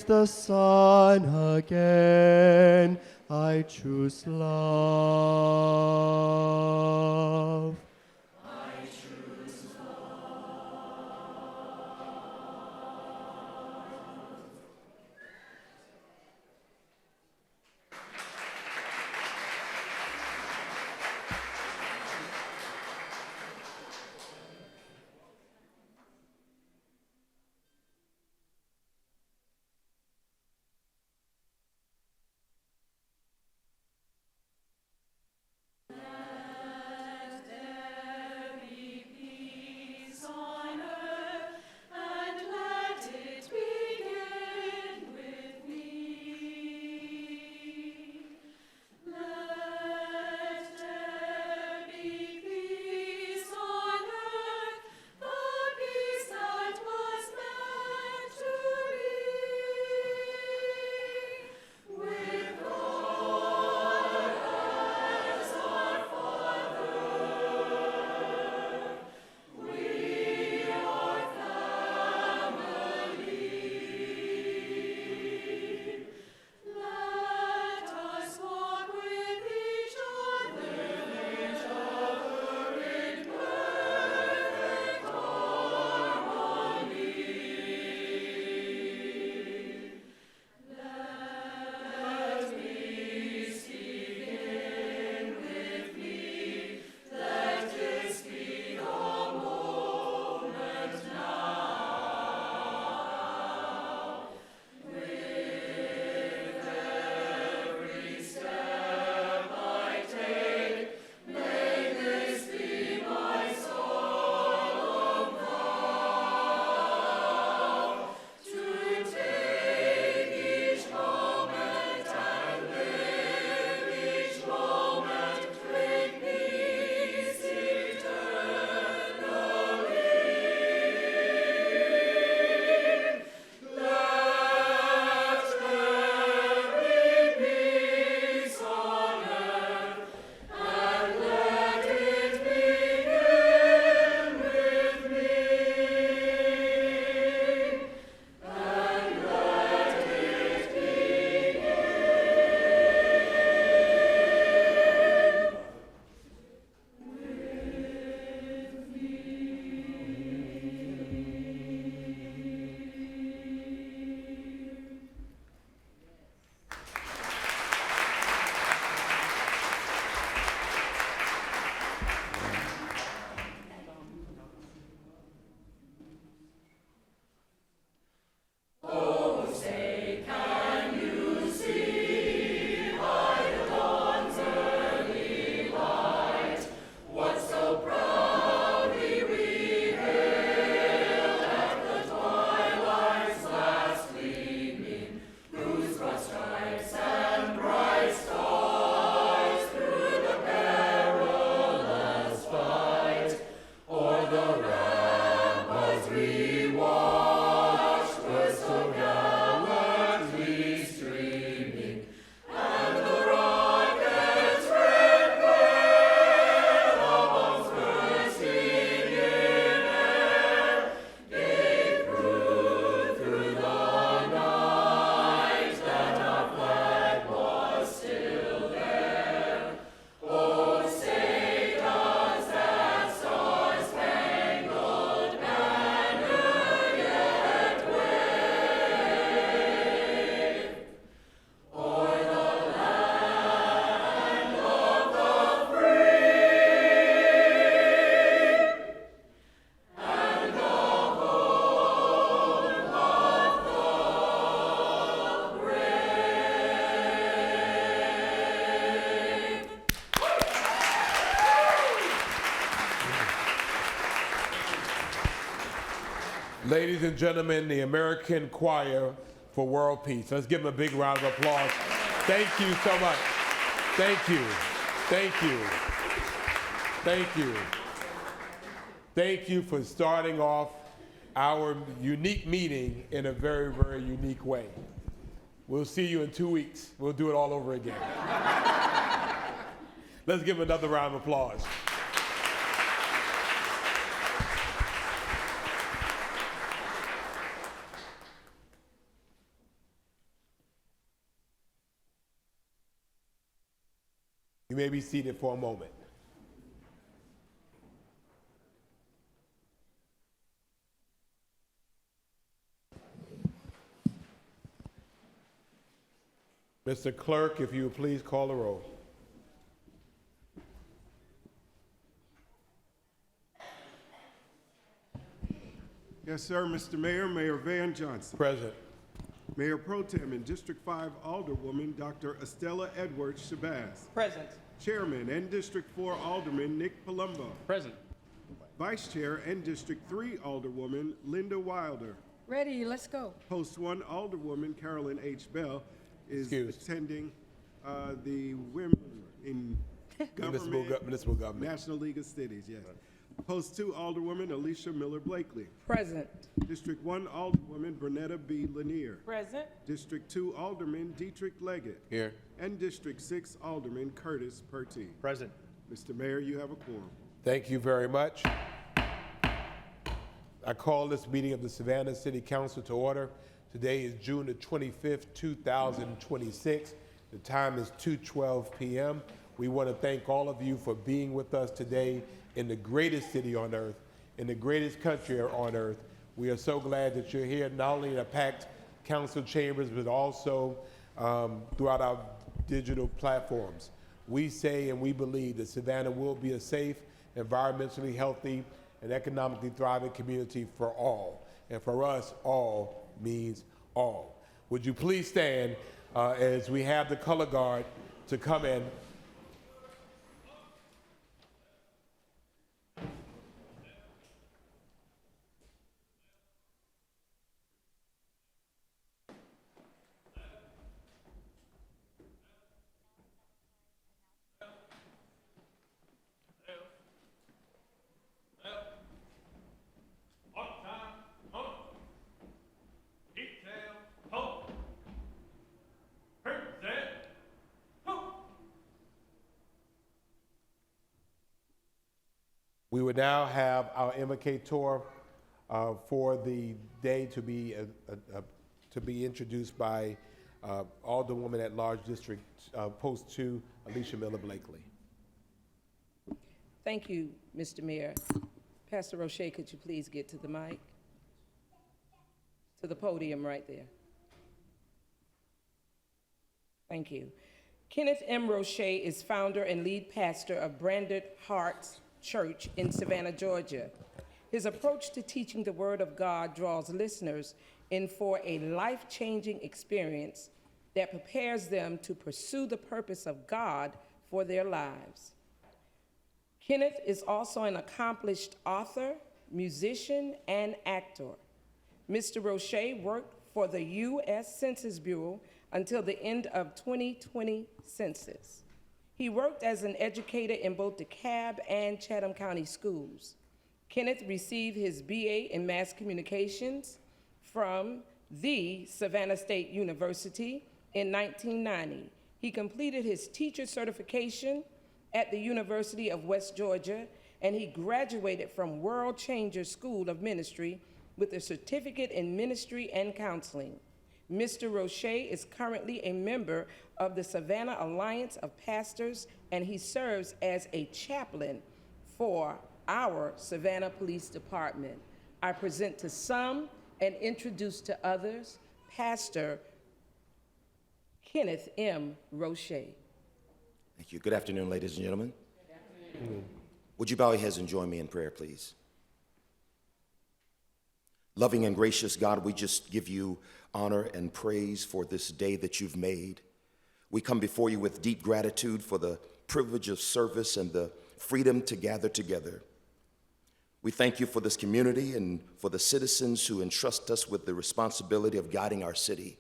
the sun again. I choose love. Ladies and gentlemen, the American Choir for World Peace. Let's give them a big round of applause. Thank you so much. Thank you. Thank you. Thank you. Thank you for starting off our unique meeting in a very, very unique way. We'll see you in 2 weeks. We'll do it all over again. Let's give another round of applause. You may be seated for a moment. Mr. Clerk, if you would please call the roll. Yes, sir. Mr. Mayor, Mayor Van Johnson. Present. Mayor Pro Tem and District 5 Alderwoman Dr. Estella Edwards Shabazz. Present. Chairman and District 4 Alderman Nick Palumbo. Present. Vice Chair and District 3 Alderwoman Linda Wilder. Ready, let's go. Post 1 Alderwoman Carolyn H. Bell is Excused. attending the Women in Municipal Government. National League of Cities, yes. Post 2 Alderwoman Alicia Miller Blakely. Present. District 1 Alderwoman Bernetta B. Lanier. Present. District 2 Alderman Dietrich Leggett. Here. And District 6 Alderman Curtis Pertee. Present. Mr. Mayor, you have a quorum. Thank you very much. I call this meeting of the Savannah City Council to order. Today is June the 25th, 2026. The time is 2:12 p.m. We want to thank all of you for being with us today in the greatest city on earth, in the greatest country on earth. We are so glad that you're here, not only in a packed council chambers, but also throughout our digital platforms. We say and we believe that Savannah will be a safe, environmentally healthy, and economically thriving community for all. And for us, all means all. Would you please stand as we have the color guard to come in. We would now have our invocator for the day to be introduced by Alderwoman at Large District Post 2, Alicia Miller Blakely. Thank you, Mr. Mayor. Pastor Roche, could you please get to the mic? To the podium right there. Thank you. Kenneth M. Roche is founder and lead pastor of Branded Hearts Church in Savannah, Georgia. His approach to teaching the Word of God draws listeners in for a life-changing experience that prepares them to pursue the purpose of God for their lives. Kenneth is also an accomplished author, musician, and actor. Mr. Roche worked for the U.S. Census Bureau until the end of 2020 census. He worked as an educator in both DeKalb and Chatham County schools. Kenneth received his BA in Mass Communications from the Savannah State University in 1990. He completed his teacher certification at the University of West Georgia, and he graduated from World Changer School of Ministry with a certificate in ministry and counseling. Mr. Roche is currently a member of the Savannah Alliance of Pastors, and he serves as a chaplain for our Savannah Police Department. I present to some and introduce to others Pastor Kenneth M. Roche. Thank you. Good afternoon, ladies and gentlemen. Good afternoon. Would you bow your heads and join me in prayer, please? Loving and gracious God, we just give you honor and praise for this day that you've made. We come before you with deep gratitude for the privilege of service and the freedom to gather together. We thank you for this community and for the citizens who entrust us with the responsibility of guiding our city.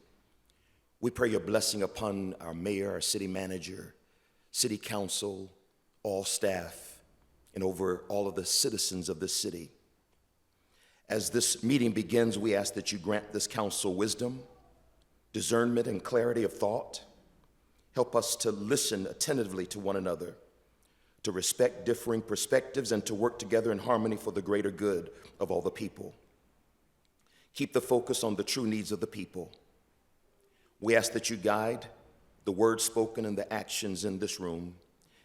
We pray your blessing upon our mayor, our city manager, city council, all staff, and over all of the citizens of this city. As this meeting begins, we ask that you grant this council wisdom, discernment, and clarity of thought. Help us to listen attentively to one another, to respect differing perspectives, and to work together in harmony for the greater good of all the people. Keep the focus on the true needs of the people. We ask that you guide the words spoken and the actions in this room,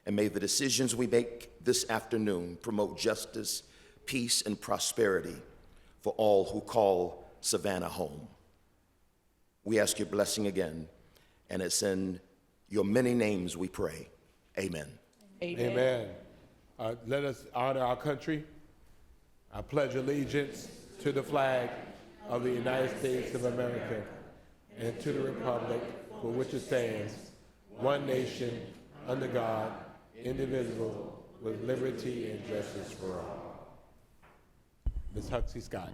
And may the decisions we make this afternoon promote justice, peace, and prosperity for all who call Savannah home. We ask your blessing again, and it's in your many names we pray. Amen. Amen. Amen. Let us honor our country. I pledge allegiance to the flag of the United States of America and to the republic for which it stands, one nation, under God, indivisible, with liberty and justice for all. Ms. Huxley Scott.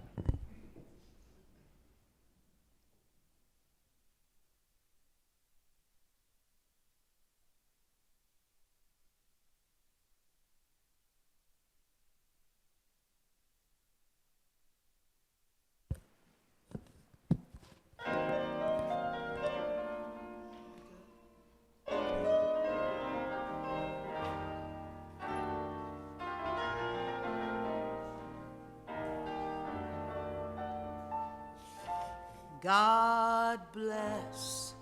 God bless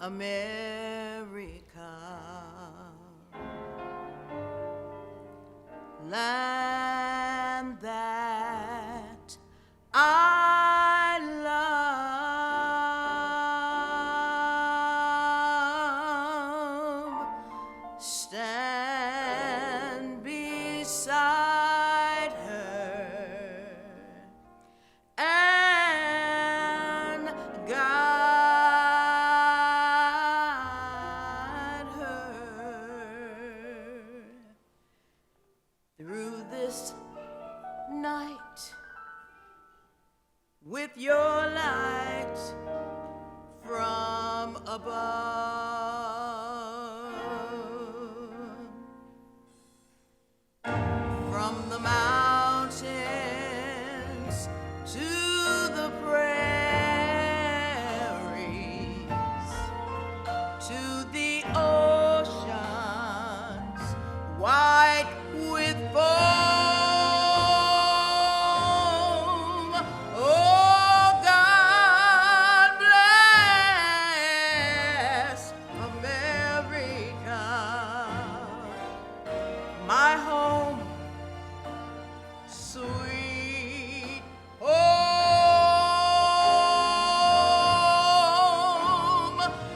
America, land that I love. Stand beside her and guide her through this night with your light from above. From the mountains to the prairies, to the oceans white with foam. Oh, God bless America, my home, sweet home.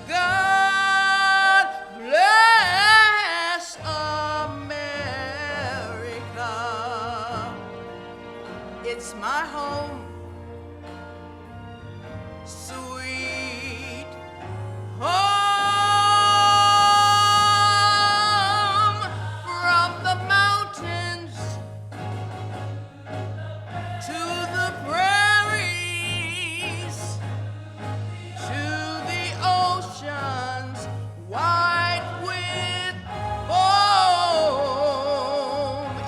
God bless America. It's my home, sweet home. From the mountains to the prairies, to the oceans white with foam.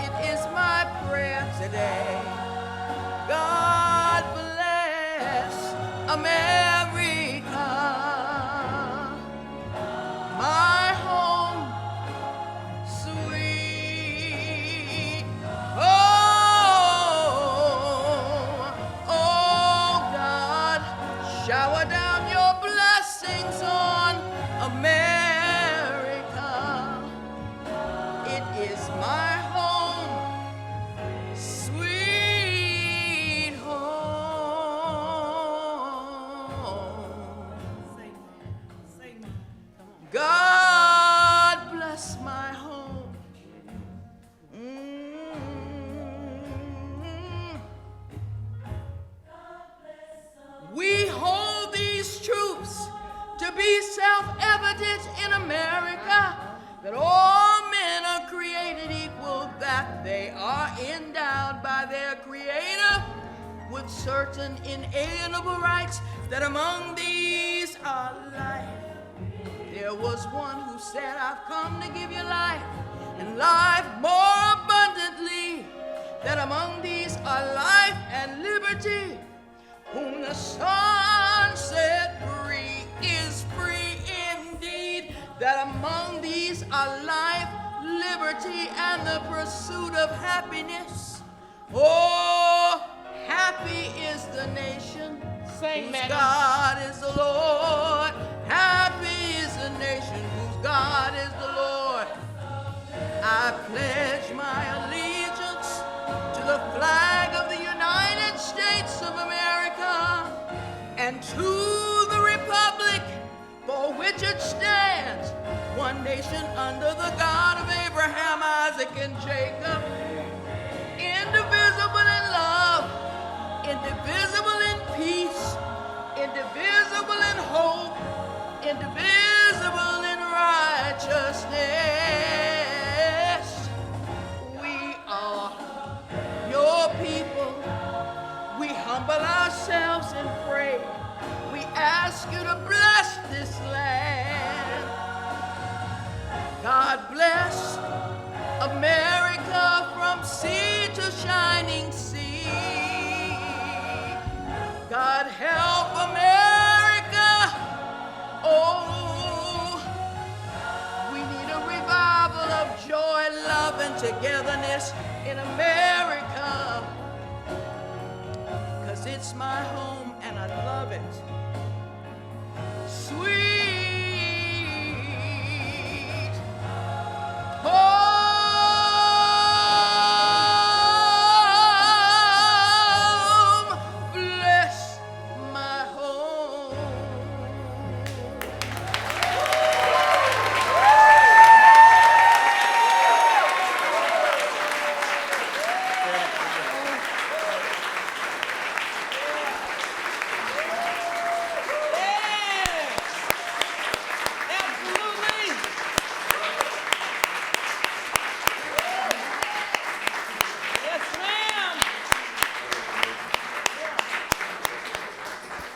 It is my prayer today. God bless America, my home, sweet home. Oh, God, shower down your blessings on America. It is my home, sweet home. God bless my home. We hold these truths to be self-evident in America, that all men are created equal, that they are endowed by their Creator with certain inalienable rights, that among these are life. There was one who said, I've come to give you life, and life more abundantly, that among these are life and liberty. Whom the Son set free is free indeed, that among these are life, liberty, and the pursuit of happiness. Oh, happy is the nation whose God is the Lord. Happy is the nation whose God is the Lord. I pledge my allegiance to the flag of the United States of America and to the republic for which it stands, one nation under the God of Abraham, Isaac, and Jacob, indivisible in love, indivisible in peace, indivisible in hope, indivisible in righteousness. We are your people. We humble ourselves and pray. We ask you to bless this land. God bless America from sea to shining sea. God help America. Oh, we need a revival of joy, love, and togetherness in America. 'Cause it's my home and I love it. Sweet home, bless my home.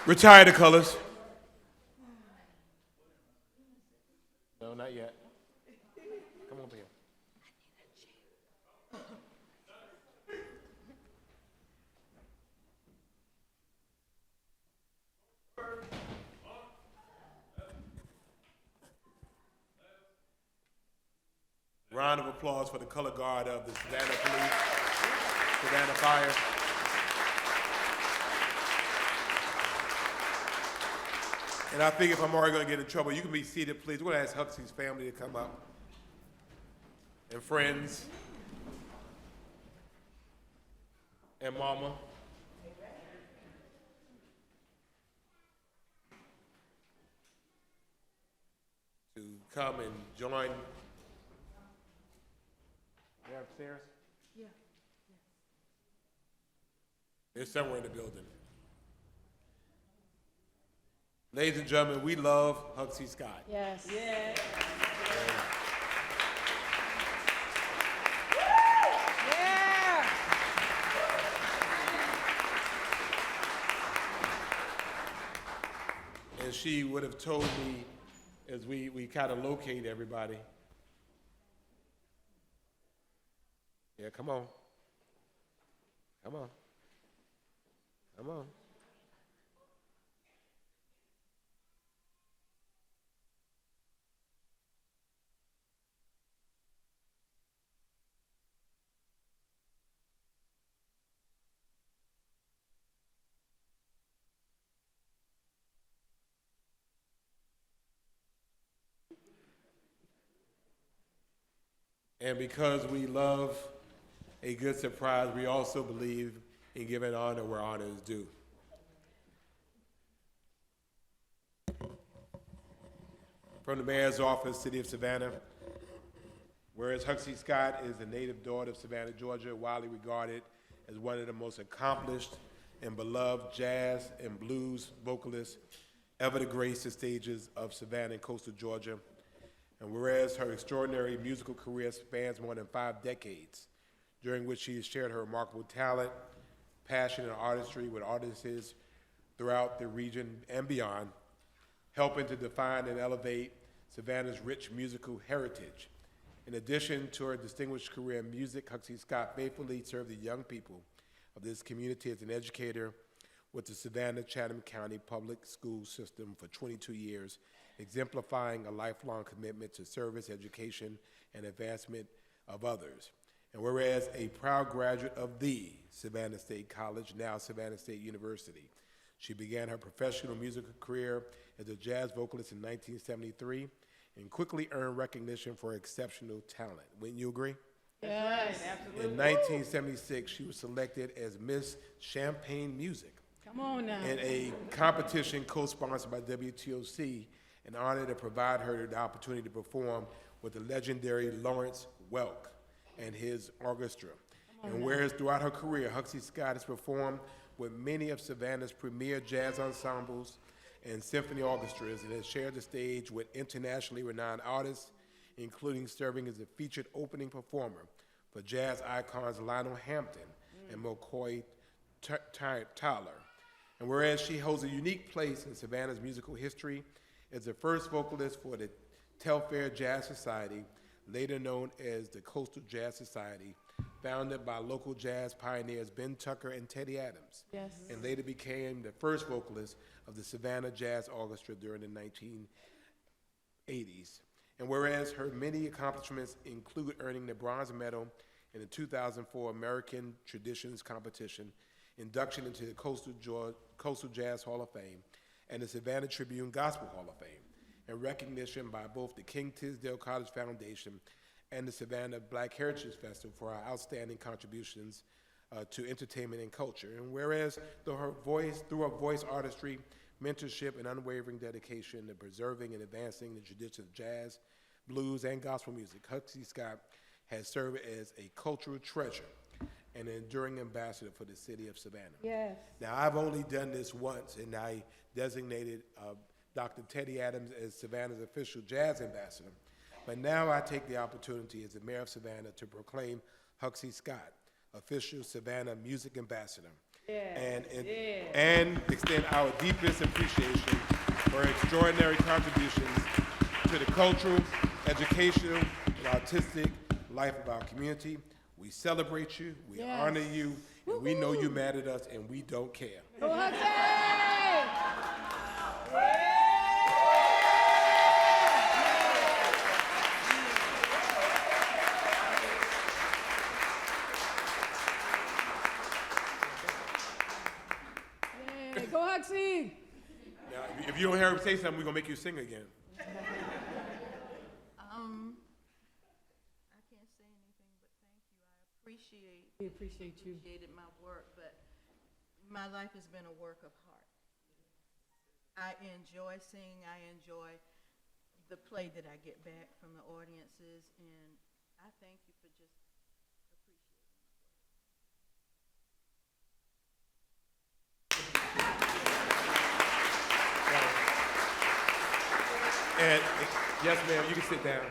Retire the colors. No, not yet. Come over here. Round of applause for the color guard of the Savannah Police, Savannah Fire. And I think if I'm already going to get in trouble, you can be seated, please. We're going to ask Huxley's family to come up, and friends, and mama. To come and join. They're upstairs? Yeah. They're somewhere in the building. Ladies and gentlemen, we love Huxley Scott. Yes. Yeah. And she would have told me as we kind of locate everybody. Yeah, come on. Come on. Come on. And because we love a good surprise, we also believe in giving honor where honor is due. From the Mayor's Office, City of Savannah, whereas Huxley Scott is a native daughter of Savannah, Georgia, widely regarded as one of the most accomplished and beloved jazz and blues vocalists ever to grace the stages of Savannah and coastal Georgia. And whereas her extraordinary musical career spans more than 5 decades, during which she has shared her remarkable talent, passion, and artistry with artists throughout the region and beyond, helping to define and elevate Savannah's rich musical heritage. In addition to her distinguished career in music, Huxley Scott faithfully served the young people of this community as an educator with the Savannah Chatham County Public School System for 22 years, exemplifying a lifelong commitment to service, education, and advancement of others. And whereas a proud graduate of the Savannah State College, now Savannah State University, she began her professional musical career as a jazz vocalist in 1973 and quickly earned recognition for exceptional talent. Wouldn't you agree? Yes. In 1976, she was selected as Miss Champagne Music Come on now. in a competition co-sponsored by WTOC, an honor to provide her the opportunity to perform with the legendary Lawrence Welk and his orchestra. And whereas throughout her career, Huxley Scott has performed with many of Savannah's premier jazz ensembles and symphony orchestras, and has shared the stage with internationally renowned artists, including serving as a featured opening performer for jazz icons Lionel Hampton and McCoy Tyler. And whereas she holds a unique place in Savannah's musical history as the first vocalist for the Telfair Jazz Society, later known as the Coastal Jazz Society, founded by local jazz pioneers Ben Tucker and Teddy Adams, Yes. and later became the first vocalist of the Savannah Jazz Orchestra during the 1980s. And whereas her many accomplishments include earning the bronze medal in the 2004 American Traditions Competition, induction into the Coastal Jazz Hall of Fame, and the Savannah Tribune Gospel Hall of Fame, and recognition by both the King Tisdale College Foundation and the Savannah Black Heritage Festival for her outstanding contributions to entertainment and culture. And whereas through her voice artistry, mentorship, and unwavering dedication to preserving and advancing the traditions of jazz, blues, and gospel music, Huxley Scott has served as a cultural treasure and an enduring ambassador for the city of Savannah. Yes. Now, I've only done this once, and I designated Dr. Teddy Adams as Savannah's official jazz ambassador. But now I take the opportunity as the mayor of Savannah to proclaim Huxley Scott official Savannah music ambassador. And extend our deepest appreciation for her extraordinary contributions to the cultural, educational, and artistic life of our community. We celebrate you, we honor you, and we know you mad at us, and we don't care. Go Huxley! Yeah, go Huxley! Now, if you don't hear him say something, we're gonna make you sing again. I can't say anything but thank you. We appreciate you. Appreciated my work, but my life has been a work of heart. I enjoy singing. I enjoy the play that I get back from the audiences, and I thank you for just And yes, ma'am, you can sit down.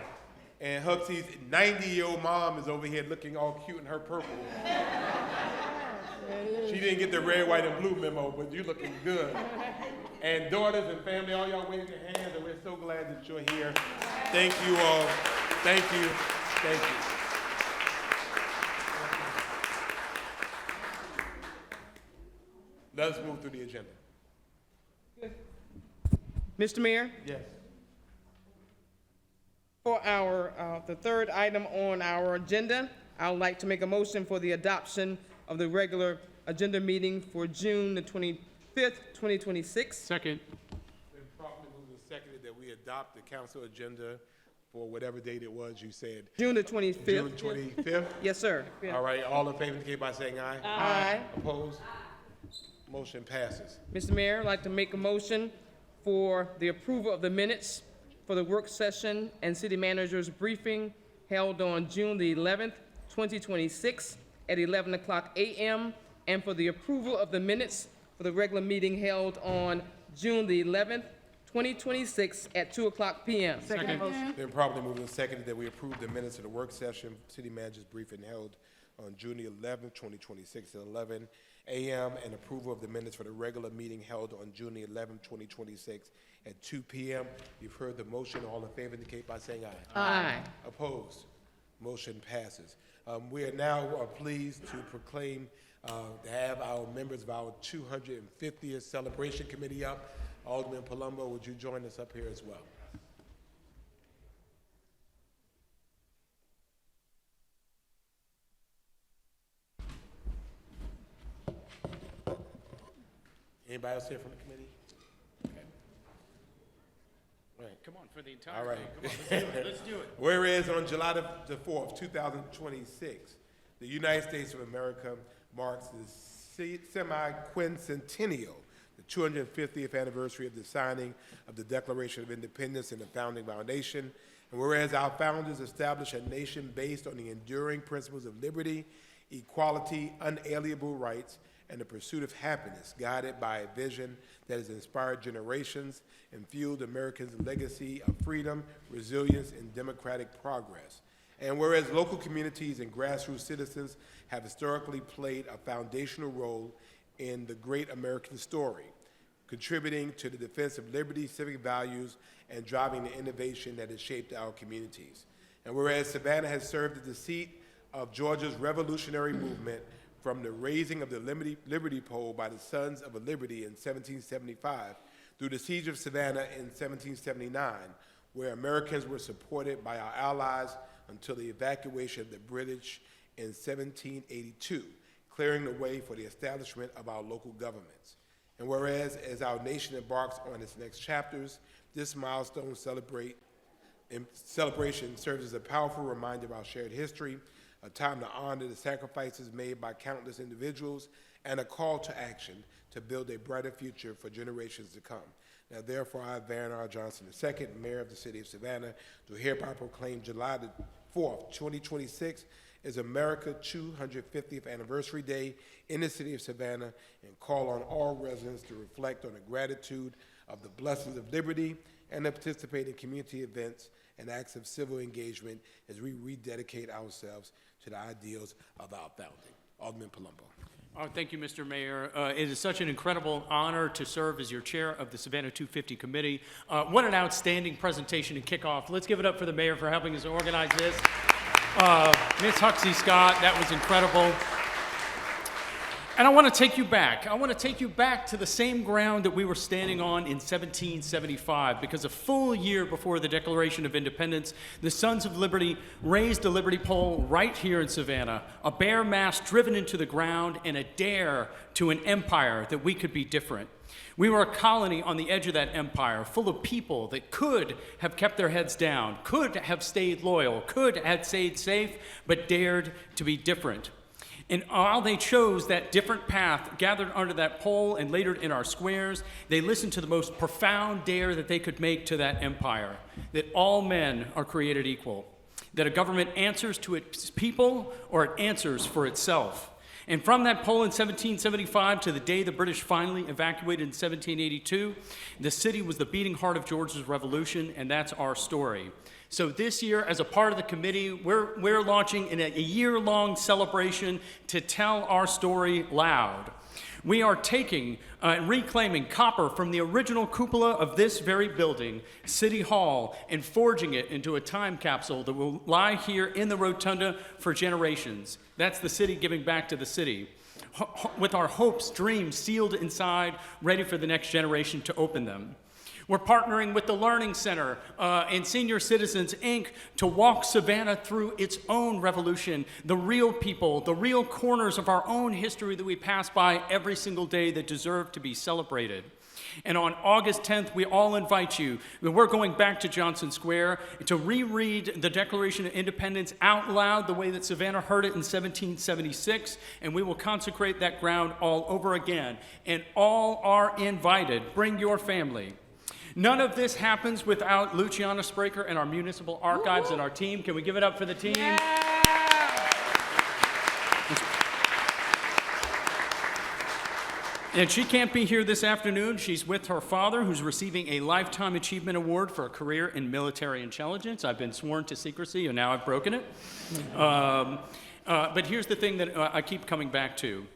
And Huxley's 90-year-old mom is over here looking all cute in her purple. She didn't get the red, white, and blue memo, but you're looking good. And daughters and family, all y'all wave your hands, and we're so glad that you're here. Thank you all. Thank you. Thank you. Let's move through the agenda. Mr. Mayor, Yes. for the third item on our agenda, I would like to make a motion for the adoption of the regular agenda meeting for June the 25th, 2026. Second. Been properly moved and seconded that we adopt the council agenda for whatever date it was you said. June the 25th. June 25th? Yes, sir. All right, all in favor indicate by saying aye. Aye. Opposed? Motion passes. Mr. Mayor, I'd like to make a motion for the approval of the minutes for the work session and city manager's briefing held on June the 11th, 2026 at 11 o'clock a.m. and for the approval of the minutes for the regular meeting held on June the 11th, 2026 at 2 o'clock p.m. Second. Been properly moved and seconded that we approve the minutes of the work session, city manager's briefing held on June the 11th, 2026 at 11 a.m. and approval of the minutes for the regular meeting held on June the 11th, 2026 at 2 p.m. You've heard the motion. All in favor indicate by saying aye. Aye. Opposed? Motion passes. We are now pleased to proclaim, to have our members of our 250th Celebration Committee up. Alderman Palumbo, would you join us up here as well? Anybody else here from the committee? Okay. Come on, for the entire All right. thing. Come on, let's do it. Whereas on July the 4th, 2026, the United States of America marks the semi-quincentennial, the 250th anniversary of the signing of the Declaration of Independence and the founding of our nation. And whereas our founders established a nation based on the enduring principles of liberty, equality, unalienable rights, and the pursuit of happiness, guided by a vision that has inspired generations and fueled Americans' legacy of freedom, resilience, and democratic progress. And whereas local communities and grassroots citizens have historically played a foundational role in the great American story, contributing to the defense of liberty, civic values, and driving the innovation that has shaped our communities. And whereas Savannah has served as the seat of Georgia's revolutionary movement from the raising of the Liberty Pole by the Sons of Liberty in 1775 through the Siege of Savannah in 1779, where Americans were supported by our allies until the evacuation of the British in 1782, clearing the way for the establishment of our local governments. And whereas, as our nation embarks on its next chapters, this milestone celebration serves as a powerful reminder of our shared history, a time to honor the sacrifices made by countless individuals, and a call to action to build a brighter future for generations to come. Now, therefore, I, Van R. Johnson II, Mayor of the City of Savannah, do hereby proclaim July the 4th, 2026, is America's 250th Anniversary Day in the City of Savannah, and call on all residents to reflect on the gratitude of the blessings of liberty and to participate in community events and acts of civil engagement as we rededicate ourselves to the ideals of our founding. Alderman Palumbo. Oh, thank you, Mr. Mayor. It is such an incredible honor to serve as your chair of the Savannah 250 Committee. What an outstanding presentation and kickoff. Let's give it up for the mayor for helping us organize this. Ms. Huxley Scott, that was incredible. And I want to take you back. I want to take you back to the same ground that we were standing on in 1775, because a full year before the Declaration of Independence, the Sons of Liberty raised a Liberty Pole right here in Savannah, a bare mast driven into the ground and a dare to an empire that we could be different. We were a colony on the edge of that empire, full of people that could have kept their heads down, could have stayed loyal, could have stayed safe, but dared to be different. And while they chose that different path, gathered under that pole and later in our squares, they listened to the most profound dare that they could make to that empire, that all men are created equal, that a government answers to its people or it answers for itself. And from that poll in 1775 to the day the British finally evacuated in 1782, the city was the beating heart of Georgia's revolution, and that's our story. So this year, as a part of the committee, we're launching in a year-long celebration to tell our story loud. We are taking and reclaiming copper from the original cupola of this very building, City Hall, and forging it into a time capsule that will lie here in the rotunda for generations. That's the city giving back to the city, with our hopes, dreams sealed inside, ready for the next generation to open them. We're partnering with the Learning Center and Senior Citizens, Inc. to walk Savannah through its own revolution, the real people, the real corners of our own history that we pass by every single day that deserve to be celebrated. And on August 10th, we all invite you. We're going back to Johnson Square to reread the Declaration of Independence out loud the way that Savannah heard it in 1776, and we will consecrate that ground all over again. And all are invited. Bring your family. None of this happens without Luciana Spraker and our municipal archives and our team. Can we give it up for the team? Yeah. And she can't be here this afternoon. She's with her father, who's receiving a Lifetime Achievement Award for a career in military intelligence. I've been sworn to secrecy, and now I've broken it. But here's the thing that I keep coming back to.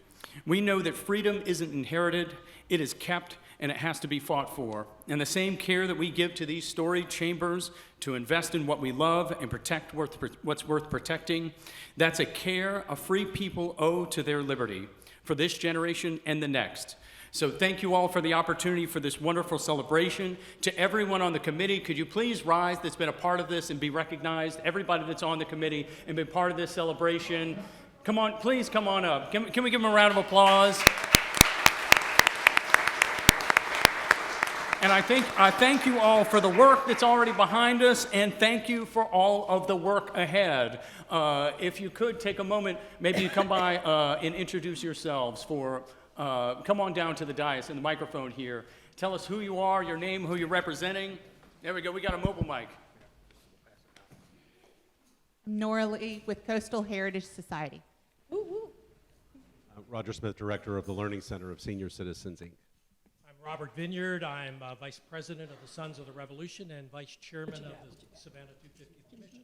We know that freedom isn't inherited, it is kept, and it has to be fought for. And the same care that we give to these storied chambers to invest in what we love and protect what's worth protecting, that's a care a free people owe to their liberty for this generation and the next. So thank you all for the opportunity for this wonderful celebration. To everyone on the committee, could you please rise that's been a part of this and be recognized? Everybody that's on the committee and been part of this celebration. Come on, please come on up. Can we give them a round of applause? And I thank you all for the work that's already behind us, and thank you for all of the work ahead. If you could take a moment, maybe you come by and introduce yourselves. Come on down to the dais and the microphone here. Tell us who you are, your name, who you're representing. There we go. We got a mobile mic. I'm Nora Lee with Coastal Heritage Society. Roger Smith, Director of the Learning Center of Senior Citizens, Inc. I'm Robert Vineyard. I'm Vice President of the Sons of the Revolution and Vice Chairman of the Savannah 250th Commission.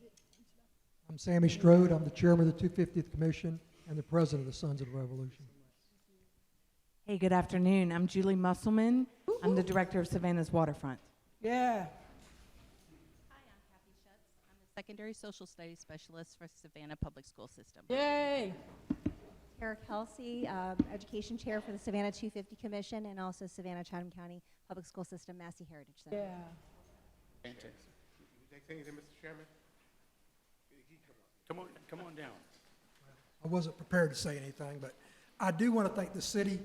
I'm Sammy Strode. I'm the Chairman of the 250th Commission and the President of the Sons of the Revolution. Hey, good afternoon. I'm Julie Musselman. I'm the Director of Savannah's Waterfront. Yeah. Hi, I'm Kathy Schutz. I'm the Secondary Social Studies Specialist for Savannah Public School System. Yay. Tara Kelsey, Education Chair for the Savannah 250 Commission and also Savannah Chatham County Public School System Massey Heritage Center. Yeah. Fantastic. Next thing, Mr. Chairman? Come on down. I wasn't prepared to say anything, but I do want to thank the city.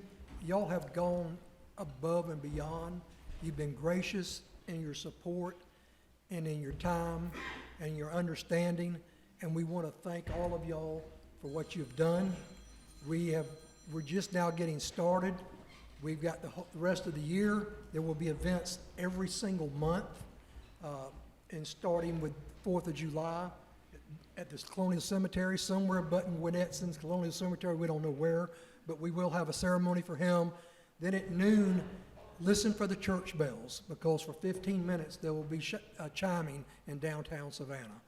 Y'all have gone above and beyond. You've been gracious in your support and in your time and your understanding, and we want to thank all of y'all for what you've done. We're just now getting started. We've got the rest of the year. There will be events every single month, and starting with 4th of July at this Colonial Cemetery, somewhere but in Winnett's Colonial Cemetery, we don't know where, but we will have a ceremony for him. Then at noon, listen for the church bells, because for 15 minutes there will be chiming in downtown Savannah.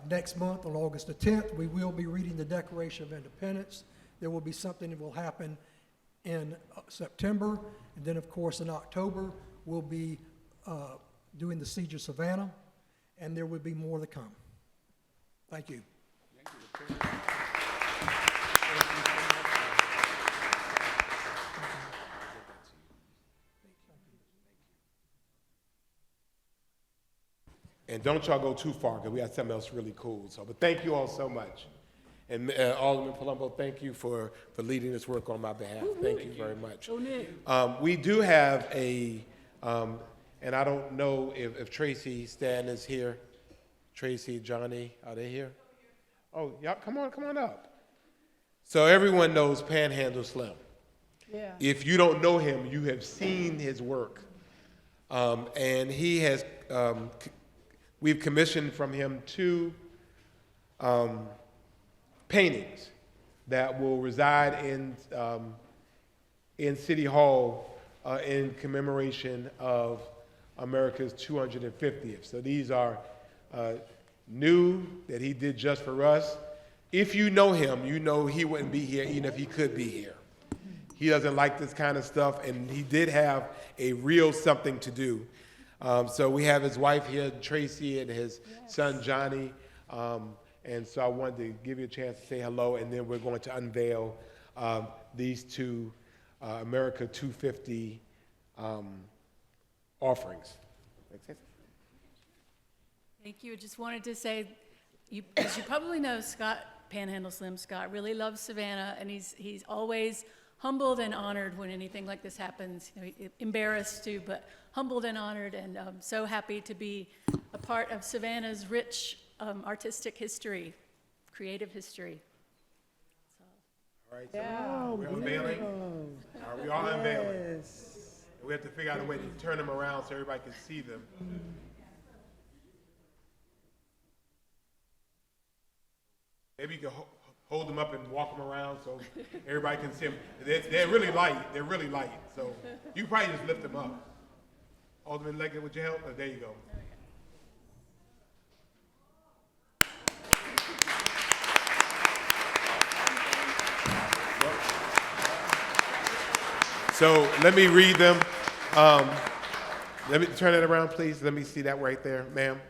Next month, on August the 10th, we will be reading the Declaration of Independence. There will be something that will happen in September, and then, of course, in October, we'll be doing the Siege of Savannah, and there will be more to come. Thank you. And don't y'all go too far, because we got something else really cool. So, but thank you all so much. And Alderman Palumbo, thank you for leading this work on my behalf. Thank you very much. We do have and I don't know if Tracy Stan is here. Tracy, Johnny, are they here? Oh, y'all, come on up. So everyone knows Panhandle Slim. Yeah. If you don't know him, you have seen his work. And he has, we've commissioned from him 2 paintings that will reside in City Hall in commemoration of America's 250th. So these are new that he did just for us. If you know him, you know he wouldn't be here even if he could be here. He doesn't like this kind of stuff, and he did have a real something to do. So we have his wife here, Tracy, and his son, Johnny. And so I wanted to give you a chance to say hello, and then we're going to unveil these 2 America 250 offerings. Thank you. I just wanted to say, as you probably know, Scott, Panhandle Slim Scott, really loves Savannah, and he's always humbled and honored when anything like this happens. You know, embarrassed too, but humbled and honored, and so happy to be a part of Savannah's rich artistic history, creative history. All right, so we're unveiling. Are we all unveiling? We have to figure out a way to turn them around so everybody can see them. Maybe you can hold them up and walk them around so everybody can see them. They're really light. They're really light. So you probably just lift them up. Alderman Leggett, would you help? Oh, there you go. So let me read them. Let me turn it around, please. Let me see that right there, ma'am.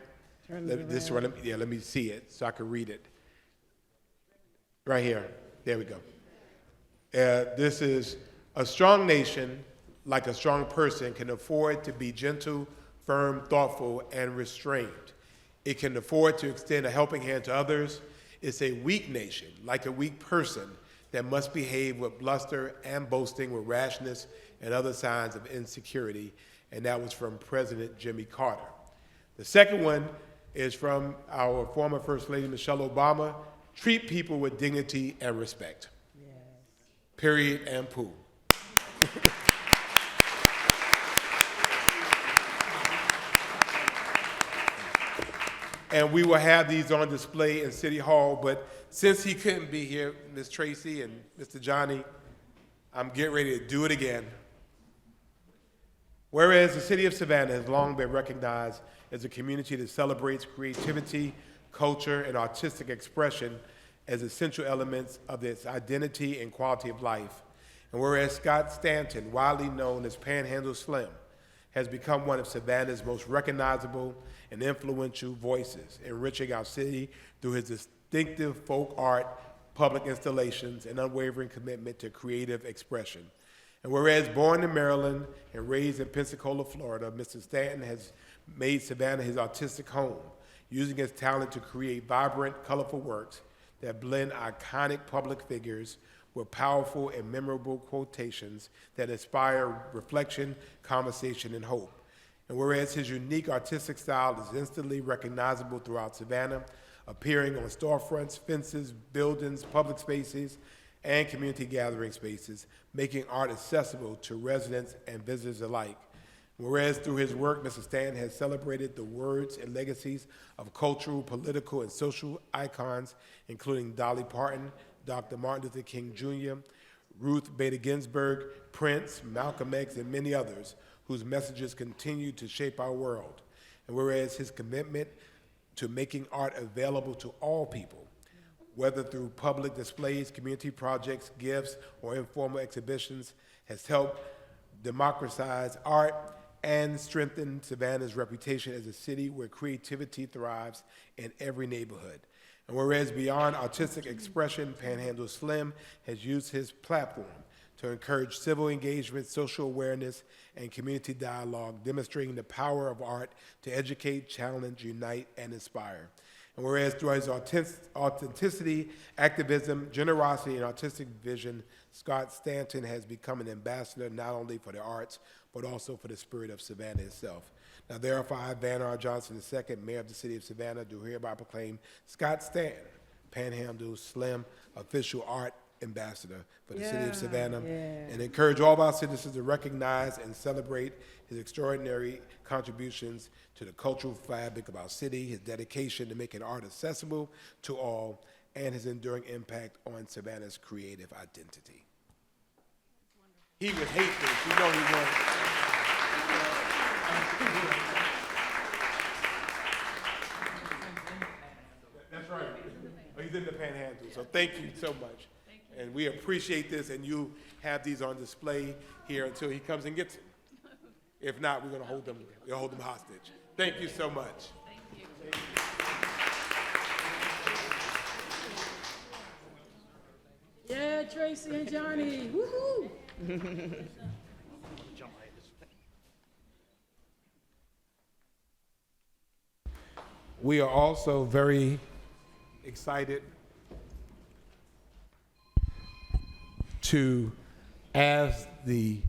Let me see it so I can read it. Right here. There we go. This is: a strong nation, like a strong person, can afford to be gentle, firm, thoughtful, and restrained. It can afford to extend a helping hand to others. It's a weak nation, like a weak person, that must behave with bluster and boasting, with rashness and other signs of insecurity. and that was from President Jimmy Carter. The second one is from our former First Lady, Michelle Obama. Treat people with dignity and respect. Yes. Period and poo. And we will have these on display in City Hall, but since he couldn't be here, Ms. Tracy and Mr. Johnny, I'm getting ready to do it again. Whereas the City of Savannah has long been recognized as a community that celebrates creativity, culture, and artistic expression as essential elements of its identity and quality of life. And whereas Scott Stanton, widely known as Panhandle Slim, has become one of Savannah's most recognizable and influential voices, enriching our city through his distinctive folk art, public installations, and unwavering commitment to creative expression. And whereas born in Maryland and raised in Pensacola, Florida, Mr. Stanton has made Savannah his artistic home, using his talent to create vibrant, colorful works that blend iconic public figures with powerful and memorable quotations that inspire reflection, conversation, and hope. And whereas his unique artistic style is instantly recognizable throughout Savannah, appearing on storefronts, fences, buildings, public spaces, and community gathering spaces, making art accessible to residents and visitors alike. Whereas through his work, Mr. Stanton has celebrated the words and legacies of cultural, political, and social icons, including Dolly Parton, Dr. Martin Luther King Jr., Ruth Bader Ginsburg, Prince, Malcolm X, and many others whose messages continue to shape our world. And whereas his commitment to making art available to all people, whether through public displays, community projects, gifts, or informal exhibitions, has helped democratize art and strengthen Savannah's reputation as a city where creativity thrives in every neighborhood. And whereas beyond artistic expression, Panhandle Slim has used his platform to encourage civil engagement, social awareness, and community dialogue, demonstrating the power of art to educate, challenge, unite, and inspire. And whereas through his authenticity, activism, generosity, and artistic vision, Scott Stanton has become an ambassador not only for the arts, but also for the spirit of Savannah itself. Now therefore, I, Van R. Johnson II, Mayor of the City of Savannah, do hereby proclaim Scott Stanton, Panhandle Slim, official art ambassador for the City of Savannah, and encourage all of our citizens to recognize and celebrate his extraordinary contributions to the cultural fabric of our city, his dedication to making art accessible to all, and his enduring impact on Savannah's creative identity. He would hate this, you know he would. That's right. He's in the Panhandle, so thank you so much. And we appreciate this, and you have these on display here until he comes and gets it. If not, we're going to hold them. We'll hold them hostage. Thank you so much. Thank you. Yeah, Tracy and Johnny. Woohoo! We are also very excited to ask the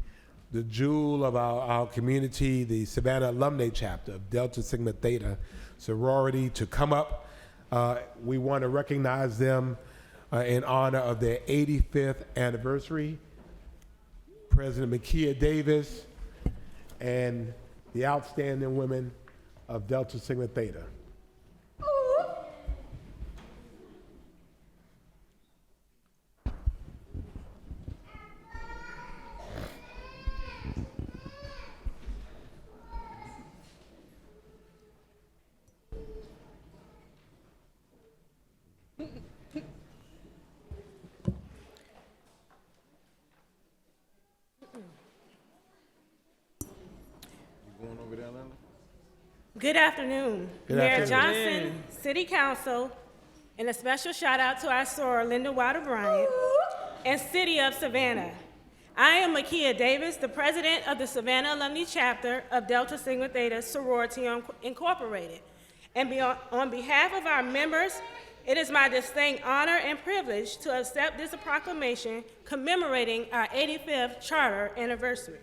jewel of our community, the Savannah Alumni Chapter of Delta Sigma Theta Sorority, to come up. We want to recognize them in honor of their 85th anniversary. President Makia Davis and the outstanding women of Delta Sigma Theta. Good afternoon. Good Mayor afternoon. Johnson, City Council, and a special shout out to our soror, Linda Wilder Bryant, and City of Savannah. I am Makia Davis, the president of the Savannah Alumni Chapter of Delta Sigma Theta Sorority Incorporated. And on behalf of our members, it is my distinct honor and privilege to accept this proclamation commemorating our 85th charter anniversary.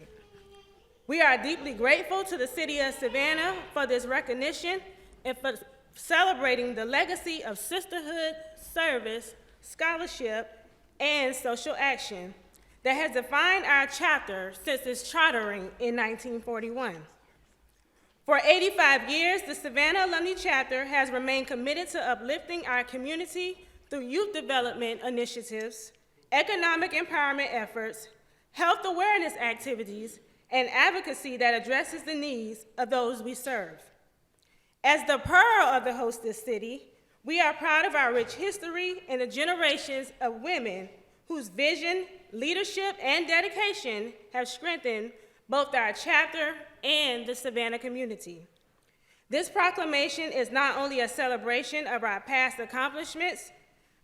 We are deeply grateful to the City of Savannah for this recognition and for celebrating the legacy of sisterhood, service, scholarship, and social action that has defined our chapter since its chartering in 1941. For 85 years, the Savannah Alumni Chapter has remained committed to uplifting our community through youth development initiatives, economic empowerment efforts, health awareness activities, and advocacy that addresses the needs of those we serve. As the pearl of the hostess city, we are proud of our rich history and the generations of women whose vision, leadership, and dedication have strengthened both our chapter and the Savannah community. This proclamation is not only a celebration of our past accomplishments,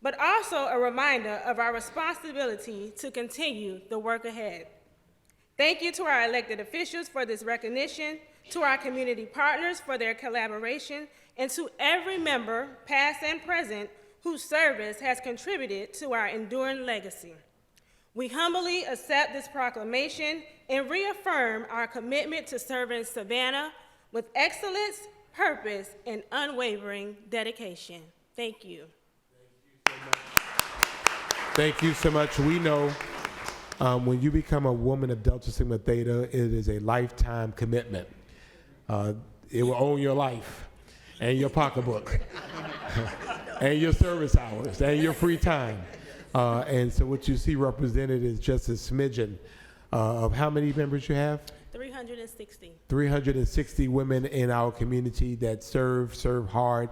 but also a reminder of our responsibility to continue the work ahead. Thank you to our elected officials for this recognition, to our community partners for their collaboration, and to every member, past and present, whose service has contributed to our enduring legacy. We humbly accept this proclamation and reaffirm our commitment to serving Savannah with excellence, purpose, and unwavering dedication. Thank you. Thank you so much. We know when you become a woman of Delta Sigma Theta, it is a lifetime commitment. It will own your life and your pocketbook and your service hours and your free time. And so what you see represented is just a smidgen of how many members you have? 360. 360 women in our community that serve hard,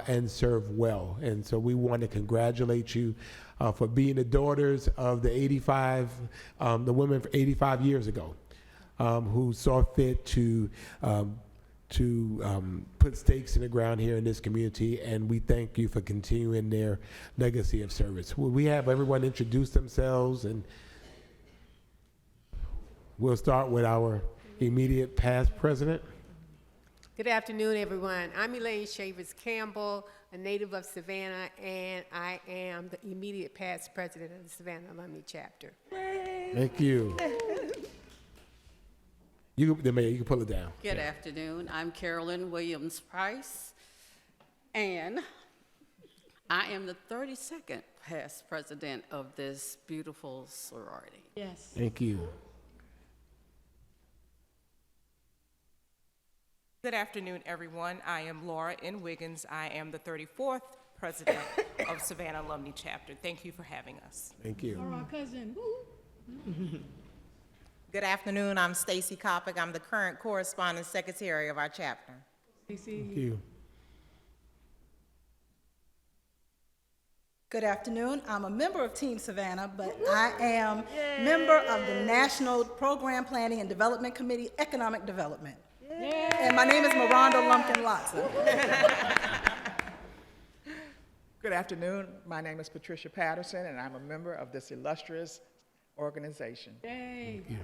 and serve well. And so we want to congratulate you for being the daughters of the the women 85 years ago, who saw fit to put stakes in the ground here in this community, and we thank you for continuing their legacy of service. Will we have everyone introduce themselves, and we'll start with our immediate past president. Good afternoon, everyone. I'm Elaine Shavers Campbell, a native of Savannah, and I am the immediate past president of the Savannah Alumni Chapter. Thank you. The mayor, you can pull it down. Good afternoon. I'm Carolyn Williams Price, and I am the 32nd past president of this beautiful sorority. Yes. Thank you. Good afternoon, everyone. I am Laura N. Wiggins. I am the 34th president of Savannah Alumni Chapter. Thank you for having us. Thank you. Our cousin. Good afternoon. I'm Stacy Kopic. I'm the current correspondence secretary of our chapter. Thank you. Good afternoon. I'm a member of Team Savannah, but I am member of the National Program Planning and Development Committee, Economic Development. And my name is Miranda Lumpkin-Lotson. Good afternoon. My name is Patricia Patterson, and I'm a member of this illustrious organization. Yay. Yeah.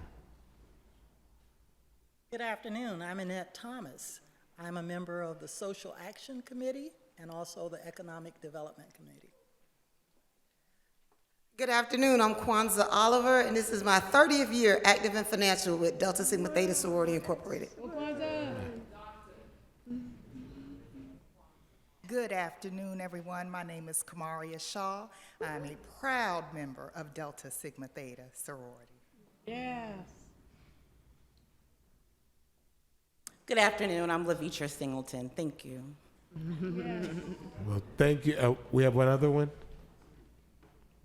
Good afternoon. I'm Annette Thomas. I'm a member of the Social Action Committee and also the Economic Development Committee. Good afternoon. I'm Kwanzaa Oliver, and this is my 30th year active and financial with Delta Sigma Theta Sorority Incorporated. Good afternoon, everyone. My name is Kamaria Shaw. I'm a proud member of Delta Sigma Theta Sorority. Yes. Good afternoon. I'm Lavitra Singleton. Thank you. Yes. Well, thank you. We have one other one?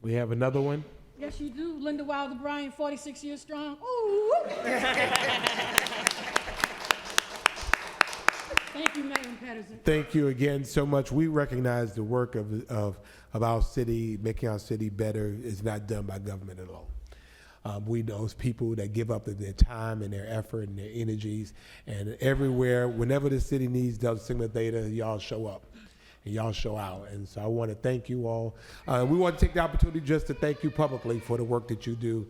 We have another one? Yes, you do. Linda Wilder Bryan, 46 years strong. Ooh. Thank you, Madam Patterson. Thank you again so much. We recognize the work of our city, making our city better, is not done by government alone. We know those people that give up their time and their effort and their energies, and everywhere, whenever the city needs Delta Sigma Theta, y'all show up and y'all show out. And so I want to thank you all. We want to take the opportunity just to thank you publicly for the work that you do.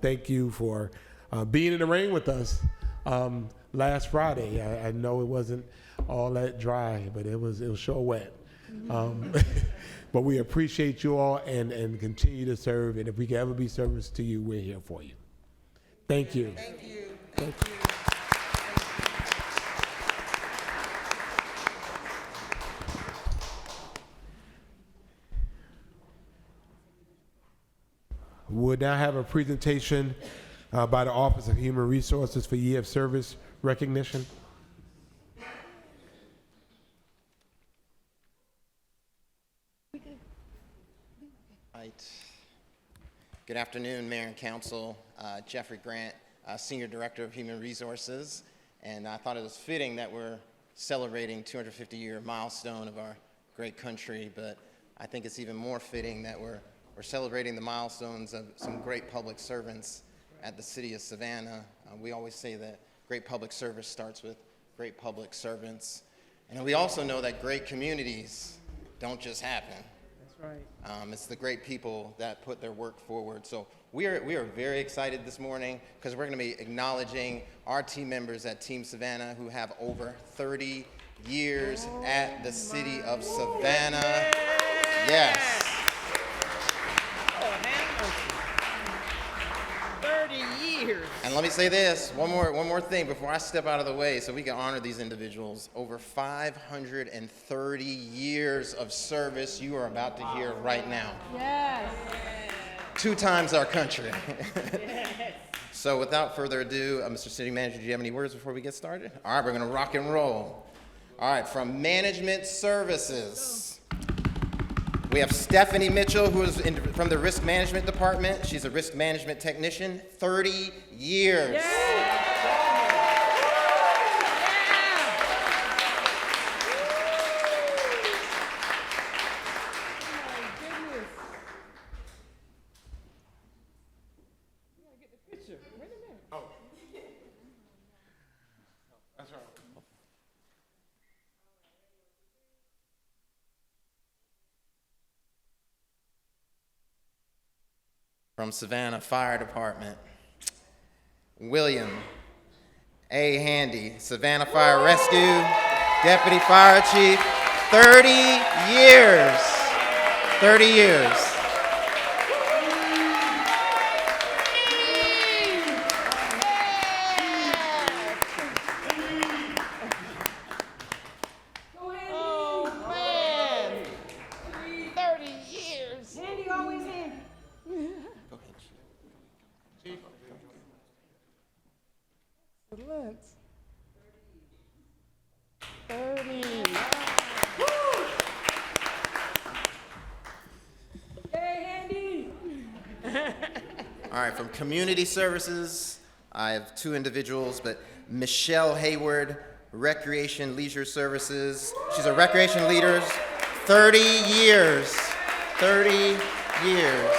Thank you for being in the rain with us last Friday. I know it wasn't all that dry, but it was sure wet. But we appreciate you all and continue to serve. And if we can ever be service to you, we're here for you. Thank you. Thank you. Thank you. We'll now have a presentation by the Office of Human Resources for Year of Service recognition. Right. Good afternoon, Mayor and Council. Jeffrey Grant, Senior Director of Human Resources, and I thought it was fitting that we're celebrating 250-year milestone of our great country, but I think it's even more fitting that we're celebrating the milestones of some great public servants at the City of Savannah. We always say that great public service starts with great public servants, and we also know that great communities don't just happen. Right. It's the great people that put their work forward. So we are very excited this morning because we're going to be acknowledging our team members at Team Savannah who have over 30 years at the City of Savannah. Yes. 30 years. And let me say this, one more thing before I step out of the way so we can honor these individuals. Over 530 years of service you are about to hear right now. Yes. 2 times our country. So without further ado, Mr. City Manager, do you have any words before we get started? All right, we're going to rock and roll. All right, from Management Services. We have Stephanie Mitchell, who is from the Risk Management Department. She's a risk management technician, 30 years. From Savannah Fire Department, William A. Handy, Savannah Fire Rescue, Deputy Fire Chief, 30 years. 30 years. Oh, man. 30 years. Handy always handy. Excellent. 30. Woo! Hey, Handy. All right, from Community Services, I have 2 individuals, but Michelle Hayward, Recreation Leisure Services. She's a recreation leader, 30 years. 30 years.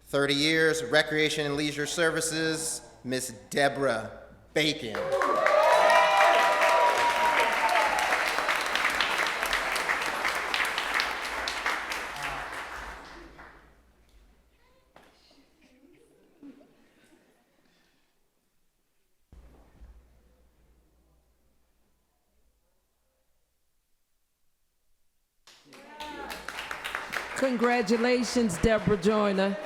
"30 years, Recreation and Leisure Services, Miss Deborah Bacon. Congratulations, Deborah Joyner.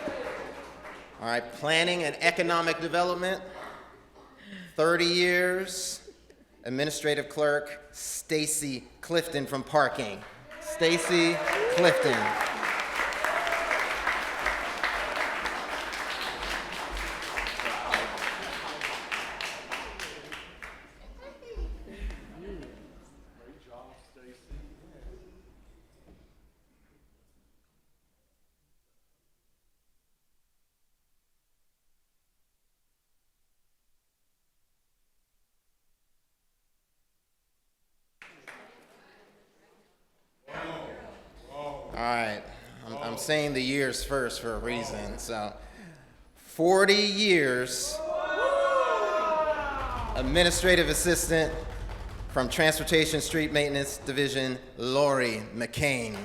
All right, Planning and Economic Development, 30 years, Administrative Clerk, Stacy Clifton from Parking. Stacy Clifton. All right, I'm saying the years first for a reason. So, 40 years, Administrative Assistant from Transportation Street Maintenance Division, Lori McCain.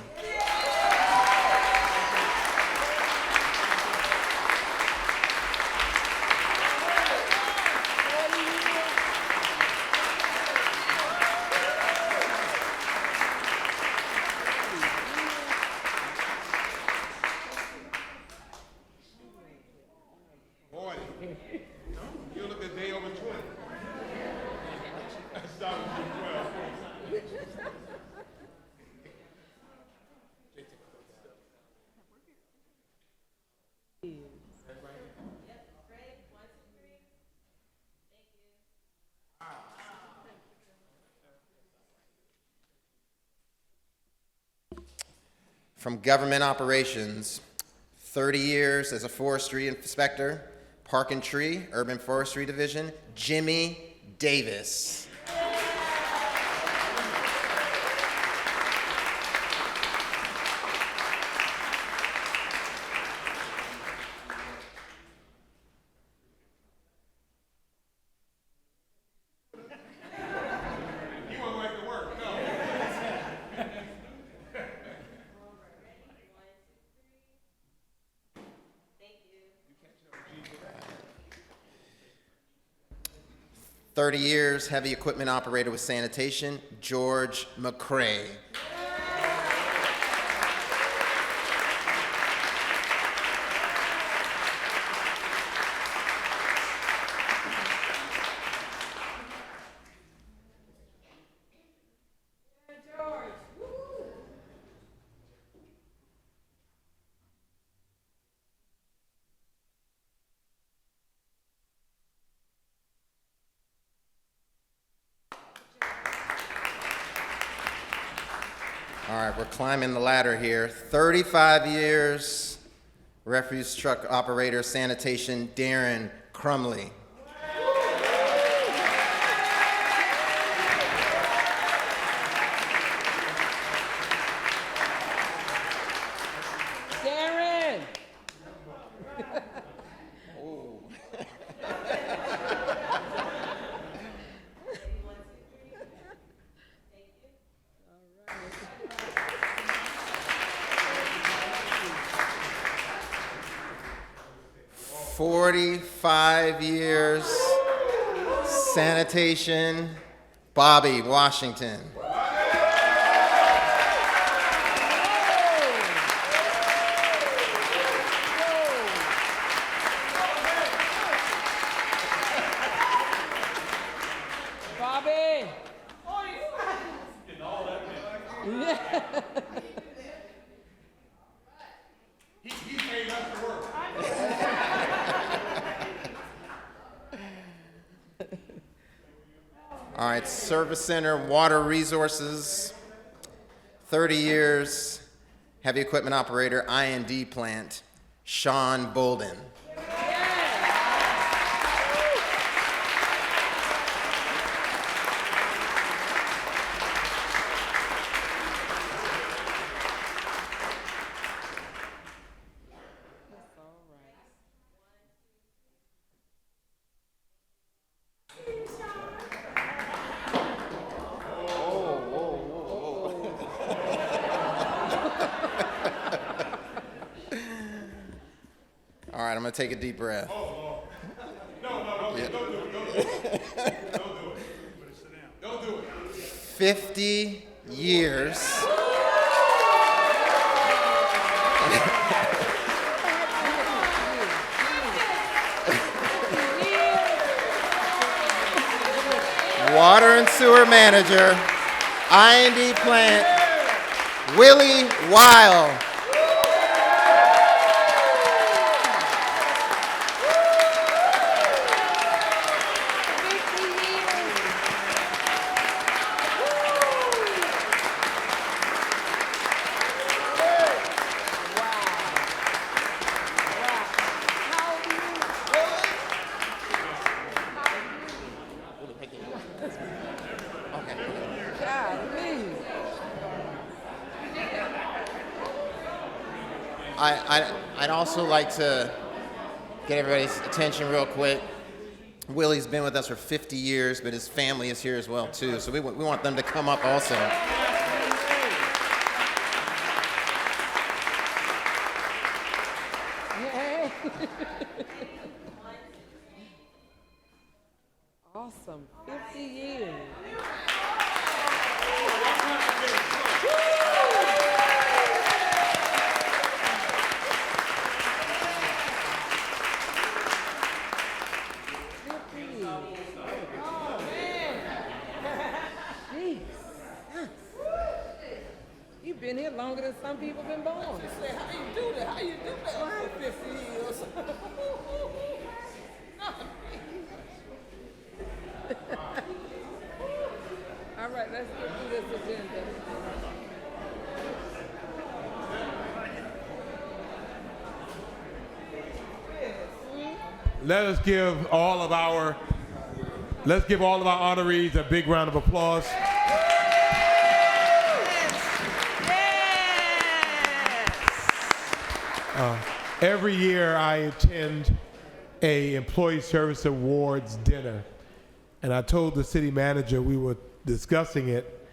From government operations, 30 years as a forestry inspector, Park and Tree, Urban Forestry Division, Jimmy Davis. "30 years, heavy equipment operator with sanitation, George McCrae. All right, we're climbing the ladder here. 35 years, refuse truck operator, sanitation, Darren Crumley. Darren! Oh. 45 years, sanitation, Bobby Washington. Bobby! He paid us to work. All right, Service Center, Water Resources, 30 years, heavy equipment operator, I&D plant, Sean Bolden. All right, I'm gonna take a deep breath. No, don't do it. Don't do it. Don't do it. 50 years. Water and sewer manager, I&D plant, Willie Weil. I'd also like to get everybody's attention real quick. Willie's been with us for 50 years, but his family is here as well, too. So we want them to come up also. Awesome. 50 years. You've been here longer than some people been born. How you do that? How you do that for 50 years? All right, let's get through this agenda. Let's give all of our honorees a big round of applause. Every year I attend a Employee Service Awards dinner, and I told the city manager, we were discussing it,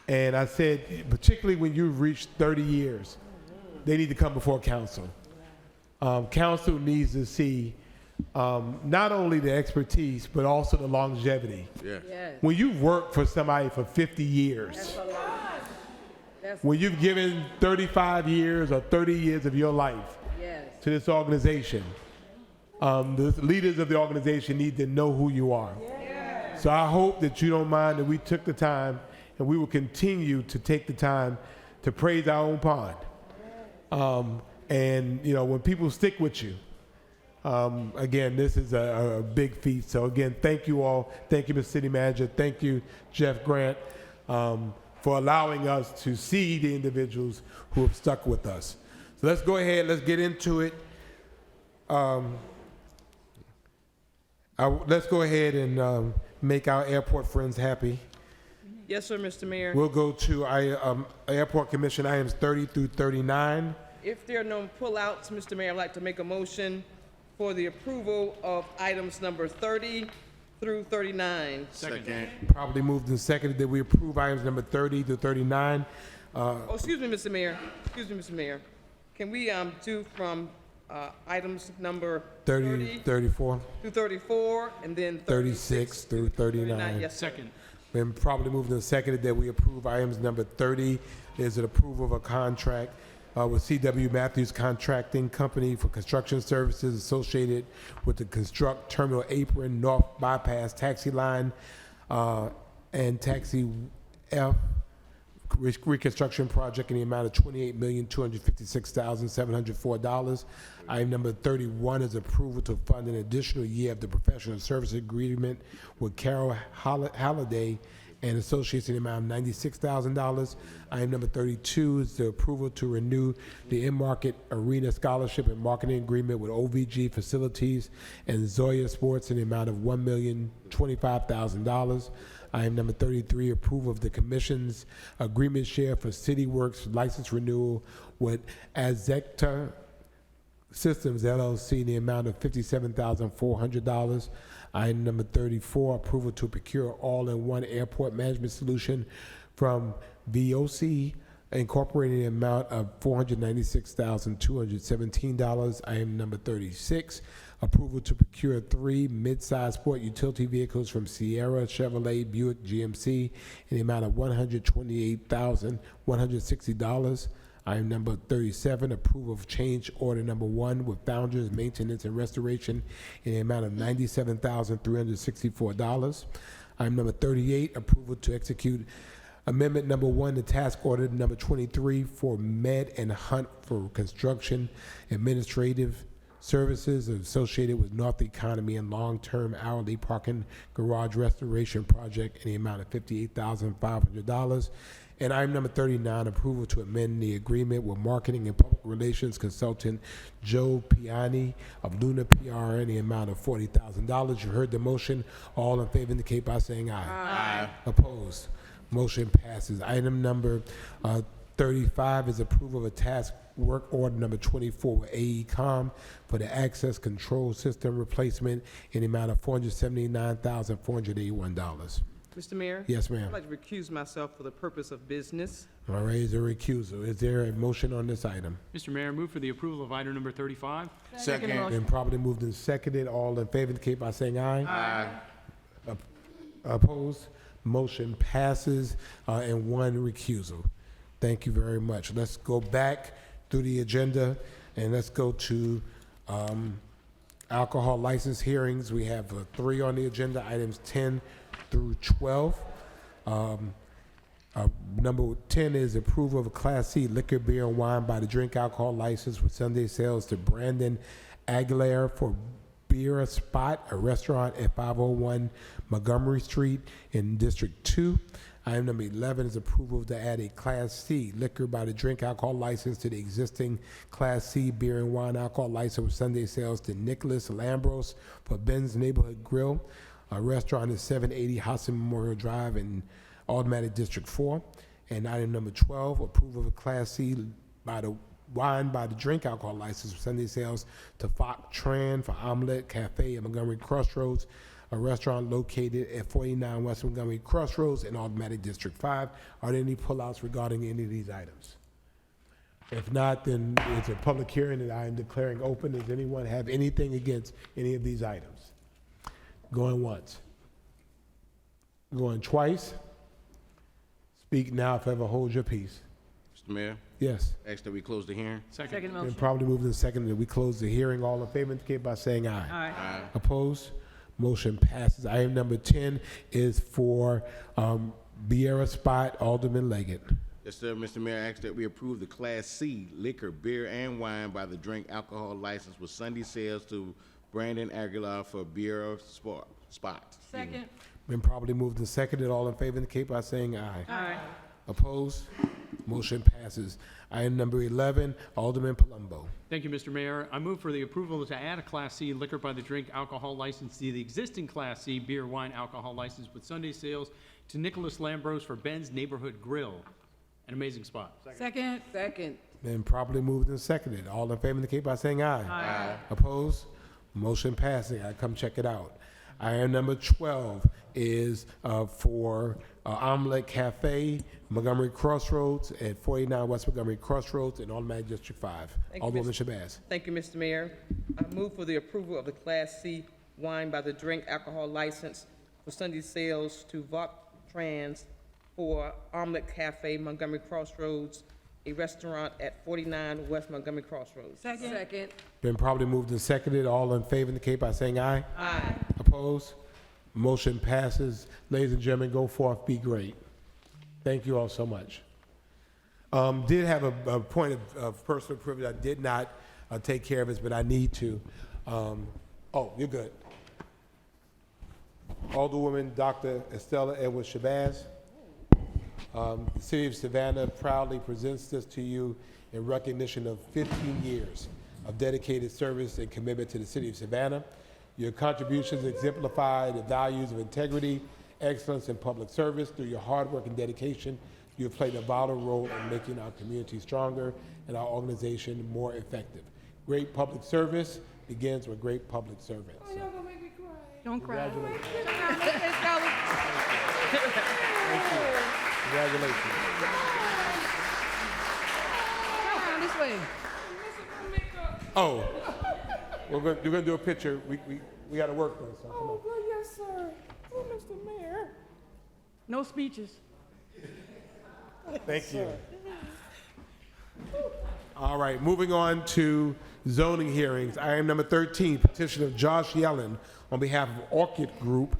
and I said, particularly when you've reached 30 years, they need to come before council. Council needs to see not only the expertise, but also the longevity. Yes. When you've worked for somebody for 50 years, when you've given 35 years or 30 years of your life to this organization, the leaders of the organization need to know who you are. So I hope that you don't mind that we took the time, and we will continue to take the time to praise our own pond. And you know, when people stick with you, again, this is a big feat. So again, thank you all. Thank you, Mr. City Manager. Thank you, Jeff Grant, for allowing us to see the individuals who have stuck with us. So let's go ahead, let's get into it. Let's go ahead and make our airport friends happy. Yes, sir, Mr. Mayor. We'll go to Airport Commission items 30 through 39. If there are no pullouts, Mr. Mayor, I'd like to make a motion for the approval of items number 30 through 39. Second. Probably moved and seconded that we approve items number 30 to 39. Oh, excuse me, Mr. Mayor. Excuse me, Mr. Mayor. Can we do from items number 30, 34, through 34, and then 36 through 39. Yes, sir. Second. Been probably moved and seconded that we approve items number 30. Is an approval of a contract with C.W. Matthews Contracting Company for construction services associated with the Construct Terminal Apron North Bypass Taxi Line and Taxi F reconstruction project in the amount of $28,256,704. Item number 31 is approval to fund an additional year of the professional service agreement with Carol Halliday and Associates in the amount of $96,000. Item number 32 is the approval to renew the in-market arena scholarship and marketing agreement with OVG Facilities and Zoya Sports in the amount of $1,025,000. Item number 33, approval of the Commission's agreement share for CityWorks license renewal with Azecta Systems LLC in the amount of $57,400. Item number 34, approval to procure all-in-one airport management solution from VOC Incorporated in the amount of $496,217. Item number 36, approval to procure 3 mid-size sport utility vehicles from Sierra Chevrolet Buick GMC in the amount of $128,160. Item number 37, approval of change order number 1 with Founders Maintenance and Restoration in the amount of $97,364. Item number 38, approval to execute amendment number 1 to task order number 23 for Med and Hunt for construction administrative services associated with North Economy and long-term hourly parking garage restoration project in the amount of $58,500. And item number 39, approval to amend the agreement with marketing and public relations consultant Joe Piani of Luna PR in the amount of $40,000. You heard the motion. All in favor indicate by saying aye. Aye. Opposed? Motion passes. Item number 35 is approval of a task work order number 24 with AECom for the access control system replacement in the amount of $479,481. Mr. Mayor? Yes, ma'am. I'd like to recuse myself for the purpose of business. All right, is a recusal. Is there a motion on this item? Mr. Mayor, move for the approval of item number 35. Second. Been properly moved and seconded. All in favor indicate by saying aye. Aye. Opposed? Motion passes and 1 recusal. Thank you very much. Let's go back through the agenda and let's go to alcohol license hearings. We have 3 on the agenda, items 10 through 12. Number 10 is approval of a Class C liquor, beer, and wine by the drink alcohol license with Sunday sales to Brandon Aguilera for Beer Spot, a restaurant at 501 Montgomery Street in District 2. Item number 11 is approval to add a Class C liquor by the drink alcohol license to the existing Class C beer and wine alcohol license with Sunday sales to Nicholas Lambros for Ben's Neighborhood Grill. A restaurant is 780 Hudson Memorial Drive in Automatic District 4. And item number 12, approval of a Class C by the wine by the drink alcohol license for Sunday sales to Fox Tran for Omelette Cafe at Montgomery Crossroads, a restaurant located at 49 West Montgomery Crossroads in Automatic District 5. Are there any pullouts regarding any of these items? If not, then it's a public hearing that I am declaring open. Does anyone have anything against any of these items? Going once. Going twice. Speak now if ever hold your peace. Mr. Mayor, Yes. ask that we close the hearing. Second Been motion. probably moved and seconded that we close the hearing. All in favor indicate by saying aye. Aye. Opposed? Motion passes. Item number 10 is for Biera Spot, Alderman Leggett. Yes, sir, Mr. Mayor, ask that we approve the Class C liquor, beer, and wine by the drink alcohol license with Sunday sales to Brandon Aguilar for Biera Spot. Second. Been probably moved and seconded. All in favor indicate by saying aye. Aye. Opposed? Motion passes. Item number 11, Alderman Palumbo. Thank you, Mr. Mayor. I move for the approval to add a Class C liquor by the drink alcohol license to the existing Class C beer, wine, alcohol license with Sunday sales to Nicholas Lambros for Ben's Neighborhood Grill. An amazing spot. Second. Second. Been properly moved and seconded. All in favor indicate by saying aye. Aye. Opposed? Motion passing. I come check it out. Item number 12 is for Omelette Cafe, Montgomery Crossroads at 49 West Montgomery Crossroads in Automatic District 5. Thank you, Alderwoman Shabazz. Thank you, Mr. Mayor. I move for the approval of the Class C wine by the drink alcohol license for Sunday sales to Fox Trans for Omelette Cafe, Montgomery Crossroads, a restaurant at 49 West Montgomery Crossroads. Second. Second. Been probably moved and seconded. All in favor indicate by saying aye. Aye. Opposed? Motion passes. Ladies and gentlemen, go forth, be great. Thank you all so much. Did have a point of personal privilege. I did not take care of it, but I need to. Oh, you're good. Alderwoman Dr. Estella Edwards Shabazz. The City of Savannah proudly presents this to you in recognition of 15 years of dedicated service and commitment to the City of Savannah. Your contributions exemplify the values of integrity, excellence, and public service. Through your hard work and dedication, you have played a vital role in making our community stronger and our organization more effective. Great public service begins with great public servants. Oh, y'all gonna make me cry. Don't cry. Congratulations. Congratulations. Come on, this way. Oh, we're gonna do a picture. We got to work on it, so come on. Oh, yes, sir. Oh, Mr. Mayor. No speeches. Thank you. All right, moving on to zoning hearings. Item number 13, petition of Josh Yellen on behalf of Orchid Group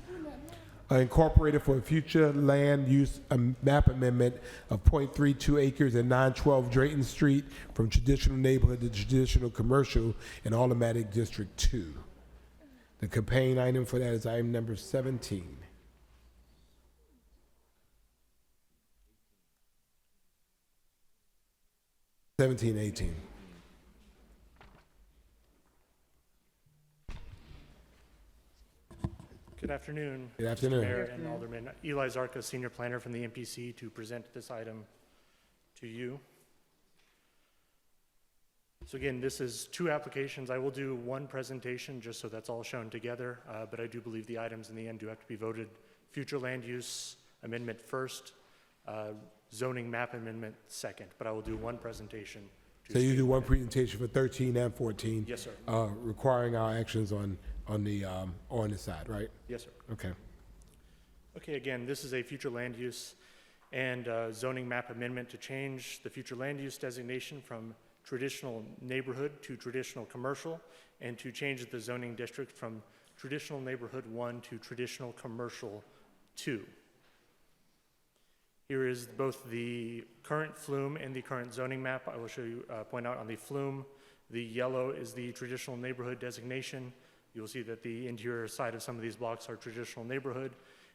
Incorporated for a future land use map amendment of 0.32 acres at 912 Drayton Street from traditional neighborhood to traditional commercial in Automatic District 2. The campaign item for that is item number 17. (1718). Good afternoon. Good afternoon. Mr. Mayor and Alderman. Eli Zarka, Senior Planner from the MPC, to present this item to you. So again, this is two applications. I will do one presentation just so that's all shown together, but I do believe the items in the end do have to be voted. Future land use amendment first, zoning map amendment second, but I will do one presentation. So you do one presentation for 13 and 14? Yes, sir. Requiring our actions on the side, right? Yes, sir. Okay. Okay, again, this is a future land use and zoning map amendment to change the future land use designation from traditional neighborhood to traditional commercial, and to change the zoning district from traditional neighborhood 1 to traditional commercial 2. Here is both the current flume and the current zoning map. I will show you, point out on the flume, the yellow is the traditional neighborhood designation. You'll see that the interior side of some of these blocks are traditional neighborhood,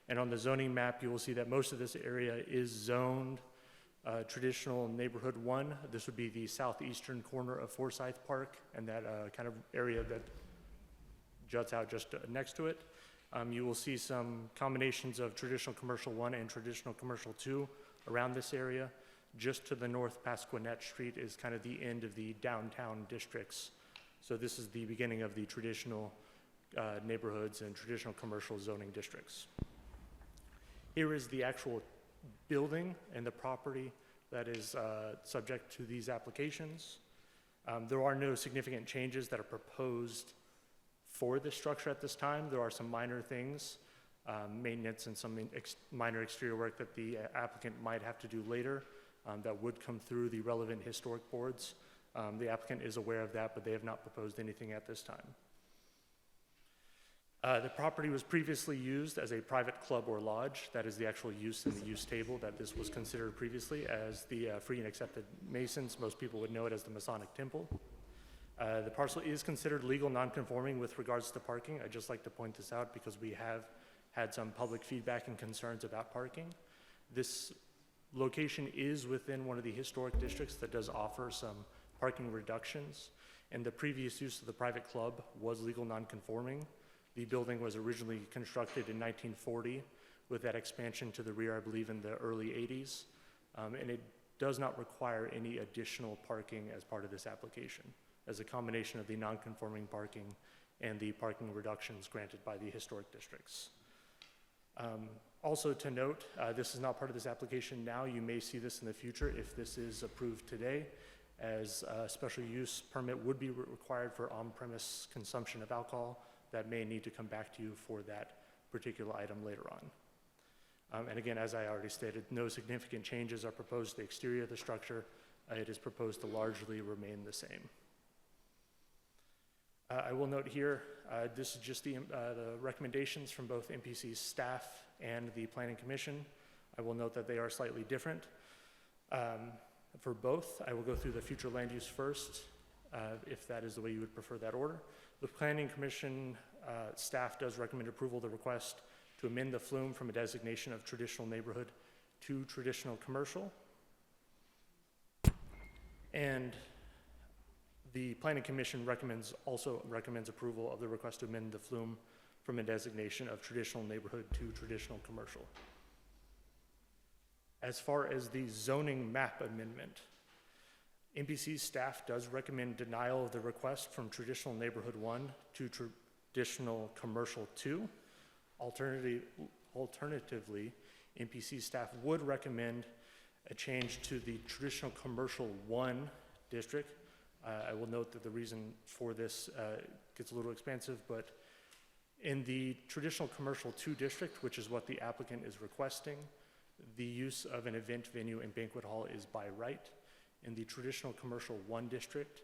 And on the zoning map, you will see that most of this area is zoned traditional neighborhood 1. This would be the southeastern corner of Forsyth Park and that kind of area that juts out just next to it. You will see some combinations of traditional commercial 1 and traditional commercial 2 around this area. Just to the north, past Gwinnett Street is kind of the end of the downtown districts. So this is the beginning of the traditional neighborhoods and traditional commercial zoning districts. Here is the actual building and the property that is subject to these applications. There are no significant changes that are proposed for this structure at this time. There are some minor things, maintenance and some minor exterior work that the applicant might have to do later that would come through the relevant historic boards. The applicant is aware of that, but they have not proposed anything at this time. The property was previously used as a private club or lodge. That is the actual use in the use table that this was considered previously as the Free and Accepted Masons. Most people would know it as the Masonic Temple. The parcel is considered legal non-conforming with regards to parking. I'd just like to point this out because we have had some public feedback and concerns about parking. This location is within one of the historic districts that does offer some parking reductions, and the previous use of the private club was legal non-conforming. The building was originally constructed in 1940 with that expansion to the rear, I believe, in the early 80s, and it does not require any additional parking as part of this application, as a combination of the non-conforming parking and the parking reductions granted by the historic districts. Also to note, this is not part of this application now. You may see this in the future if this is approved today, as a special use permit would be required for on-premise consumption of alcohol. That may need to come back to you for that particular item later on. And again, as I already stated, no significant changes are proposed to the exterior of the structure. It is proposed to largely remain the same. I will note here, this is just the recommendations from both MPC's staff and the Planning Commission. I will note that they are slightly different. For both, I will go through the future land use first, if that is the way you would prefer that order. The Planning Commission staff does recommend approval of the request to amend the flume from a designation of traditional neighborhood to traditional commercial. And the Planning Commission also recommends approval of the request to amend the flume from a designation of traditional neighborhood to traditional commercial. As far as the zoning map amendment, MPC staff does recommend denial of the request from traditional neighborhood 1 to traditional commercial 2. Alternatively, MPC staff would recommend a change to the traditional commercial 1 district. I will note that the reason for this gets a little expansive, but in the traditional commercial 2 district, which is what the applicant is requesting, the use of an event venue and banquet hall is by right. In the traditional commercial 1 district,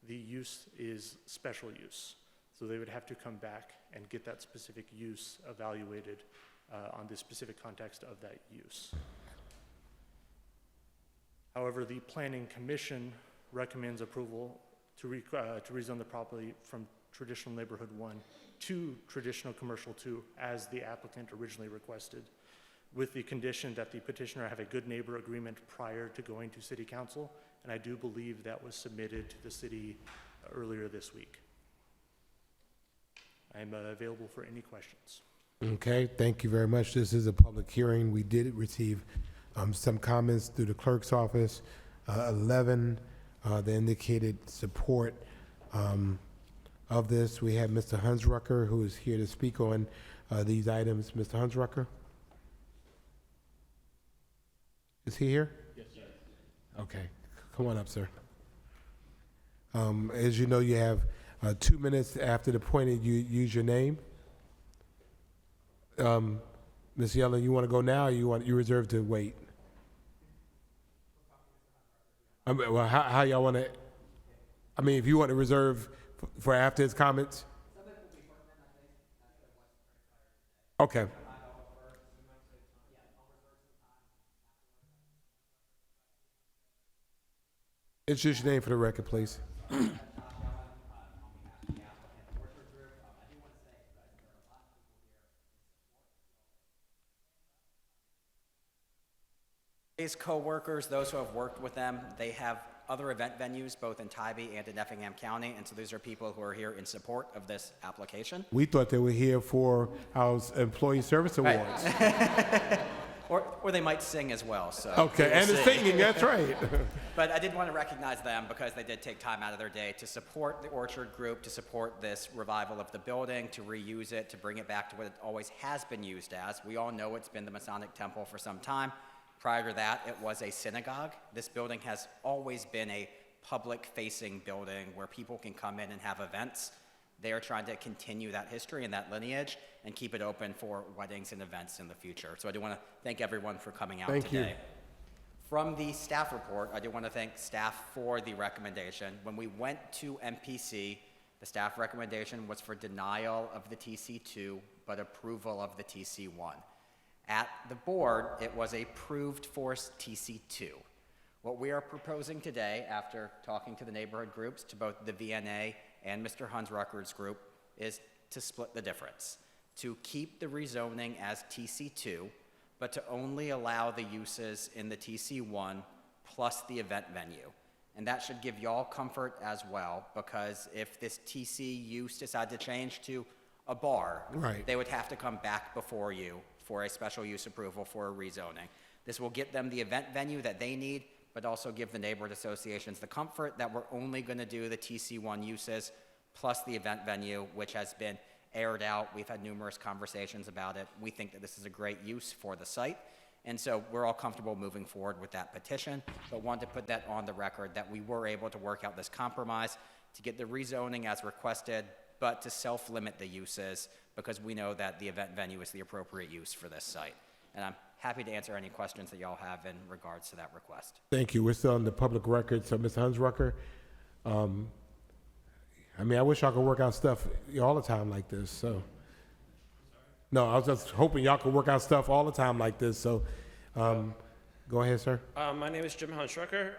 the use is special use. So they would have to come back and get that specific use evaluated on the specific context of that use. However, the Planning Commission recommends approval to rezone the property from traditional neighborhood 1 to traditional commercial 2 as the applicant originally requested, with the condition that the petitioner have a good neighbor agreement prior to going to City Council, and I do believe that was submitted to the city earlier this week. I'm available for any questions. Okay, thank you very much. This is a public hearing. We did receive some comments through the clerk's office. 11, they indicated support of this. We have Mr. Hunsrucker, who is here to speak on these items. Mr. Hunsrucker? Is he here? Yes, sir. Okay, come on up, sir. As you know, you have 2 minutes after the point that you use your name. Ms. Yellen, you want to go now, or you reserve to wait? Well, how y'all want to? I mean, if you want to reserve for after his comments. Okay. It's just your name for the record, please. his co-workers, those who have worked with them, they have other event venues both in Tybee and in Effingham County, and so these are people who are here in support of this application. We thought they were here for our Employee Service Awards. Or they might sing as well, so. Okay, we will and the see. singing, that's right. But I did want to recognize them because they did take time out of their day to support the Orchard Group, to support this revival of the building, to reuse it, to bring it back to what it always has been used as. We all know it's been the Masonic Temple for some time. Prior to that, it was a synagogue. This building has always been a public-facing building where people can come in and have events. They are trying to continue that history and that lineage and keep it open for weddings and events in the future. So I do want to thank everyone for coming out Thank you. today. From the staff report, I do want to thank staff for the recommendation. When we went to MPC, the staff recommendation was for denial of the TC2, but approval of the TC1. At the board, it was approved for TC2. What we are proposing today, after talking to the neighborhood groups, to both the VNA and Mr. Hunsrucker's group, is to split the difference, to keep the rezoning as TC2, but to only allow the uses in the TC1 plus the event venue. And that should give y'all comfort as well, because if this TC use decided to change to a bar, Right. they would have to come back before you for a special use approval for a rezoning. This will get them the event venue that they need, but also give the neighborhood associations the comfort that we're only going to do the TC1 uses plus the event venue, which has been aired out. We've had numerous conversations about it. We think that this is a great use for the site, and so we're all comfortable moving forward with that petition, but wanted to put that on the record that we were able to work out this compromise to get the rezoning as requested, but to self-limit the uses because we know that the event venue is the appropriate use for this site. And I'm happy to answer any questions that y'all have in regards to that request. Thank you. We're still on the public record, so Mr. Hunsrucker, I mean, I wish y'all could work out stuff all the time like this, so. No, I was just hoping y'all could work out stuff all the time like this, so go ahead, sir. My name is Jim Hunsrucker,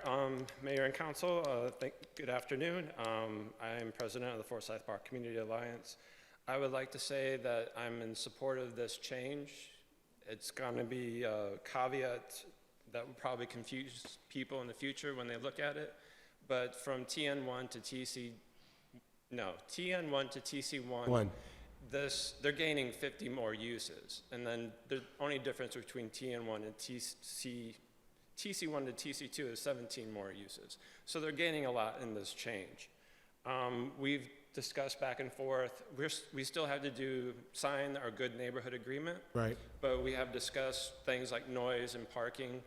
Mayor and Council. Good afternoon. I am President of the Forsyth Park Community Alliance. I would like to say that I'm in support of this change. It's going to be a caveat that will probably confuse people in the future when they look at it, but from TN1 to TN1 to TC1, they're gaining 50 more uses, and then the only difference between TN1 and TC1 to TC2 is 17 more uses. So they're gaining a lot in this change. We've discussed back and forth. We still have to sign our good neighborhood agreement, Right. but we have discussed things like noise and parking.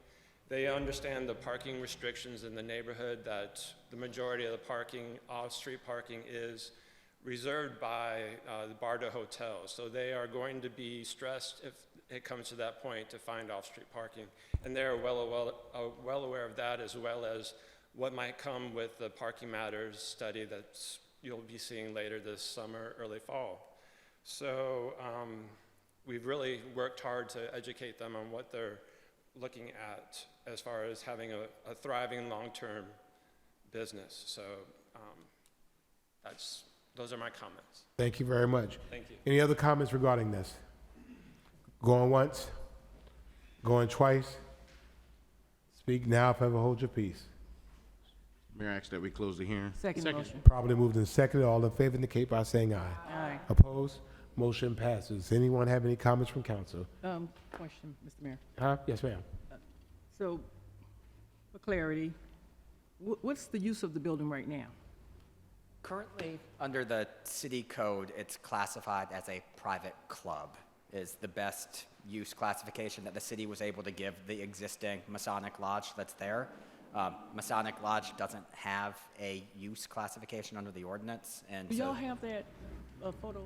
They understand the parking restrictions in the neighborhood, that the majority of the parking, off-street parking, is reserved by the Bardo hotels. So they are going to be stressed if it comes to that point to find off-street parking. And they're well aware of that, as well as what might come with the Parking Matters study that you'll be seeing later this summer, early fall. So we've really worked hard to educate them on what they're looking at as far as having a thriving long-term business. So those are my comments. Thank you very much. Thank you. Any other comments regarding this? Going once? Going twice? Speak now, if ever hold your peace. Mayor, I ask that we close the hearing. Second motion. Probably moved and seconded. All in favor indicate by saying aye. Aye. Opposed? Motion passes. Anyone have any comments from council? Question, Mr. Mayor. Huh? Yes, ma'am. So, for clarity, what's the use of the building right now? Currently, under the city code, it's classified as a private club, is the best use classification that the city was able to give the existing Masonic Lodge that's there. Masonic Lodge doesn't have a use classification under the ordinance, and Do so y'all have that photo?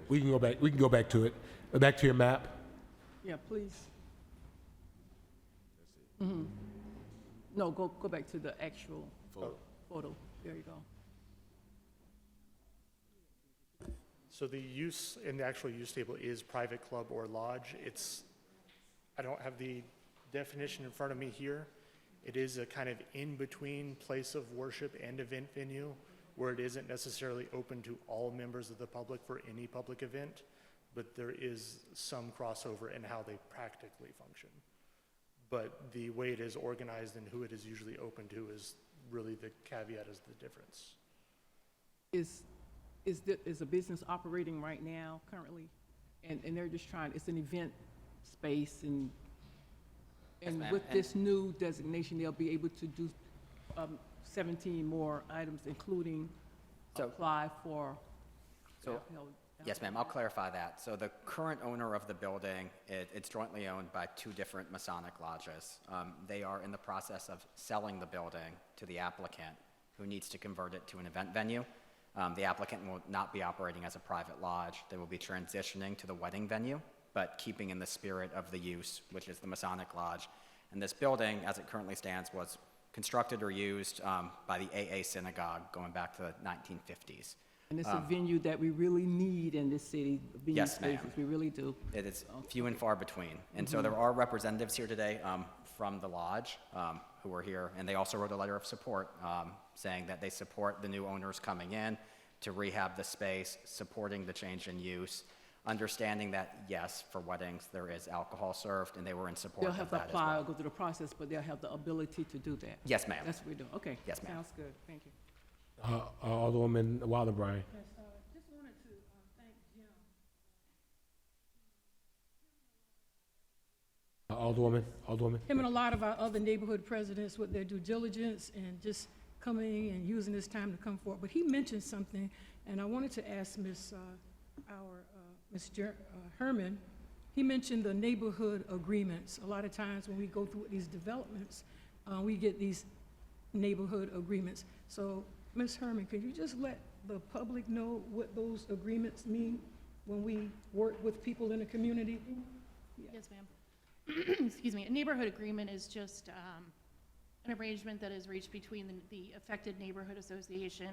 We can go back. We can go back to it. Back to your map. Yeah, please. Mm-hmm. No, go back to the actual photo. There you go. So the use in the actual use table is private club or lodge. I don't have the definition in front of me here. It is a kind of in-between place of worship and event venue where it isn't necessarily open to all members of the public for any public event, but there is some crossover in how they practically function. but the way it is organized and who it is usually open to is really the caveat, is the difference. Is a business operating right now currently? And they're just trying, it's an event space, and ma'am. with this new designation, they'll be able to do 17 more items, including apply for. Yes, ma'am, I'll clarify that. So the current owner of the building, it's jointly owned by 2 different Masonic lodges. They are in the process of selling the building to the applicant, who needs to convert it to an event venue. The applicant will not be operating as a private lodge. They will be transitioning to the wedding venue, but keeping in the spirit of the use, which is the Masonic Lodge. And this building, as it currently stands, was constructed or used by the AA Synagogue going back to the 1950s. And it's a venue that we really need in this city, venue Yes, ma'am. spaces, we really do. It is few and far between. And so there are representatives here today from the lodge who are here, and they also wrote a letter of support saying that they support the new owners coming in to rehab the space, supporting the change in use, understanding that, yes, for weddings, there is alcohol served, and they were in support They'll of have that to as apply well. or go through the process, but they'll have the ability to do that. Yes, ma'am. That's what we're doing, okay. Yes, ma'am. Sounds good, thank you. Alderwoman Wilder-Bryan. Just wanted to thank Jim. Alderwoman. Him and a lot of our other neighborhood presidents with their due diligence and just coming and using this time to come forward. But he mentioned something, and I wanted to ask Ms. Herman. He mentioned the neighborhood agreements. A lot of times when we go through these developments, we get these neighborhood agreements. So, Ms. Herman, could you just let the public know what those agreements mean when we work with people in the community? Yes, ma'am. Excuse me. A neighborhood agreement is just an arrangement that is reached between the affected neighborhood association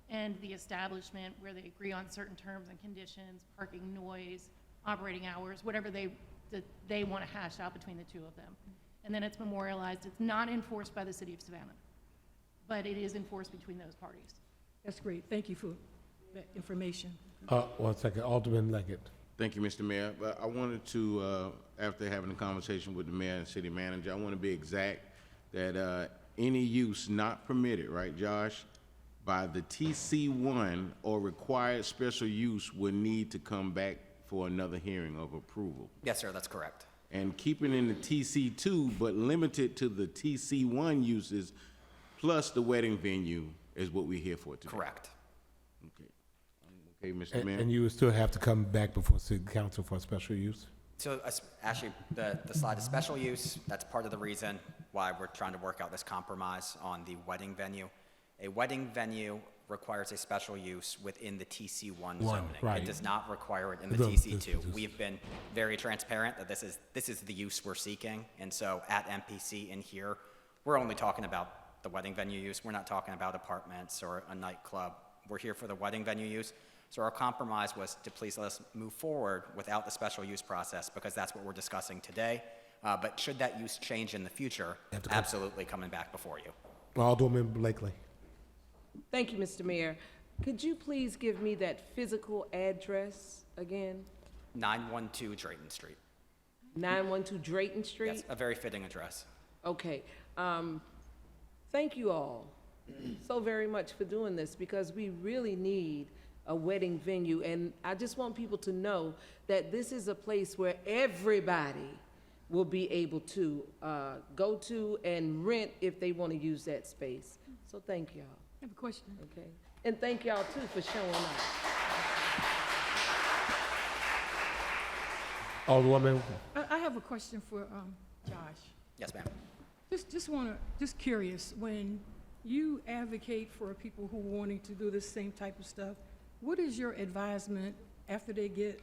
and the establishment, where they agree on certain terms and conditions, parking, noise, operating hours, whatever they want to hash out between the two of them. And then it's memorialized. It's not enforced by the City of Savannah, but it is enforced between those parties. That's great. Thank you for that information. 1 second, Alderman Leggett. Thank you, Mr. Mayor. But I wanted to, after having a conversation with the mayor and city manager, I want to be exact that any use not permitted, right, Josh, by the TC1 or required special use would need to come back for another hearing of approval. Yes, sir, that's correct. And keeping in the TC2, but limited to the TC1 uses plus the wedding venue is what we're here for today. Correct. Okay, Mr. Mayor. And you would still have to come back before City Council for a special use? So actually, the slide is special use. That's part of the reason why we're trying to work out this compromise on the wedding venue. A wedding venue requires a special use within the TC1 zoning. Right. It does not require it in the The- TC2. We've been very transparent that this is the use we're seeking. And so at MPC in here, we're only talking about the wedding venue use. We're not talking about apartments or a nightclub. We're here for the wedding venue use. So our compromise was to please let us move forward without the special use process, because that's what we're discussing today. But should that use change in the future, absolutely coming back before you. Alderwoman Blakely. Thank you, Mr. Mayor. Could you please give me that physical address again? 912 Drayton Street. 912 Drayton Street? Yes, a very fitting address. Okay. Thank you all so very much for doing this, because we really need a wedding venue. And I just want people to know that this is a place where everybody will be able to go to and rent if they want to use that space. So thank y'all. I have a question. Okay. And thank y'all too for showing up. Alderwoman. I have a question for Josh. Yes, ma'am. Just curious, when you advocate for people who are wanting to do this same type of stuff, what is your advisement after they get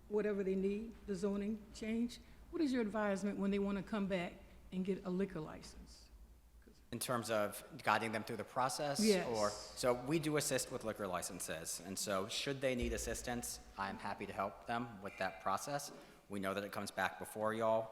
whatever they need, the zoning change? What is your advisement when they want to come back and get a liquor license? In terms of guiding them through the process? Yes. So we do assist with liquor licenses. And so should they need assistance, I'm happy to help them with that process. We know that it comes back before y'all.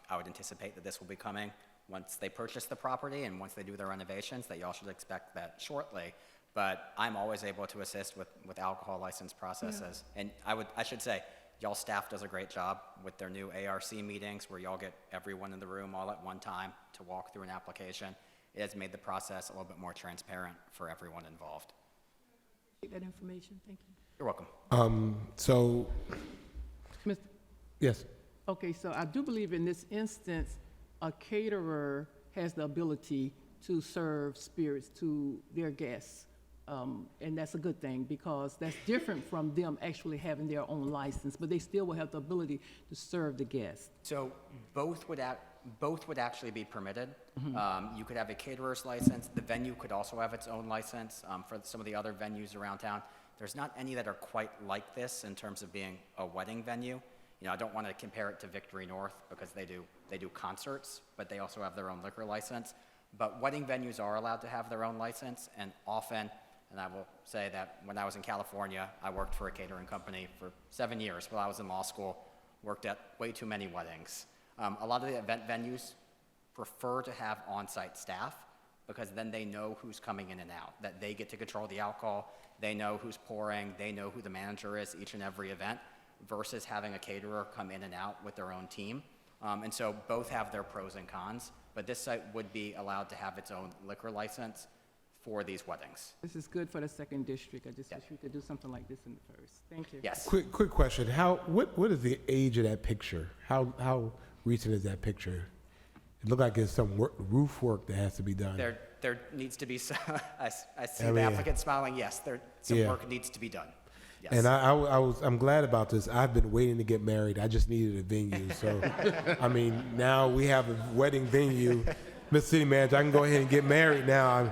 I would anticipate that this will be coming once they purchase the property and once they do their renovations, that y'all should expect that shortly. But I'm always able to assist with alcohol license processes. And I should say, Y'all staff does a great job with their new ARC meetings where y'all get everyone in the room all at one time to walk through an application. It has made the process a little bit more transparent for everyone involved. Take that information, thank you. You're welcome. So, Mr. yes. Okay, so I do believe in this instance, a caterer has the ability to serve spirits to their guests. And that's a good thing because that's different from them actually having their own license, but they still will have the ability to serve the guests. So both would actually be permitted. You could have a caterer's license. The venue could also have its own license. For some of the other venues around town, there's not any that are quite like this in terms of being a wedding venue. You know, I don't want to compare it to Victory North because they do concerts, but they also have their own liquor license. But wedding venues are allowed to have their own license, and often, and I will say that when I was in California, I worked for a catering company for 7 years while I was in law school, worked at way too many weddings. A lot of the event venues prefer to have on-site staff because then they know who's coming in and out, that they get to control the alcohol, they know who's pouring, they know who the manager is each and every event, versus having a caterer come in and out with their own team. And so both have their pros and cons, but this site would be allowed to have its own liquor license for these weddings. This is good for the second district. I just wish we could do something like this in the first. Thank you. Yes. Quick question. What is the age of that picture? How recent is that picture? It looked like there's some roof work that has to be done. There needs to be some, I see the applicant smiling, yes, some work needs to be done. Yes. And I'm glad about this. I've been waiting to get married. I just needed a venue. So, I mean, now we have a wedding venue. Mr. City Manager, I can go ahead and get married now.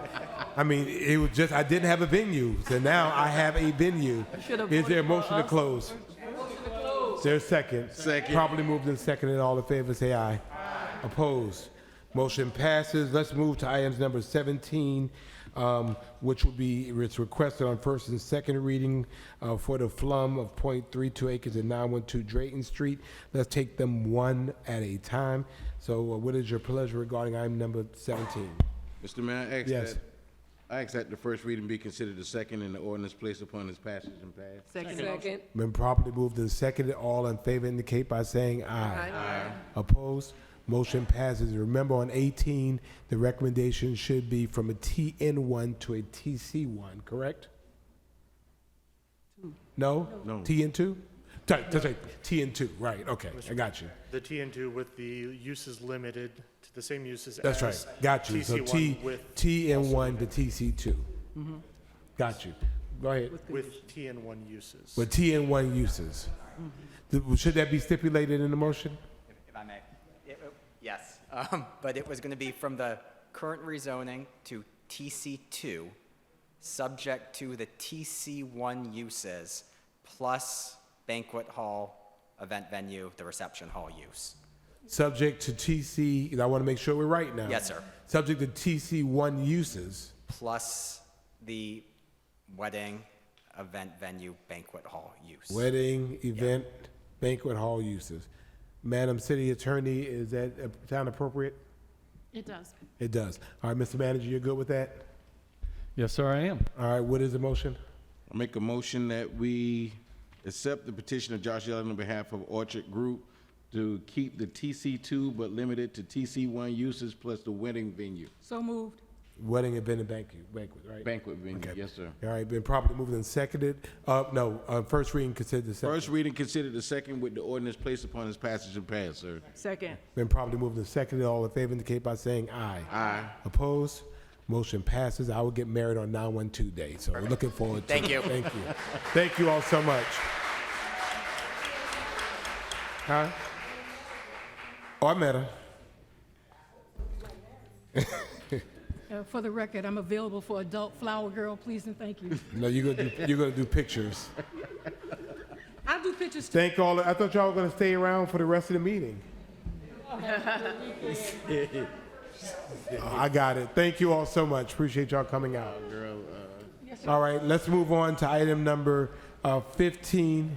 I mean, it was just, I didn't have a venue. So now I have a venue. Is there a motion to close? Is there a second? Second. Properly moved and seconded. All in favor, say aye. Aye. Opposed? Motion passes. Let's move to items number 17. Which will be, it's requested on first and second reading for the flum of 0.32 acres at 912 Drayton Street. Let's take them one at a time. So what is your pleasure regarding item number 17? Mr. Mayor, I ask that the first reading be considered the second and the ordinance placed upon its passage and pass. Second. Been properly moved and seconded. All in favor indicate by saying aye. Aye. Opposed? Motion passes. Remember, on 18, the recommendation should be from a TN1 to a TC1, correct? No? No. TN2? That's right, TN2, right, okay, I got you. The TN2 with the uses limited to the same uses That's as right, got you. So TC1 with TN1 to TC2. Got you. Go ahead. with TN1 uses. With TN1 uses. Should that be stipulated in the motion? If I may. Yes, but it was going to be from the current rezoning to TC2, subject to the TC1 uses, plus banquet hall, event venue, the reception hall use. Subject to TC, I want to make sure we're right now. Yes, sir. Subject to TC1 uses. Plus the wedding, event venue, banquet hall use. Wedding, event, banquet hall uses. Madam City Attorney, is that sound appropriate? It does. It does. All right, Mr. Manager, you're good with that? Yes, sir, I am. All right, what is the motion? I make a motion that we accept the petition of Josh Yellen on behalf of Orchard Group to keep the TC2 but limit it to TC1 uses plus the wedding venue. So moved. Wedding, event, and banquet, right? Banquet venue, Okay. yes, sir. All right, been properly moved and seconded. First reading considered the second. First reading considered the second with the ordinance placed upon its passage and pass, sir. Second. Been properly moved and seconded. All in favor indicate by saying aye. Aye. Opposed? Motion passes. I will get married on 912 day, so we're looking forward to it. Thank you. Thank you. Thank you all so much. Huh? Oh, I met her. For the record, I'm available for adult flower girl, please and thank you. No, you're gonna do pictures. I'll do pictures too. Thank all. I thought y'all were gonna stay around for the rest of the meeting. I got it. Thank you all so much. Appreciate y'all coming out. All right, let's move on to item number 15.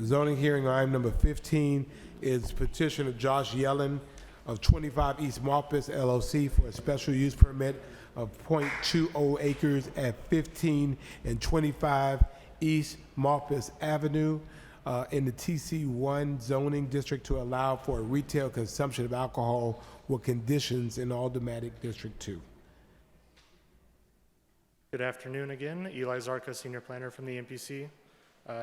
Zoning hearing on item number 15 is petition of Josh Yellen of 25 East Marpus LLC for a special use permit of .20 acres at 15 and 25 East Marpus Avenue in the TC1 zoning district to allow for retail consumption of alcohol with conditions in Aldermatic District 2. Good afternoon again. Eli Zarka, Senior Planner from the MPC.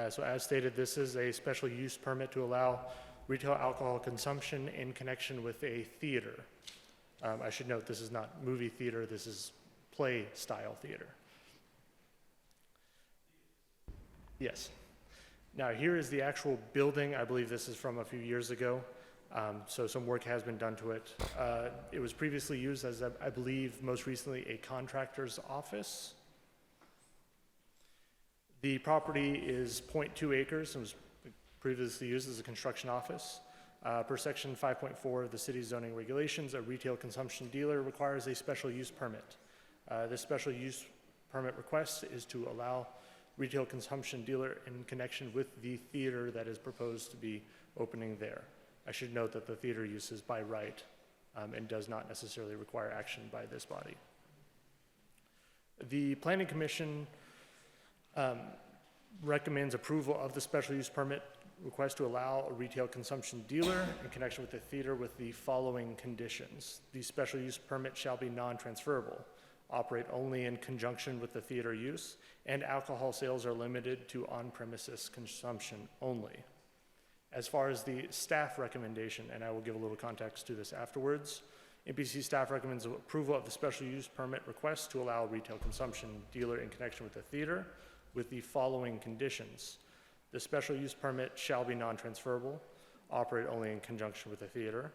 So as stated, this is a special use permit to allow retail alcohol consumption in connection with a theater. I should note this is not movie theater, this is play style theater. Yes. Now here is the actual building. I believe this is from a few years ago. So some work has been done to it. It was previously used as, I believe, most recently a contractor's office. The property is .2 acres and was previously used as a construction office. Per section 5.4 of the city's zoning regulations, a retail consumption dealer requires a special use permit. This special use permit request is to allow retail consumption dealer in connection with the theater that is proposed to be opening there. I should note that the theater use is by right and does not necessarily require action by this body. The Planning Commission recommends approval of the special use permit request to allow a retail consumption dealer in connection with the theater with the following conditions. The special use permit shall be non-transferable, operate only in conjunction with the theater use, and alcohol sales are limited to on-premises consumption only. As far as the staff recommendation, and I will give a little context to this afterwards, MPC staff recommends approval of the special use permit request to allow retail consumption dealer in connection with the theater with the following conditions. The special use permit shall be non-transferable, operate only in conjunction with the theater.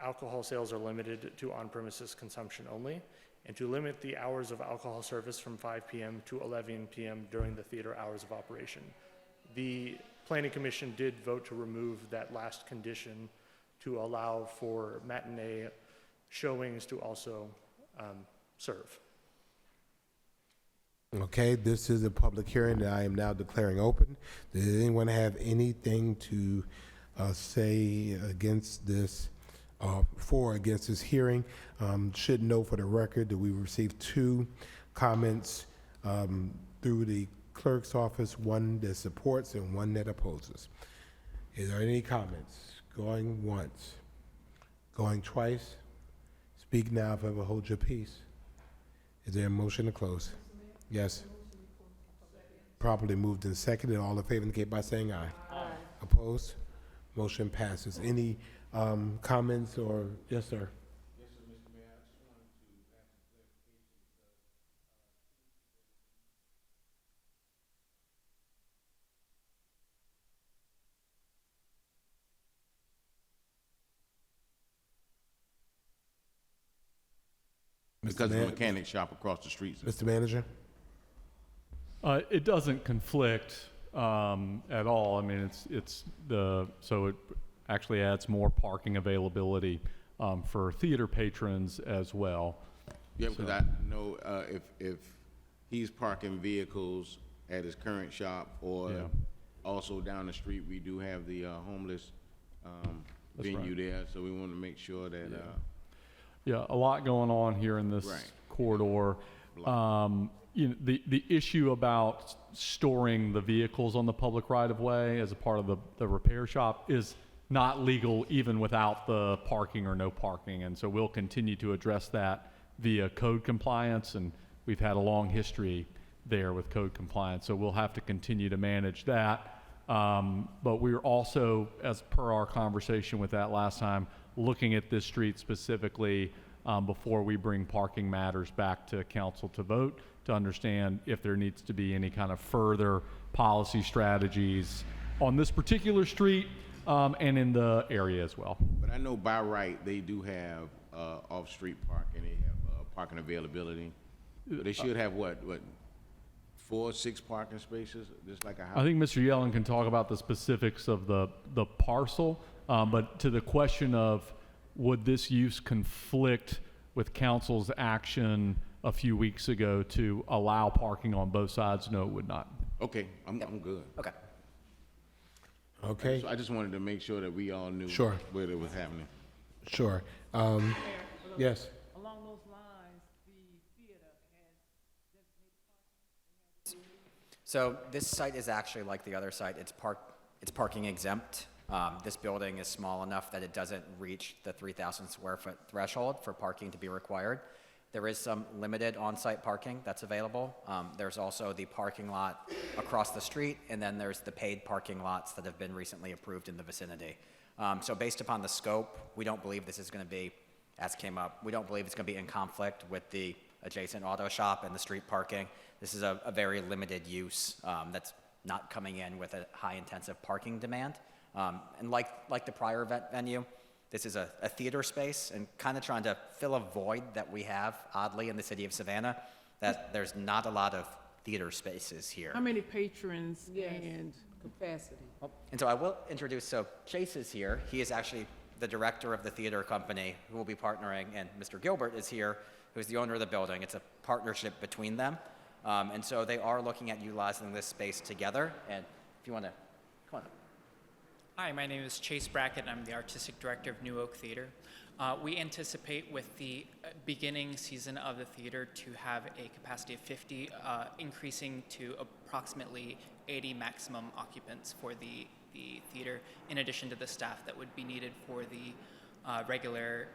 Alcohol sales are limited to on-premises consumption only, and to limit the hours of alcohol service from 5 p.m. to 11 p.m. during the theater hours of operation. The Planning Commission did vote to remove that last condition to allow for matinee showings to also serve. Okay, this is a public hearing that I am now declaring open. Does anyone have anything to say against this, for or against this hearing? Should note for the record that we received 2 comments through the clerk's office, one that supports and one that opposes. Is there any comments? Going once, going twice? Speak now if ever hold your peace. Is there a motion to close? Yes. Properly moved and seconded. All in favor indicate by saying aye. Aye. Opposed? Motion passes. Any comments or, yes, sir? Yes, sir, Mr. Mayor. I just wanted to ask a clarification. Because the mechanic shop across the street. Mr. Manager? It doesn't conflict at all. I mean, so it actually adds more parking availability for theater patrons as well. Yeah, because I know if he's parking vehicles at his current shop or also down the street, we do have the homeless venue there, so we want to make sure that. Yeah, a lot going on here in this corridor. You know, the issue about storing the vehicles on the public right-of-way as a part of the repair shop is not legal even without the parking or no parking. And so we'll continue to address that via code compliance, and we've had a long history there with code compliance. So we'll have to continue to manage that. But we're also, as per our conversation with that last time, looking at this street specifically before we bring parking matters back to council to vote, to understand if there needs to be any kind of further policy strategies on this particular street and in the area as well. But I know by right they do have off-street parking. They have parking availability. But they should have what 4 or 6 parking spaces, just like a house. I think Mr. Yellen can talk about the specifics of the parcel, but to the question of would this use conflict with council's action a few weeks ago to allow parking on both sides? No, it would not. Okay, I'm good. Okay. Okay. So I just wanted to make sure that we all knew Sure. where it was happening. Sure. Yes. Along those lines, the theater has So this site is actually like the other site. It's parking exempt. This building is small enough that it doesn't reach the 3,000 square foot threshold for parking to be required. There is some limited on-site parking that's available. There's also the parking lot across the street, and then there's the paid parking lots that have been recently approved in the vicinity. So based upon the scope, we don't believe this is going to be, as came up, we don't believe it's going to be in conflict with the adjacent auto shop and the street parking. This is a very limited use that's not coming in with a high intensive parking demand. And like the prior venue, this is a theater space and kind of trying to fill a void that we have, oddly, in the city of Savannah, that there's not a lot of theater spaces here. how many patrons Yes. and Capacity. And so I will introduce, so Chase is here. He is actually the director of the theater company who will be partnering, and Mr. Gilbert is here, who's the owner of the building. It's a partnership between them. And so they are looking at utilizing this space together. And if you want to, come on up. Hi, my name is Chase Brackett, and I'm the Artistic Director of New Oak Theater. We anticipate with the beginning season of the theater to have a capacity of 50, increasing to approximately 80 maximum occupants for the theater, in addition to the staff that would be needed for the regular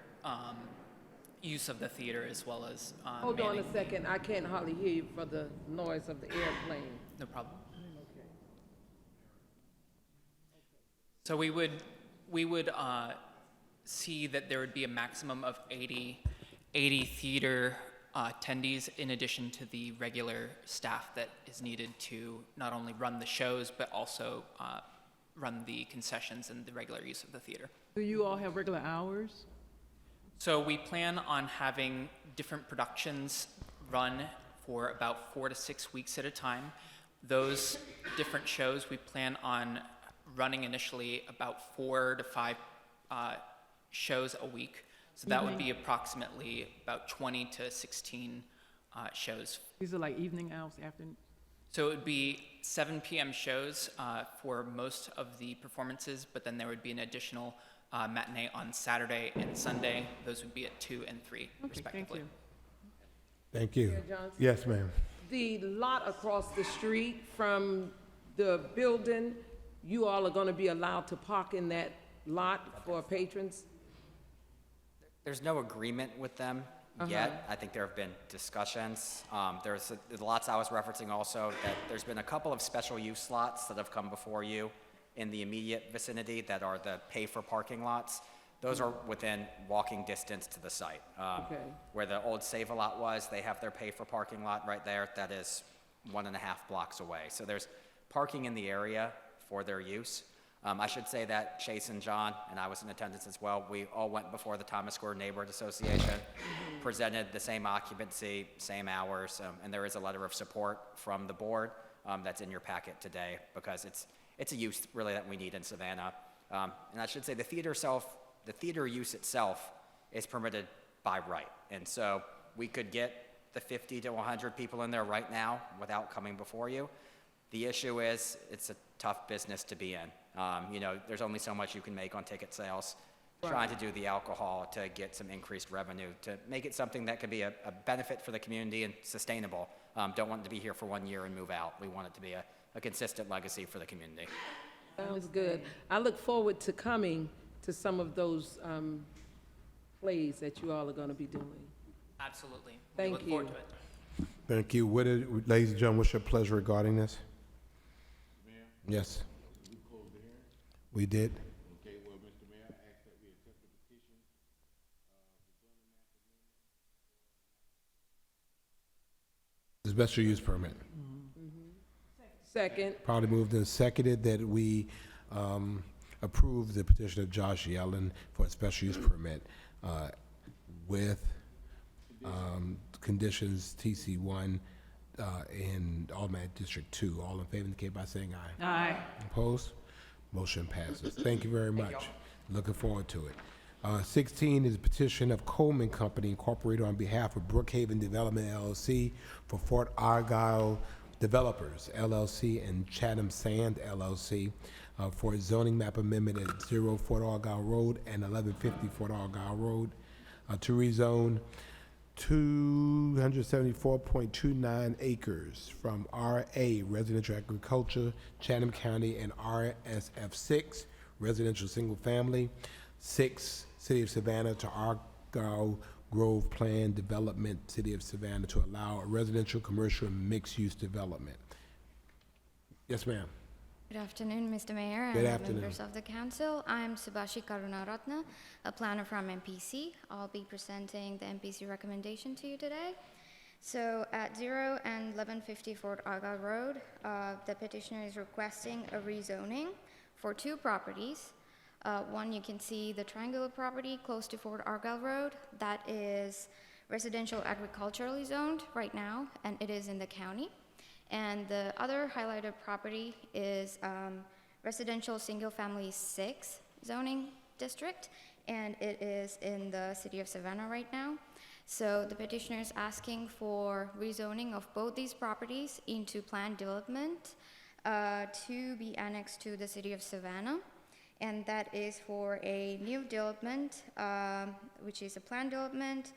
use of the theater, as well as Hold on a manning. second, I can't hardly hear you for the noise of the airplane. No problem. So we would see that there would be a maximum of 80 theater attendees, in addition to the regular staff that is needed to not only run the shows, but also run the concessions and the regular use of the theater. do you all have regular hours? So we plan on having different productions run for about 4 to 6 weeks at a time. Those different shows, we plan on running initially about 4 to 5 shows a week. So that would be approximately about 20 to 16 shows. These are like evening hours, afternoon? So it would be 7 p.m. shows for most of the performances, but then there would be an additional matinee on Saturday and Sunday. Those would be at 2 and 3, respectively. Thank you. Mayor Johnson? Yes, ma'am. The lot across the street from the building, you all are going to be allowed to park in that lot for patrons? There's no agreement with them yet. I think there have been discussions. There's the lots I was referencing also, that there's been a couple of special use lots that have come before you in the immediate vicinity that are the pay-for-parking lots. Those are within walking distance to the site. Where the old Save-A-Lot was, they have their pay-for-parking lot right there. That is 1.5 blocks away. So there's parking in the area for their use. I should say that Chase and John, and I was in attendance as well, we all went before the Thomas Square Neighborhood Association, presented the same occupancy, same hours, and there is a letter of support from the board that's in your packet today, because it's a use really that we need in Savannah. And I should say the theater use itself is permitted by right. And so we could get the 50 to 100 people in there right now without coming before you. The issue is it's a tough business to be in. There's only so much you can make on ticket sales. Trying to do the alcohol to get some increased revenue, to make it something that could be a benefit for the community and sustainable. Don't want it to be here for 1 year and move out. We want it to be a consistent legacy for the community. Sounds good. I look forward to coming to some of those plays that you all are going to be doing. Absolutely. Thank we look forward you. to it. Thank you. Ladies and gentlemen, what's your pleasure regarding this? Yes. We did. Okay, well, Mr. Mayor, I ask that we accept the petition. The special use permit. Second. Probably moved and seconded that we approve the petition of Josh Yellen for a special use permit with conditions TC1 in Automatic District 2. All in favor indicate by saying aye. Aye. Opposed? Motion passes. Thank you very much. Looking forward to it. 16 is a petition of Coleman Company Incorporated on behalf of Brookhaven Development LLC for Fort Argyle Developers LLC and Chatham Sand LLC for a zoning map amendment at 0 Fort Argyle Road and 1150 Fort Argyle Road to rezone 274.29 acres from RA Residential Agriculture, Chatham County, and RSF6 Residential Single Family, 6 City of Savannah to Argyle Grove Plan Development, City of Savannah, to allow a residential, commercial, and mixed-use development. Yes, ma'am. Good afternoon, Mr. Mayor Good and afternoon. members of the council. I'm Subhashi Karunaratna, a planner from MPC. I'll be presenting the MPC recommendation to you today. So at 0 and 1150 Fort Argyle Road, the petitioner is requesting a rezoning for 2 properties. One, you can see the triangular property close to Fort Argyle Road. That is residential agriculturally zoned right now, and it is in the county. And the other highlighted property is residential single-family 6 zoning district, and it is in the City of Savannah right now. So the petitioner is asking for rezoning of both these properties into planned development to be annexed to the City of Savannah. And that is for a new development, which is a planned development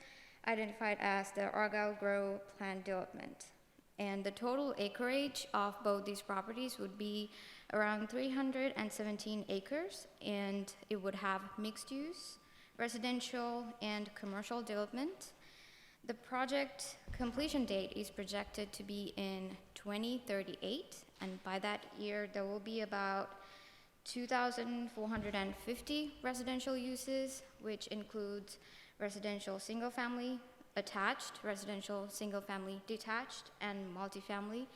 identified as the Argyle Grove planned development. And the total acreage of both these properties would be around 317 acres, and it would have mixed use, residential, and commercial development. The project completion date is projected to be in 2038, and by that year, there will be about 2,450 residential uses, which includes residential single-family, attached, residential single-family detached, and multifamily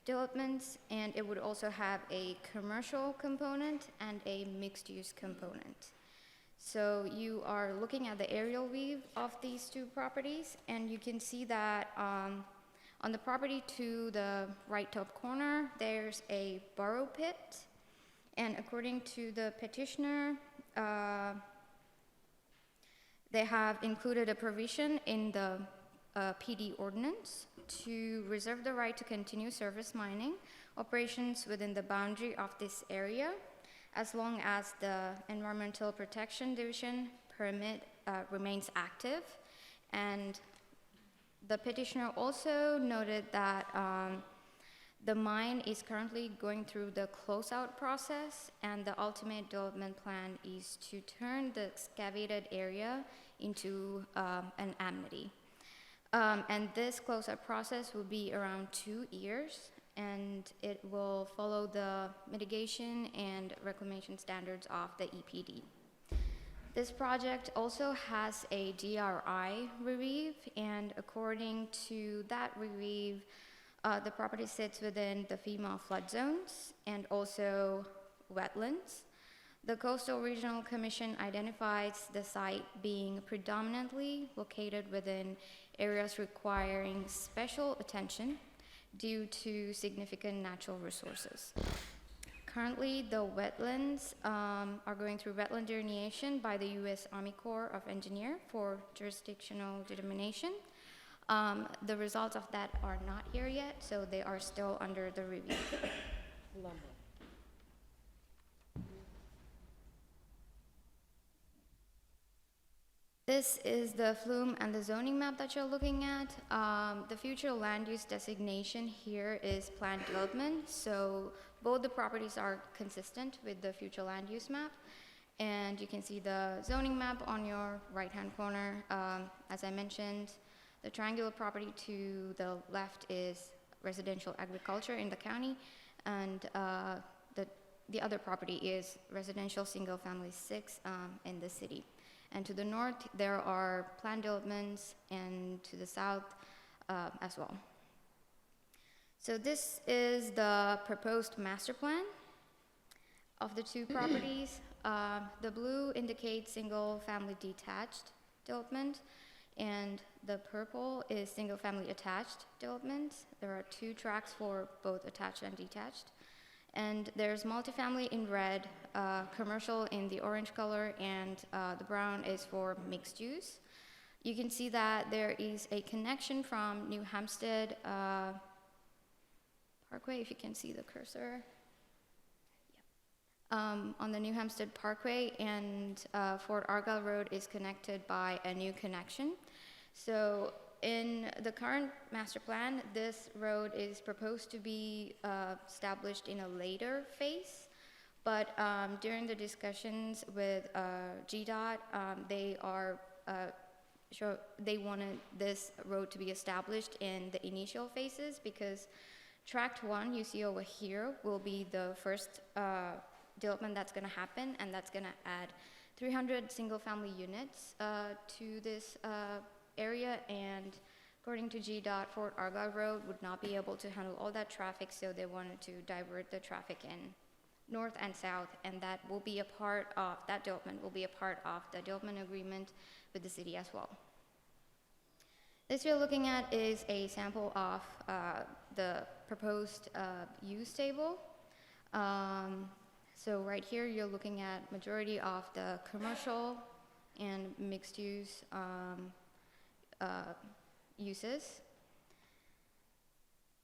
developments, and it would also have a commercial component and a mixed-use component. So you are looking at the aerial view of these 2 properties, and you can see that on the property to the right top corner, there's a burrow pit, and according to the petitioner, they have included a provision in the PD ordinance to reserve the right to continue surface mining operations within the boundary of this area, as long as the Environmental Protection Division permit remains active. And the petitioner also noted that the mine is currently going through the closeout process, and the ultimate development plan is to turn the excavated area into an amenity. And this closeout process will be around 2 years, and it will follow the mitigation and reclamation standards of the EPD. This project also has a DRI review, and according to that review, the property sits within the FEMA flood zones and also wetlands. The Coastal Regional Commission identifies the site being predominantly located within areas requiring special attention due to significant natural resources. Currently, the wetlands are going through wetland delineation by the U.S. Army Corps of Engineers for jurisdictional determination. The results of that are not here yet, so they are still under the review. This is the flume and the zoning map that you're looking at. The future land use designation here is planned development, so both the properties are consistent with the future land use map. And you can see the zoning map on your right-hand corner. As I mentioned, the triangular property to the left is residential agriculture in the county, and the other property is residential single-family 6 in the city. And to the north, there are planned developments, and to the south as well. So this is the proposed master plan of the 2 properties. The blue indicates single-family detached development, and the purple is single-family attached developments. There are 2 tracks for both attached and detached. And there's multifamily in red, commercial in the orange color, and the brown is for mixed use. You can see that there is a connection from New Hampstead Parkway, if you can see the cursor. on the New Hampstead Parkway, and Fort Argyle Road is connected by a new connection. So in the current master plan, this road is proposed to be established in a later phase, but during the discussions with GDOT, they wanted this road to be established in the initial phases because Tract 1, you see over here, will be the first development that's going to happen, and that's going to add 300 single-family units to this area, and according to GDOT, Fort Argyle Road would not be able to handle all that traffic, so they wanted to divert the traffic in north and south, and that will be a part of, that development will be a part of the development agreement with the city as well. This you're looking at is a sample of the proposed use table. So right here you're looking at majority of the commercial and mixed use uses.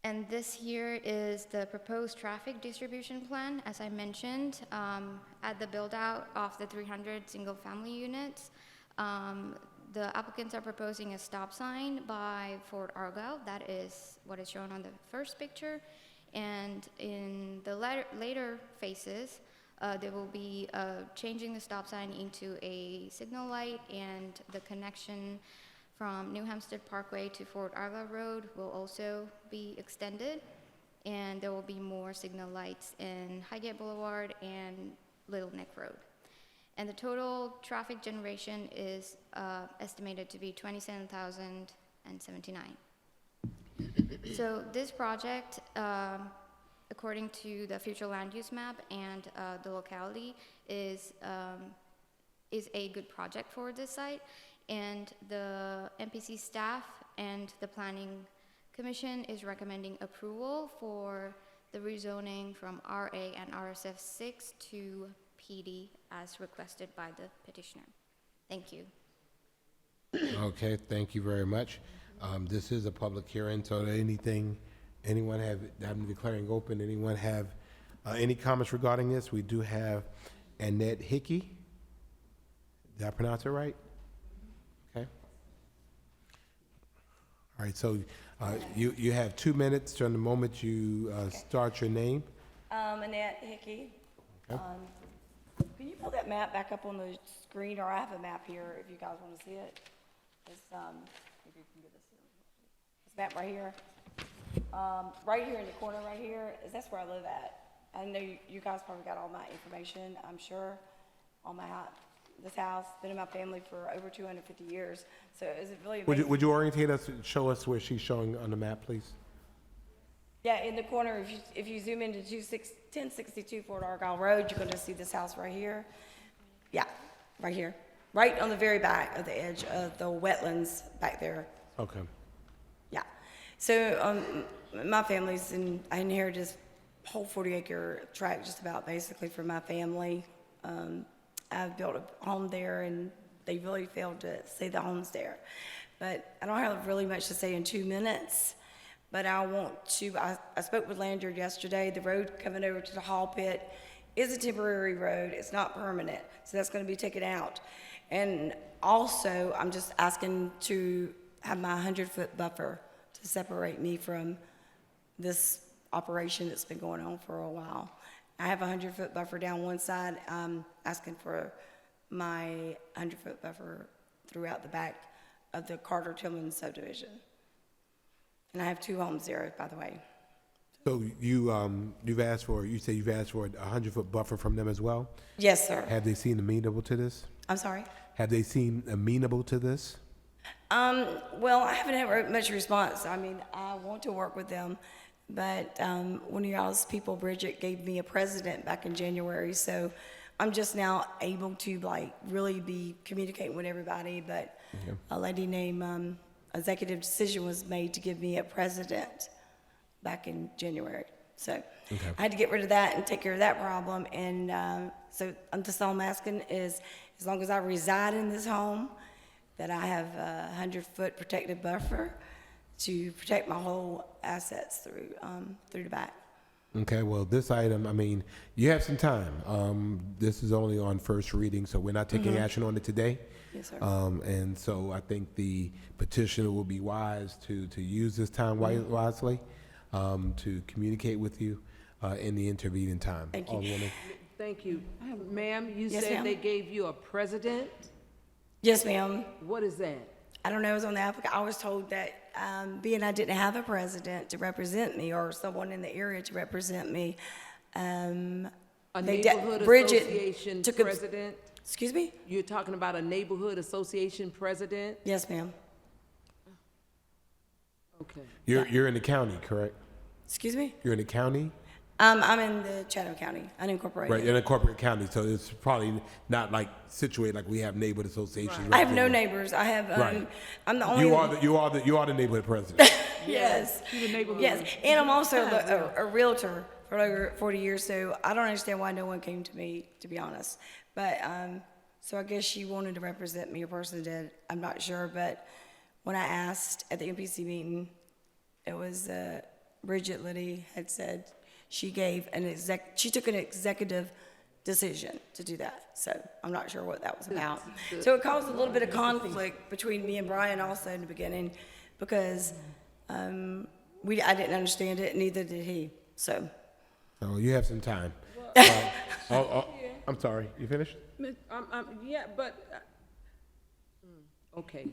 And this here is the proposed traffic distribution plan. As I mentioned, at the build out of the 300 single family units, the applicants are proposing a stop sign by Fort Argyle. That is what is shown on the first picture. And in the later phases, they will be changing the stop sign into a signal light, and the connection from New Hampstead Parkway to Fort Argyle Road will also be extended, and there will be more signal lights in Highgate Boulevard and Little Neck Road. And the total traffic generation is estimated to be 27,079. So this project, according to the future land use map and the locality, is a good project for this site. And the MPC staff and the Planning Commission is recommending approval for the rezoning from RA and RSF 6 to PD as requested by the petitioner. Thank you. Okay, thank you very much. This is a public hearing, so anyone have, I'm declaring open, anyone have any comments regarding this? We do have Annette Hickey. Did I pronounce it right? Okay. All right, so you have 2 minutes from the moment you start your name. Annette Hickey. Okay. Can you pull that map back up on the screen, or I have a map here if you guys want to see it. It's, if you can get this map right here. Right here in the corner right here, that's where I live at. I know you guys probably got all my information, I'm sure, on my this house. Been in my family for over 250 years. So is it really amazing? Would you orientate us and show us where she's showing on the map, please? Yeah, in the corner, if you zoom into 1062 Fort Argyle Road, you're going to see this house right here. Yeah, right here. Right on the very back of the edge of the wetlands back there. Okay. Yeah. So my family's I inherited this whole 40-acre tract just about basically from my family. I've built a home there, and they really failed to say the home's there. But I don't have really much to say in 2 minutes. But I want to, I spoke with Landry yesterday. The road coming over to the Hall Pit is a temporary road. It's not permanent. So that's going to be taken out. And also, I'm just asking to have my 100-foot buffer to separate me from this operation that's been going on for a while. I have a 100-foot buffer down one side. I'm asking for my 100-foot buffer throughout the back of the Carter-Tillman subdivision. And I have 2 homes there, by the way. So you've asked for, you say you've asked for a 100-foot buffer from them as well? Yes, sir. Have they seemed amenable to this? I'm sorry? Have they seemed amenable to this? Well, I haven't had much response. I mean, I want to work with them, but one of y'all's people, Bridget, gave me a president back in January, so I'm just now able to really be communicating with everybody, but a lady named executive decision was made to give me a president back in January. So I had to get rid of that and take care of that problem. And so just all I'm asking is, as long as I reside in this home, that I have a 100-foot protected buffer to protect my whole assets through the back. Okay, well, this item, I mean, you have some time. This is only on first reading, so we're not taking action on it today. Yes, sir. And so I think the petitioner will be wise to use this time wisely, to communicate with you in the intervening time. Thank you. Alderwoman. Thank you. Ma'am, you Yes, said ma'am. they gave you a president? Yes, ma'am. What is that? I don't know, it was on the application. I was told that being I didn't have a president to represent me or someone in the area to represent me, A they neighborhood Bridget association took a- president? Excuse me? You're talking about a neighborhood association president? Yes, ma'am. Okay. You're in the county, correct? Excuse me? You're in the county? I'm in the Chatham County, unincorporated. Right, in a corporate county, so it's probably not like situated like we have neighborhood associations. I have no neighbors. I have, Right. I'm the only. You are the neighborhood president. Yes. You're the neighborhood. Yes, and I'm also a realtor for over 40 years, so I don't understand why no one came to me, to be honest. But, so I guess she wanted to represent me, a person did, I'm not sure, but when I asked at the MPC meeting, it was, Bridget Liddy had said she took an executive decision to do that, so I'm not sure what that was about. So it caused a little bit of conflict between me and Brian also in the beginning, because I didn't understand it, neither did he, so. So you have some time. I'm sorry, you finished? Yeah, but, okay.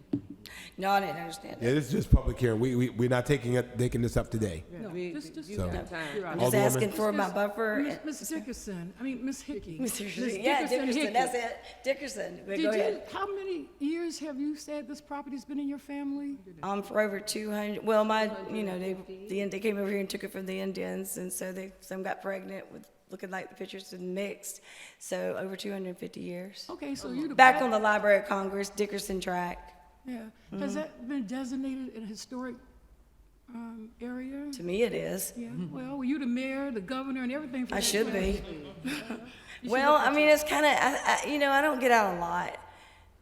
No, I didn't understand Yeah, it. this is just public hearing. We're not taking this up today. No, just you So- got time. I'm just Alderwoman? asking for my buffer. Ms. Dickerson, Miss Hickey. Miss Dickerson, Miss yeah, Dickerson Dickerson, Hickey. that's it, Dickerson, but Did go you, ahead. how many years have you said this property's been in your family? For over 200, well, they came over here and took it from the Indians, and so some got pregnant with, looking like the pictures and mixed, so over 250 years. Okay, so you the Back on the Library of Congress, Dickerson track. Yeah. Has that been designated a historic area? To me, it is. Yeah. Well, were you the mayor, the governor, and everything for I that should place? be. You Well, should look I mean, it's kind of, I don't get out a lot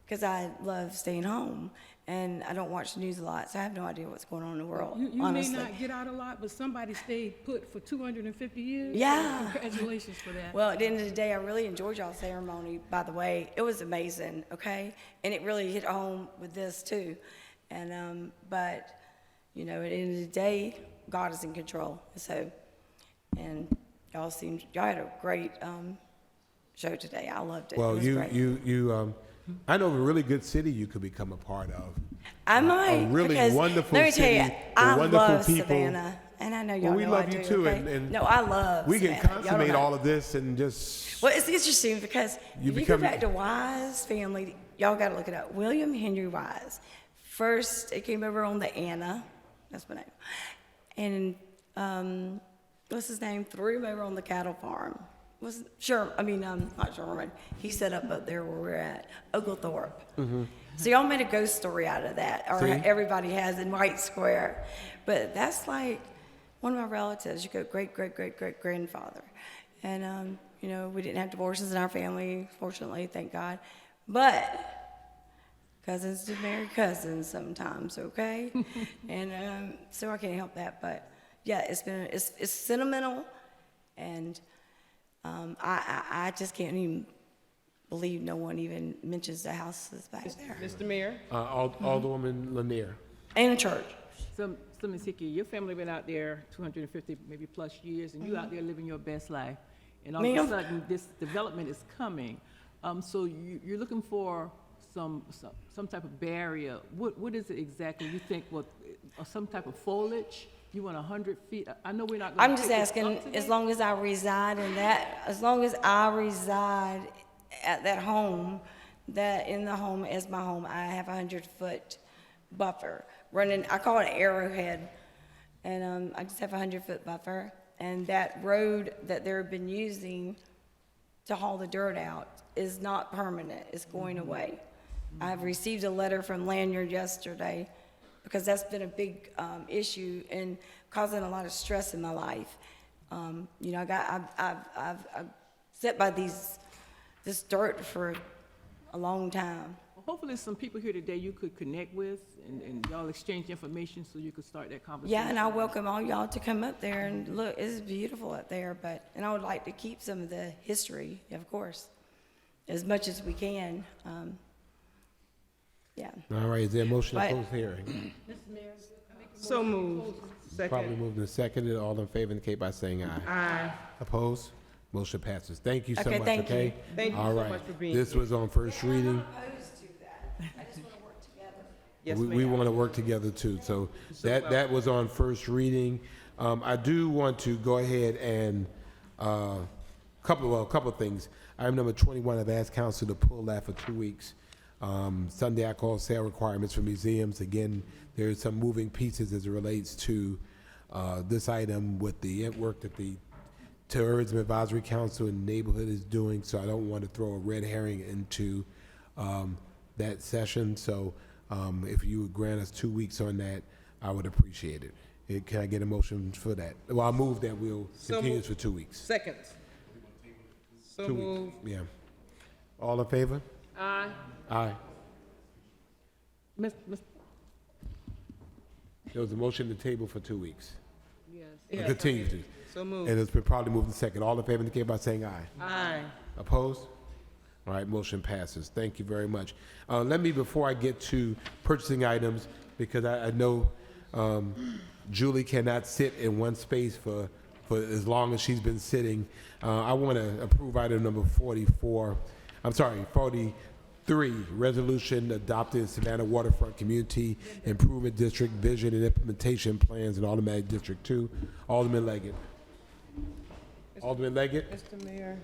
because I love staying home and I don't watch the news a lot, so I have no idea what's going on in the world, You honestly. may not get out a lot, but somebody stayed put for 250 years. Yeah. Congratulations for that. Well, at the end of the day, I really enjoyed y'all's ceremony, by the way. It was amazing, okay? And it really hit home with this, too. And, but, at the end of the day, God is in control. So, and y'all had a great show today. I loved it. Well, It was great. I know of a really good city you could become a part of. I might, A really because wonderful let me city tell you, with I wonderful love people. Savannah, and I know y'all Well, we know love I you do, too, okay? and no, I love we can Savannah. Y'all don't consummate know. all of this and just. Well, it's interesting because You if you become- go back to Wise family, y'all got to look it up. William Henry Wise. First, it came over on the Anna, that's my name, and what's his name? Threw him over on the cattle farm. Not Sherman. He set up there where we're at, Oglethorpe. So y'all made a ghost story out of that, or See? everybody has in White Square. But that's like one of my relatives. You go great-great-great-great-grandfather. And, we didn't have divorces in our family, fortunately, thank God. But cousins do marry cousins sometimes, okay? And so I can't help that. But, yeah, it's sentimental, and I just can't even believe no one even mentions the houses back there. Mr. Mayor? Alderwoman Lanier. And a church. So Ms. Hickey, your family been out there 250 maybe plus years, and you out there living your best life. And all of a Ma'am? sudden, this development is coming. So you're looking for some type of barrier. What is it exactly you think? Some type of foliage? You want 100 feet? I know we're not going to. I'm just asking, as long as I reside in that, as long as I reside at that home, that in the home as my home, I have a 100-foot buffer running. I call it an arrowhead, and I just have a 100-foot buffer. And that road that they've been using to haul the dirt out is not permanent. It's going away. I've received a letter from Lanyard yesterday, because that's been a big issue and causing a lot of stress in my life. I've sat by this dirt for a long time. hopefully some people here today you could connect with and y'all exchange information so you could start that conversation. Yeah, and I welcome all y'all to come up there and look, it's beautiful up there, and I would like to keep some of the history, of course, as much as we can. Yeah. All right, is there a motion to But- close the hearing? So moved. Probably Second. moved and seconded. All in favor indicate by saying aye. Aye. Opposed? Motion passes. Thank you so Okay, much, thank okay? you. Thank you All so right. much for being This here. was on first reading. Yes, We ma'am. want to work together too. So that was on first reading. I do want to go ahead and, couple of things. Item number 21, I've asked council to pull that for 2 weeks. Sunday alcohol sale requirements for museums. Again, there's some moving pieces as it relates to this item with the work that the Tourism Advisory Council and Neighborhood is doing, so I don't want to throw a red herring into that session. So if you would grant us 2 weeks on that, I would appreciate it. Can I get a motion for that? Well, I'll move that we'll So continue moved. this for 2 weeks. Second. So 2 weeks, moved. yeah. All in favor? Aye. Aye. Miss, There was a motion to table for 2 weeks. Yes. Continue to. So moved. And it's been probably moved in second. All in favor indicate by saying aye. Aye. Opposed? All right, motion passes. Thank you very much. Let me, before I get to purchasing items, because I know Julie cannot sit in one space for as long as she's been sitting. I want to approve item number 43, resolution adopting Savannah Waterfront Community Improvement District Vision and Implementation Plans in Automatic District 2. Alderman Leggett. Alderman Leggett? Mr. Mayor.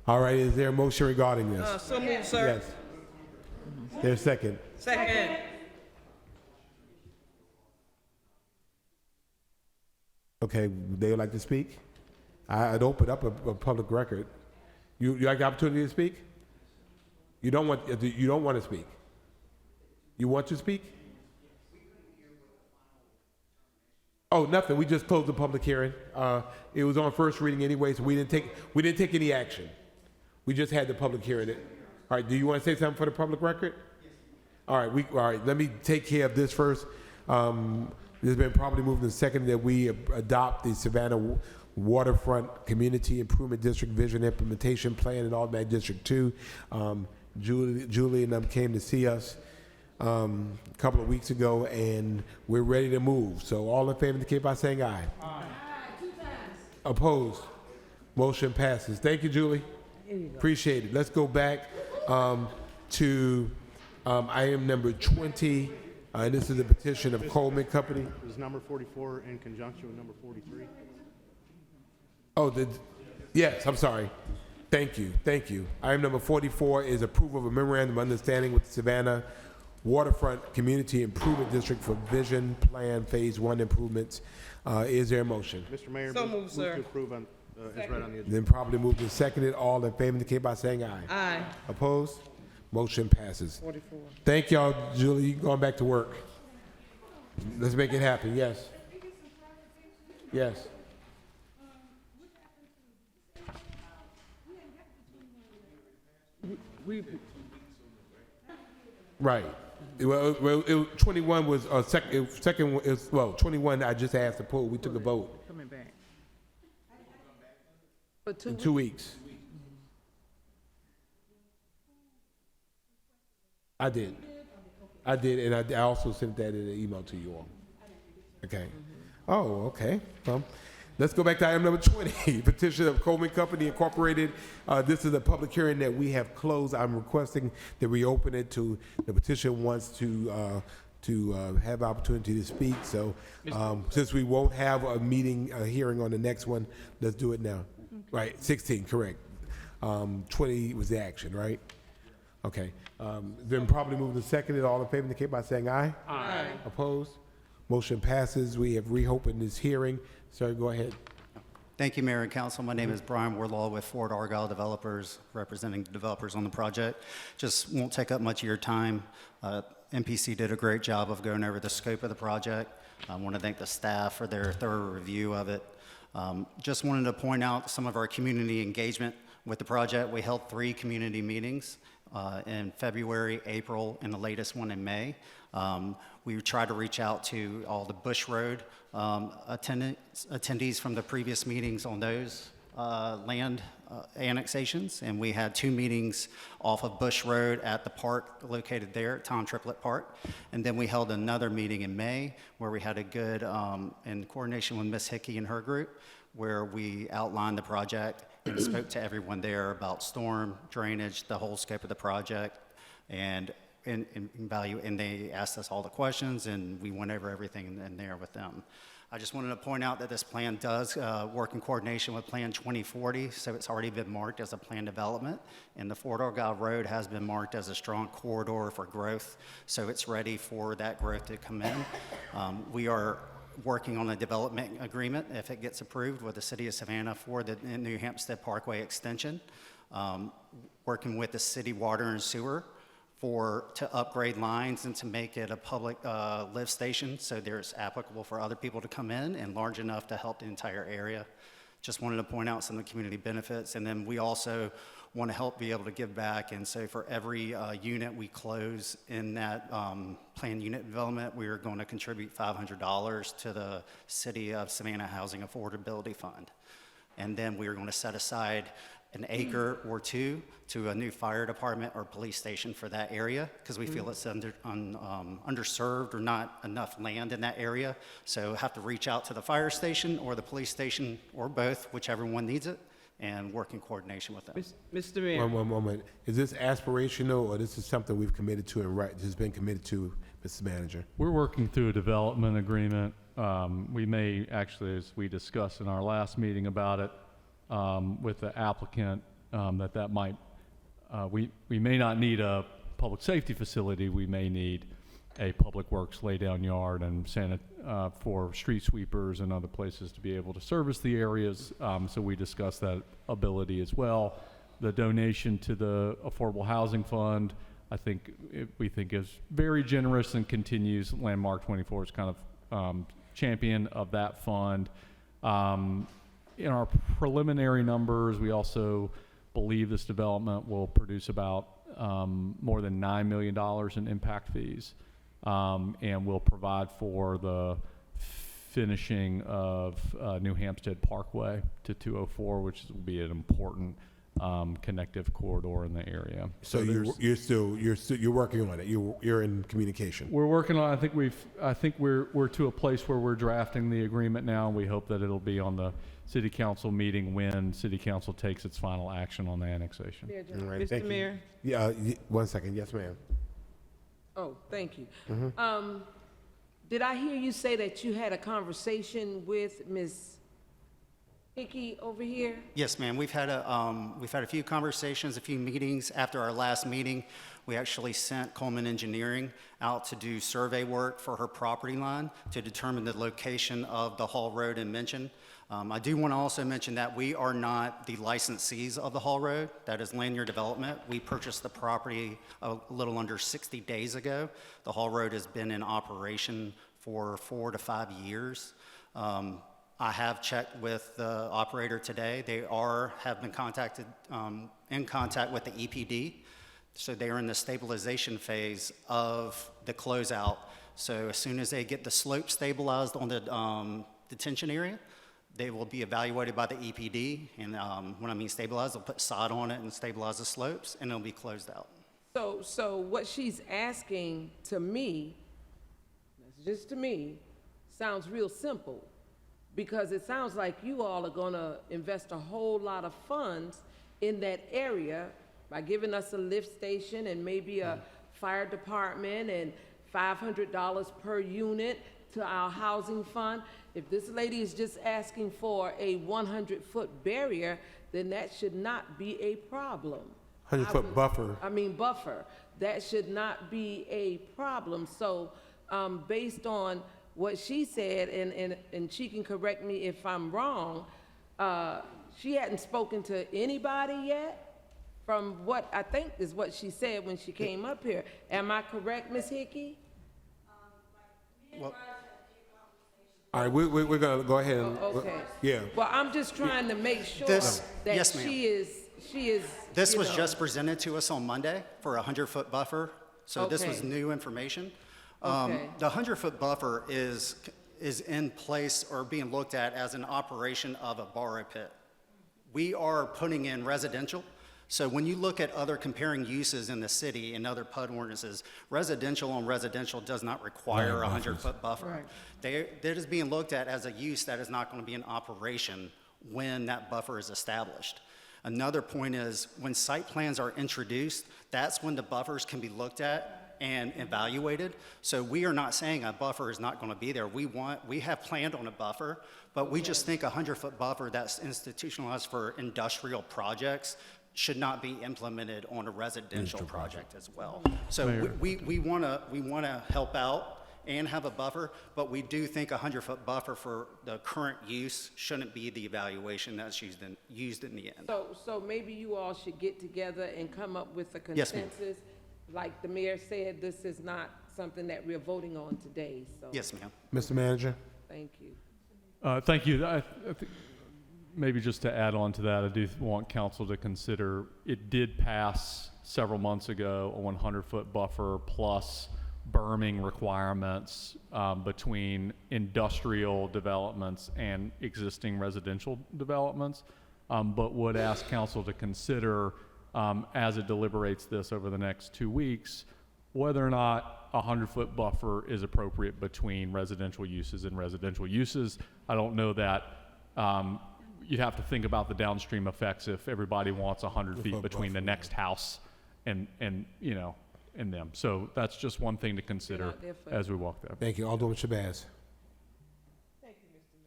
All right, is there a motion regarding this? So moved, sir. Yes. There's a second. Second. Okay, they would like to speak? I'd open up a public record. You like the opportunity to speak? You don't want to speak? You want to speak? Oh, nothing. We just closed the public hearing. It was on first reading anyway, so we didn't take any action. We just had the public hearing. All right. Do you want to say something for the public record? All right. Let me take care of this first. It's been probably moved and seconded that we adopt the Savannah Waterfront Community Improvement District Vision Implementation Plan in Automatic District 2. Julie and them came to see us a couple of weeks ago, and we're ready to move. So all in favor indicate by saying aye. Aye. 2 times. Opposed? Motion passes. Thank you, Julie. Appreciate it. Let's go back to item number 20. And this is a petition of Coleman Company. Is number 44 in conjunction with number 43? Oh, yes, I'm sorry. Thank you. Item number 44 is approval of a memorandum of understanding with the Savannah Waterfront Community Improvement District for Vision Plan Phase 1 improvements. Is there a motion? Mr. Mayor, So move moved, sir. to approve on, as read on the agenda. Then probably moved and seconded. All in favor indicate by saying aye. Aye. Opposed? Motion passes. 44. Thank y'all, Julie. You going back to work. Let's make it happen. Yes. Yes. Right. Well, 21 was second. 21. I just asked to pull. We took a vote coming back. in 2 weeks. I did, and I also sent that in an email to you all. Okay. Oh, okay. Let's go back to item number 20, petition of Coleman Company Incorporated. This is a public hearing that we have closed. I'm requesting that we open it to the petition wants to have opportunity to speak. So since we won't have a hearing on the next one, let's do it now. Right, 16, correct. 20 was the action, right? Okay. Then probably moved and seconded. All in favor indicate by saying aye. Aye. Opposed? Motion passes. We have reopened this hearing. Sir, go ahead. Thank you, Mayor and Council. My name is Brian Warlaw with Fort Argyle Developers, representing developers on the project. Just won't take up much of your time. MPC did a great job of going over the scope of the project. I want to thank the staff for their thorough review of it. Just wanted to point out some of our community engagement with the project. We held 3 community meetings in February, April, and the latest one in May. We tried to reach out to all the Bush Road attendees from the previous meetings on those land annexations, and we had 2 meetings off of Bush Road at the park located there at Tom Triplett Park, and then we held another meeting in May where we had a good, in coordination with Ms. Hickey and her group, where we outlined the project and spoke to everyone there about storm, drainage, the whole scope of the project, and value, and they asked us all the questions, and we went over everything in there with them. I just wanted to point out that this plan does work in coordination with Plan 2040, so it's already been marked as a plan development, and the Fort Argyle Road has been marked as a strong corridor for growth, so it's ready for that growth to come in. We are working on a development agreement, if it gets approved, with the City of Savannah for the New Hampstead Parkway extension, working with the city water and sewer to upgrade lines and to make it a public lift station, so there's applicable for other people to come in and large enough to help the entire area. Just wanted to point out some of the community benefits, and then we also want to help be able to give back, and so for every unit we close in that planned unit development, we are going to contribute $500 to the City of Savannah Housing Affordability Fund. And then we are going to set aside an acre or 2 to a new fire department or police station for that area, because we feel it's underserved or not enough land in that area. So have to reach out to the fire station or the police station or both, whichever one needs it, and work in coordination with them. Mr. Mayor. One moment. Is this aspirational, or this is something we've committed to and has been committed to, Mr. Manager? We're working through a development agreement. We may actually, as we discussed in our last meeting about it, with the applicant, that might, we may not need a public safety facility. We may need a public works laydown yard and for street sweepers and other places to be able to service the areas. So we discussed that ability as well. The donation to the Affordable Housing Fund, we think is very generous and continues. Landmark 24 is kind of champion of that fund. In our preliminary numbers, we also believe this development will produce about more than $9 million in impact fees, and will provide for the finishing of New Hampstead Parkway to 204, which will be an important connective corridor in the area. So you're working on it. You're in communication. We're working on. I think we're to a place where we're drafting the agreement now. We hope that it'll be on the City Council meeting when City Council takes its final action on the annexation. All right, Mr. Mayor. Yeah, 1 second. Yes, ma'am. Oh, thank you. Did I hear you say that you had a conversation with Ms. Hickey over here? Yes, ma'am. We've had a few conversations, a few meetings. After our last meeting, we actually sent Coleman Engineering out to do survey work for her property line to determine the location of the Hall Road in mention. I do want to also mention that we are not the licensees of the Hall Road. That is Lanier Development. We purchased the property a little under 60 days ago. The Hall Road has been in operation for 4 to 5 years. I have checked with the operator today. They have been in contact with the EPD. So they are in the stabilization phase of the closeout. So as soon as they get the slope stabilized on the detention area, they will be evaluated by the EPD. And when I mean stabilized, they'll put sod on it and stabilize the slopes, and it'll be closed out. So what she's asking to me, just to me, sounds real simple, because it sounds like you all are gonna invest a whole lot of funds in that area by giving us a lift station and maybe a fire department and $500 per unit to our housing fund. If this lady is just asking for a 100-foot barrier, then that should not be a problem. 100-foot buffer. Buffer. That should not be a problem. So based on what she said, and she can correct me if I'm wrong, she hadn't spoken to anybody yet, from what I think is what she said when she came up here. Am I correct, Ms. Hickey? Well, all right, we're gonna go ahead and Okay. yeah. Well, I'm just trying to make sure that yes, ma'am. she is. This you was know, just presented to us on Monday for a 100-foot buffer, so this was Okay. new information. Okay. The 100-foot buffer is in place or being looked at as an operation of a borrow pit. We are putting in residential, so when you look at other comparing uses in the city and other PUD ordinances, residential on residential does not require a 100-foot buffer. Right. That is being looked at as a use that is not going to be in operation when that buffer is established. Another point is when site plans are introduced, that's when the buffers can be looked at and evaluated. So we are not saying a buffer is not going to be there. We have planned on a buffer, but we just think a 100-foot buffer that's institutionalized for industrial projects should not be implemented on a residential project as well. So Mayor. we want to help out and have a buffer, but we do think a 100-foot buffer for the current use shouldn't be the evaluation that's used in the end. So maybe you all should get together and come up with a Yes, ma'am. consensus. Like the mayor said, this is not something that we're voting on today, so. Yes, ma'am. Mr. Manager? Thank you. Thank you. I think maybe just to add on to that, I do want council to consider, it did pass several months ago a 100-foot buffer plus berming requirements between industrial developments and existing residential developments, but would ask council to consider as it deliberates this over the next 2 weeks, whether or not a 100-foot buffer is appropriate between residential uses and residential uses. I don't know that you'd have to think about the downstream effects if everybody wants 100 feet between the next house and you know, and them. So that's just one thing to consider as we walk there. Thank you. Alderman Shabazz. Thank you, Mr.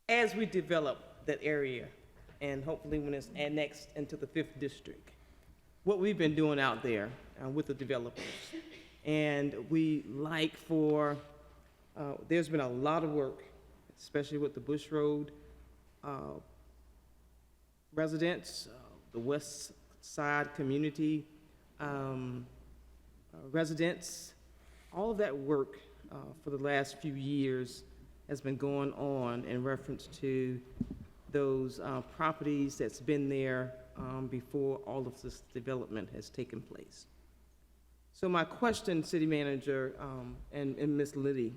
Mayor. As we develop that area, and hopefully when it's annexed into the 5th district, what we've been doing out there with the developers, and we like for, there's been a lot of work, especially with the Bush Road residents, the West Side community residents. All of that work for the last few years has been going on in reference to those properties that's been there before all of this development has taken place. So my question, City Manager and Ms. Liddy,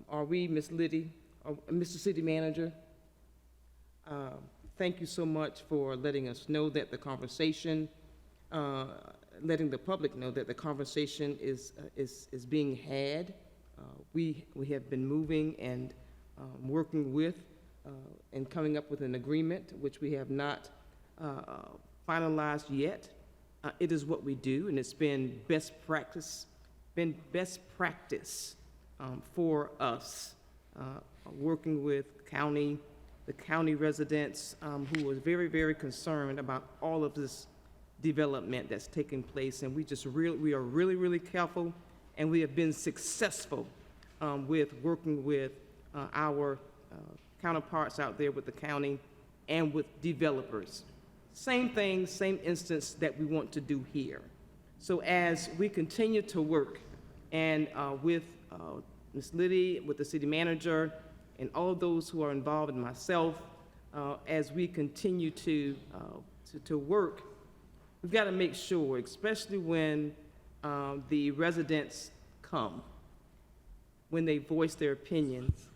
are we, Ms. Liddy, Mr. City Manager? Thank you so much for letting us know that the conversation, letting the public know that the conversation is being had. We have been moving and working with and coming up with an agreement, which we have not finalized yet. It is what we do, and it's been best practice for us, working with the county residents who was very, very concerned about all of this development that's taking place, and we are really, really careful, and we have been successful with working with our counterparts out there with the county and with developers. Same thing, same instance that we want to do here. So as we continue to work and with Ms. Liddy, with the city manager, and all of those who are involved, and myself, as we continue to work, we've got to make sure, especially when the residents come, when they voice their opinions,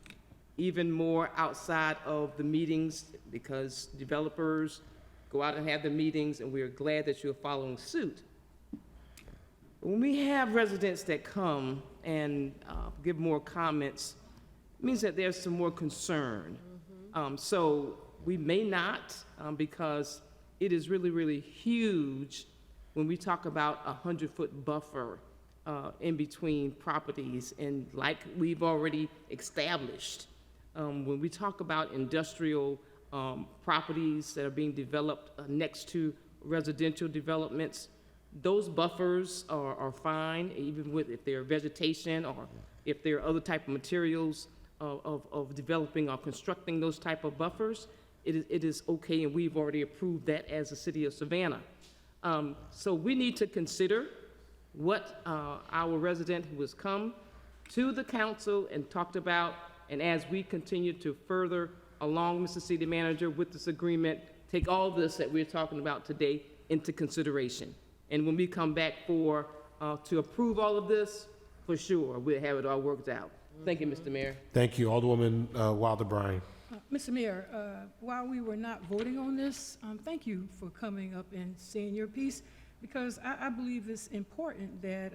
even more outside of the meetings, because developers go out and have the meetings, and we are glad that you're following suit. When we have residents that come and give more comments, it means that there's some more concern. So we may not, because it is really, really huge when we talk about a 100-foot buffer in between properties, and like we've already established, when we talk about industrial properties that are being developed next to residential developments, those buffers are fine, even with if they're vegetation or if there are other type of materials of developing or constructing those type of buffers, it is okay, and we've already approved that as the City of Savannah. So we need to consider what our resident who has come to the council and talked about, and as we continue to further along, Mr. City Manager, with this agreement, take all this that we're talking about today into consideration. And when we come back to approve all of this, for sure, we'll have it all worked out. Thank you, Mr. Mayor. Thank you, Alderwoman Wilder Bryan. Mr. Mayor, while we were not voting on this, thank you for coming up and saying your piece, because I believe it's important that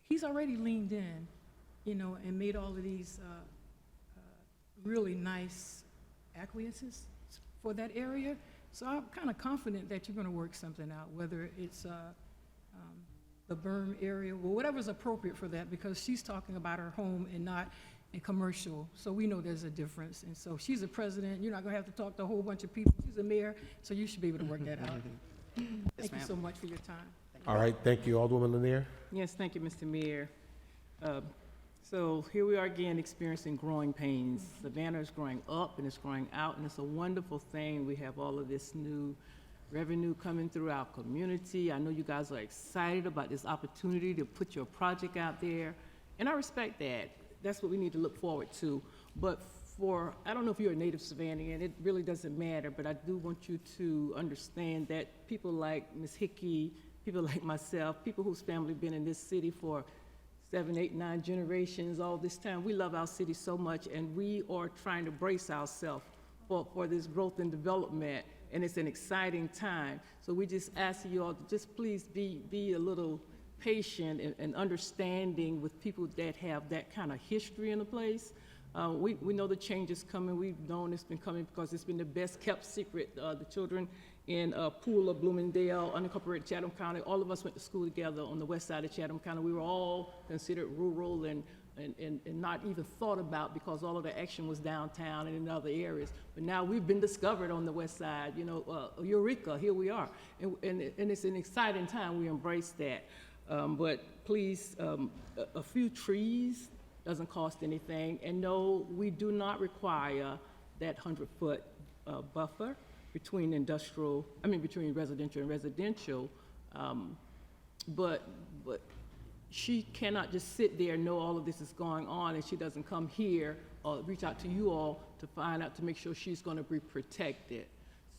he's already leaned in, and made all of these really nice acquiesces for that area. So I'm kind of confident that you're going to work something out, whether it's the berm area, or whatever's appropriate for that, because she's talking about her home and not a commercial. So we know there's a difference. And so she's a president. You're not going to have to talk to a whole bunch of people. She's a mayor, so you should be able to work that out. Thank you so much for your time. All right, thank you, Alderwoman Lanier. Yes, thank you, Mr. Mayor. So here we are again experiencing growing pains. Savannah is growing up and it's growing out, and it's a wonderful thing. We have all of this new revenue coming through our community. I know you guys are excited about this opportunity to put your project out there, and I respect that. That's what we need to look forward to. But I don't know if you're a native Savannian, it really doesn't matter, but I do want you to understand that people like Ms. Hickey, people like myself, people whose family been in this city for 7, 8, 9 generations, all this time, we love our city so much, and we are trying to brace ourselves for this growth and development, and it's an exciting time. So we just ask you all to just please be a little patient and understanding with people that have that kind of history in the place. We know the change is coming. We've known it's been coming because it's been the best kept secret. The children in Pooler, Bloomingdale, unincorporated Chatham County, all of us went to school together on the west side of Chatham County. We were all considered rural and not even thought about because all of the action was downtown and in other areas. But now we've been discovered on the west side, Eureka, here we are. And it's an exciting time, we embrace that. But please, a few trees doesn't cost anything. And no, we do not require that 100-foot buffer between residential and residential. But she cannot just sit there and know all of this is going on, and she doesn't come here or reach out to you all to find out, to make sure she's going to be protected.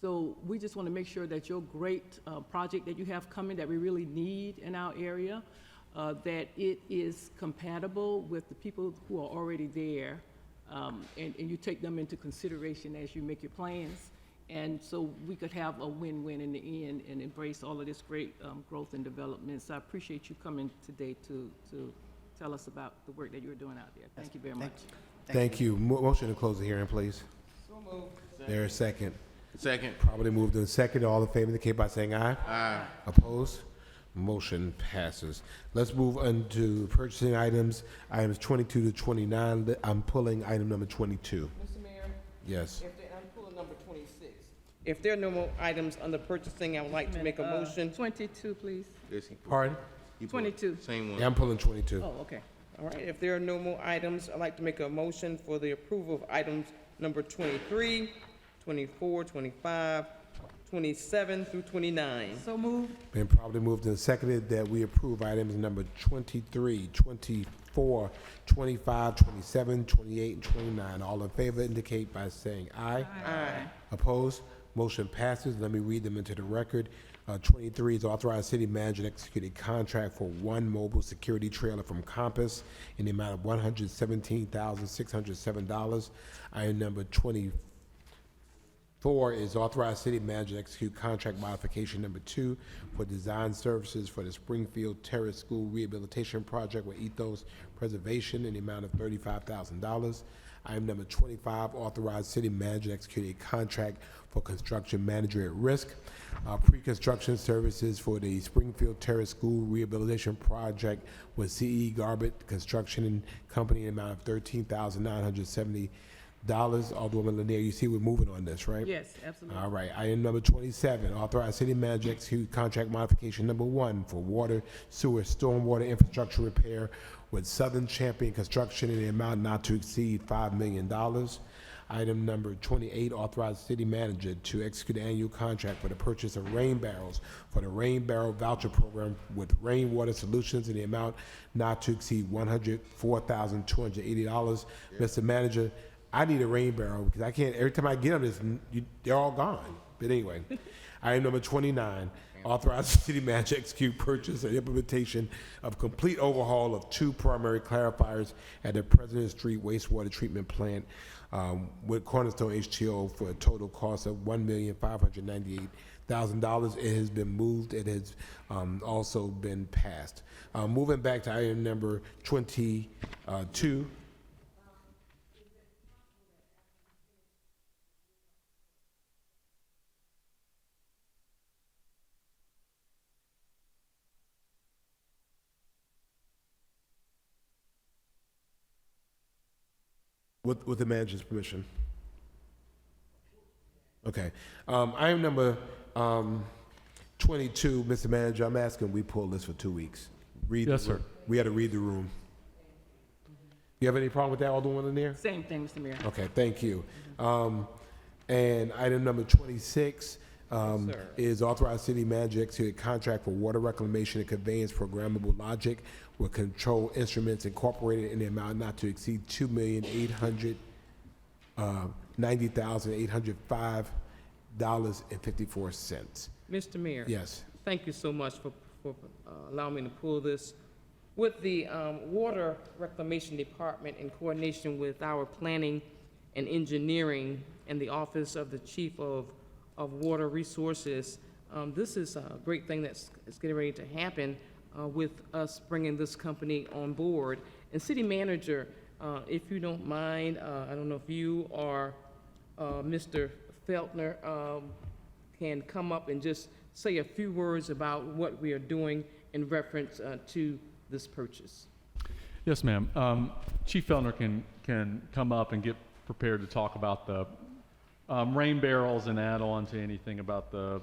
So we just want to make sure that your great project that you have coming that we really need in our area, that it is compatible with the people who are already there, and you take them into consideration as you make your plans. And so we could have a win-win in the end and embrace all of this great growth and development. So I appreciate you coming today to tell us about the work that you're doing out there. Thank you very much. Thank you. Motion to close the hearing, please. So moved. There, second. Second. Probably moved in second. All in favor indicate by saying aye. Aye. Opposed? Motion passes. Let's move on to purchasing items 22 to 29. I'm pulling item number 22. Mr. Mayor? Yes. I'm pulling number 26. If there are no more items under purchasing, I would like to make a motion. 22, please. Pardon? 22. Same one. Yeah, I'm pulling 22. Oh, okay. All right, if there are no more items, I'd like to make a motion for the approval of items number 23, 24, 25, 27 through 29. So moved. Been probably moved and seconded that we approve items number 23, 24, 25, 27, 28, and 29. All in favor indicate by saying aye. Aye. Opposed? Motion passes. Let me read them into the record. 23 is authorized city manager to execute a contract for one mobile security trailer from Compass in the amount of $117,607. Item number 24 is authorized city manager to execute contract modification number 2 for design services for the Springfield Terrace School rehabilitation project with Ethos Preservation in the amount of $35,000. Item number 25, authorized city manager to execute a contract for construction manager at risk, pre-construction services for the Springfield Terrace School rehabilitation project with CE Garbett Construction and Company in the amount of $13,970. Alderwoman Lanier, you see we're moving on this, right? Yes, absolutely. All right. Item number 27, authorized city manager to execute contract modification number 1 for water, sewer, stormwater infrastructure repair with Southern Champion Construction in the amount not to exceed $5 million. Item number 28, authorized city manager to execute an annual contract for the purchase of rain barrels for the rain barrel voucher program with Rainwater Solutions in the amount not to exceed $104,280. Mr. Manager, I need a rain barrel because I can't, every time I get them, they're all gone. But anyway, item number 29, authorize the city manager to execute purchase and implementation of complete overhaul of 2 primary clarifiers at the President Street wastewater treatment plant with Cornerstone H2O for a total cost of $1,598,000. It has been moved. It has also been passed. Moving back to item number 22. With the manager's permission. Okay. Item number 22, Mr. Manager, I'm asking we pull this for 2 weeks. Yes, sir. We had to read the room. You have any problem with that, Alderman Lanier? Same thing, Mr. Mayor. Okay, thank you. And item number 26 is authorize city manager to execute a contract for water reclamation and conveyance programmable logic with control instruments incorporated in the amount not to exceed $2,890,805.54. Mr. Mayor. Yes. Thank you so much for allowing me to pull this. With the Water Reclamation Department in coordination with our planning and engineering and the Office of the Chief of Water Resources, this is a great thing that's getting ready to happen with us bringing this company on board. And City Manager, if you don't mind, I don't know if you or Mr. Feltner can come up and just say a few words about what we are doing in reference to this purchase. Yes, ma'am. Chief Feltner can come up and get prepared to talk about the rain barrels and add on to anything about the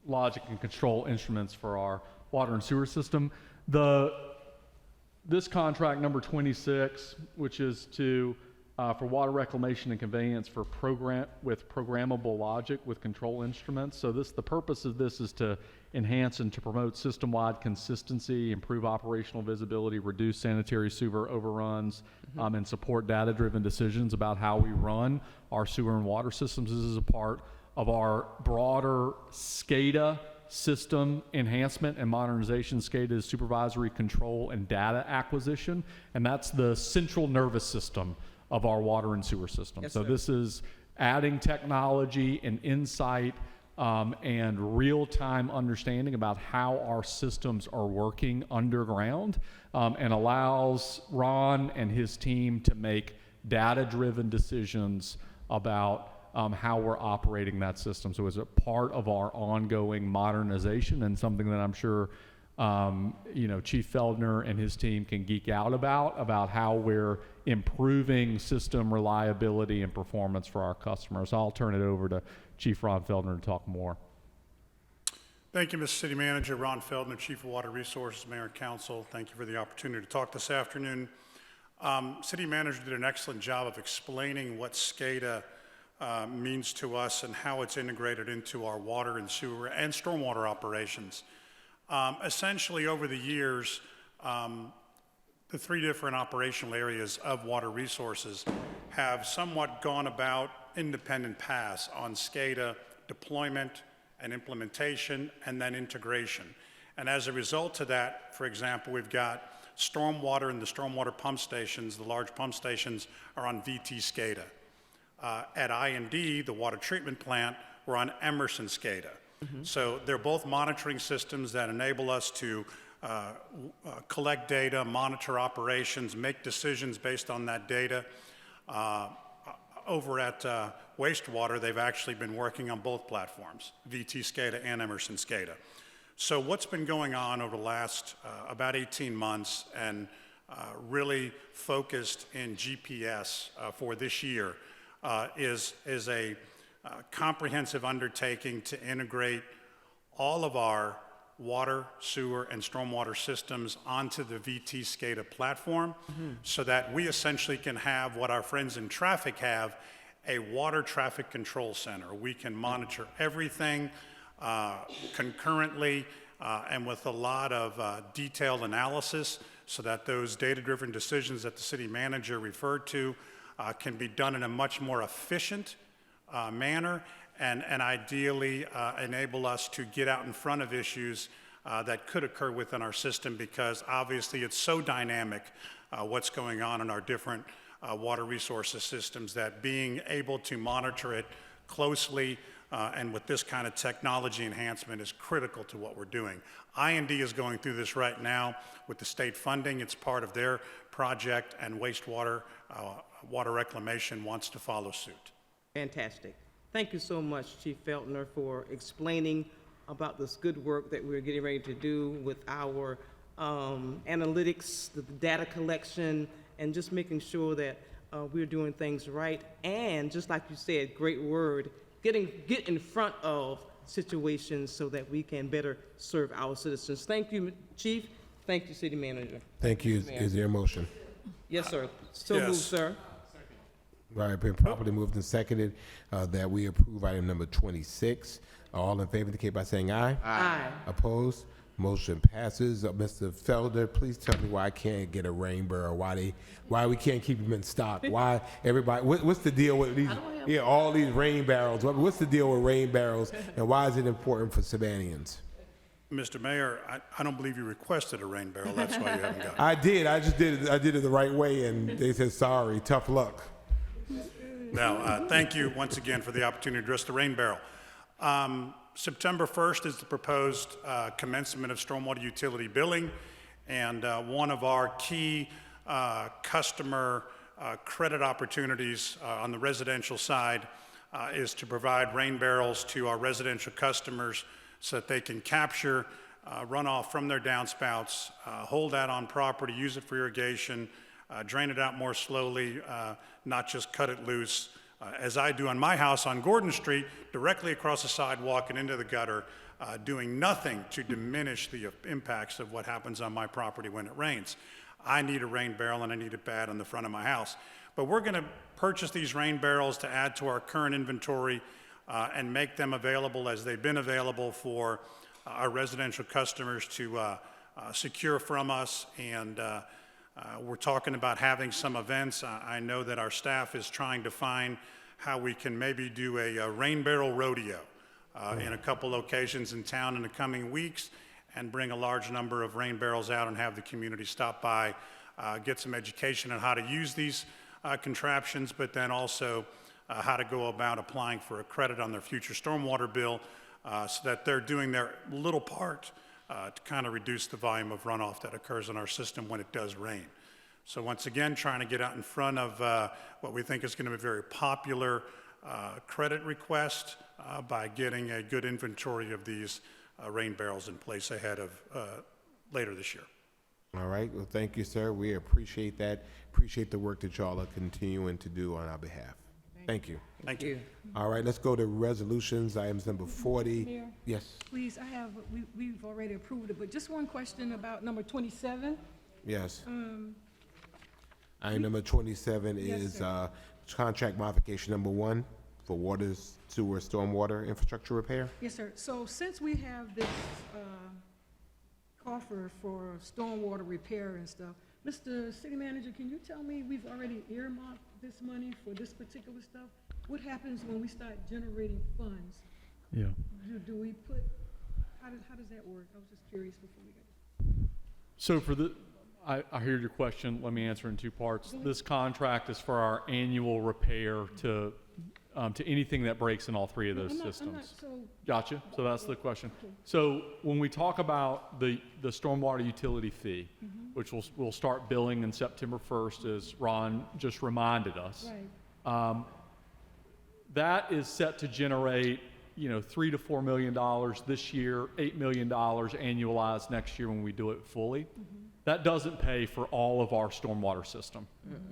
logic and control instruments for our water and sewer system. This contract number 26, which is for water reclamation and conveyance for programmable logic with control instruments. So the purpose of this is to enhance and to promote system-wide consistency, improve operational visibility, reduce sanitary sewer overruns, and support data-driven decisions about how we run our sewer and water systems. This is a part of our broader SCADA system enhancement and modernization. SCADA is supervisory control and data acquisition, and that's the central nervous system of our water and sewer system. Yes, so sir. this is adding technology and insight and real-time understanding about how our systems are working underground, and allows Ron and his team to make data-driven decisions about how we're operating that system. So it's a part of our ongoing modernization and something that I'm sure Chief Feldner and his team can geek out about how we're improving system reliability and performance for our customers. I'll turn it over to Chief Ron Feldner to talk more. Thank you, Mr. City Manager. Ron Feldner, Chief of Water Resources, Mayor and Council. Thank you for the opportunity to talk this afternoon. City Manager did an excellent job of explaining what SCADA means to us and how it's integrated into our water and sewer and stormwater operations. Essentially, over the years, the 3 different operational areas of water resources have somewhat gone about independent paths on SCADA deployment and implementation and then integration. And as a result of that, for example, we've got stormwater and the stormwater pump stations. The large pump stations are on VT SCADA. At I&D, the water treatment plant, we're on Emerson SCADA. So they're both monitoring systems that enable us to collect data, monitor operations, make decisions based on that data. Over at wastewater, they've actually been working on both platforms, VT SCADA and Emerson SCADA. So what's been going on over the last about 18 months and really focused in GPS for this year is a comprehensive undertaking to integrate all of our water, sewer, and stormwater systems onto the VT SCADA platform so that we essentially can have what our friends in traffic have, a water traffic control center. We can monitor everything concurrently and with a lot of detailed analysis so that those data-driven decisions that the city manager referred to can be done in a much more efficient manner and ideally enable us to get out in front of issues that could occur within our system, because obviously it's so dynamic what's going on in our different water resources systems, that being able to monitor it closely and with this kind of technology enhancement is critical to what we're doing. I&D is going through this right now with the state funding. It's part of their project, and wastewater water reclamation wants to follow suit. Fantastic. Thank you so much, Chief Feltner, for explaining about this good work that we're getting ready to do with our analytics, the data collection, and just making sure that we're doing things right. And just like you said, great word, get in front of situations so that we can better serve our citizens. Thank you, Chief. Thank you, City Manager. Thank you. Is there a motion? Yes, sir. So Yes. moved, sir. Right, been properly moved and seconded that we approve item number 26. All in favor indicate by saying aye. Aye. Opposed? Motion passes. Mr. Felder, please tell me why I can't get a rain barrel, why we can't keep them in stock, why everybody, what's the deal with these, all these rain barrels? What's the deal with rain barrels, and why is it important for Savannahans? Mr. Mayor, I don't believe you requested a rain barrel. That's why you haven't got it. I did. I just did it. I did it the right way, and they said sorry. Tough luck. Now, thank you once again for the opportunity to address the rain barrel. September 1st is the proposed commencement of stormwater utility billing, and one of our key customer credit opportunities on the residential side is to provide rain barrels to our residential customers so that they can capture runoff from their downspouts, hold that on property, use it for irrigation, drain it out more slowly, not just cut it loose, as I do on my house on Gordon Street, directly across the sidewalk and into the gutter, doing nothing to diminish the impacts of what happens on my property when it rains. I need a rain barrel, and I need it bad on the front of my house. But we're going to purchase these rain barrels to add to our current inventory and make them available as they've been available for our residential customers to secure from us. And we're talking about having some events. I know that our staff is trying to find how we can maybe do a rain barrel rodeo in a couple locations in town in the coming weeks, and bring a large number of rain barrels out and have the community stop by, get some education on how to use these contraptions, but then also how to go about applying for a credit on their future stormwater bill so that they're doing their little part to kind of reduce the volume of runoff that occurs in our system when it does rain. So once again, trying to get out in front of what we think is going to be a very popular credit request by getting a good inventory of these rain barrels in place ahead of later this year. All right. Well, thank you, sir. We appreciate that. Appreciate the work that y'all are continuing to do on our behalf. Thank you. Thank you. All right, let's go to resolutions, items number 40. Mayor? Yes. Please, we've already approved it, but just one question about number 27. Yes. Item number 27 Yes, is sir. contract modification number 1 for water, sewer, stormwater infrastructure repair. Yes, sir. So since we have this coffer for stormwater repair and stuff, Mr. City Manager, can you tell me, we've already earmarked this money for this particular stuff? What happens when we start generating funds? Yeah. Do we put, how does that work? I was just curious before we got. So for the, I hear your question. Let me answer in two parts. This contract is for our annual repair to anything that breaks in all three of those systems. Gotcha. So that's the question. So when we talk about the stormwater utility fee, which we'll start billing in September 1st, as Ron just reminded us, that is set to generate, $3 to $4 million this year, $8 million annualized next year when we do it fully. That doesn't pay for all of our stormwater system.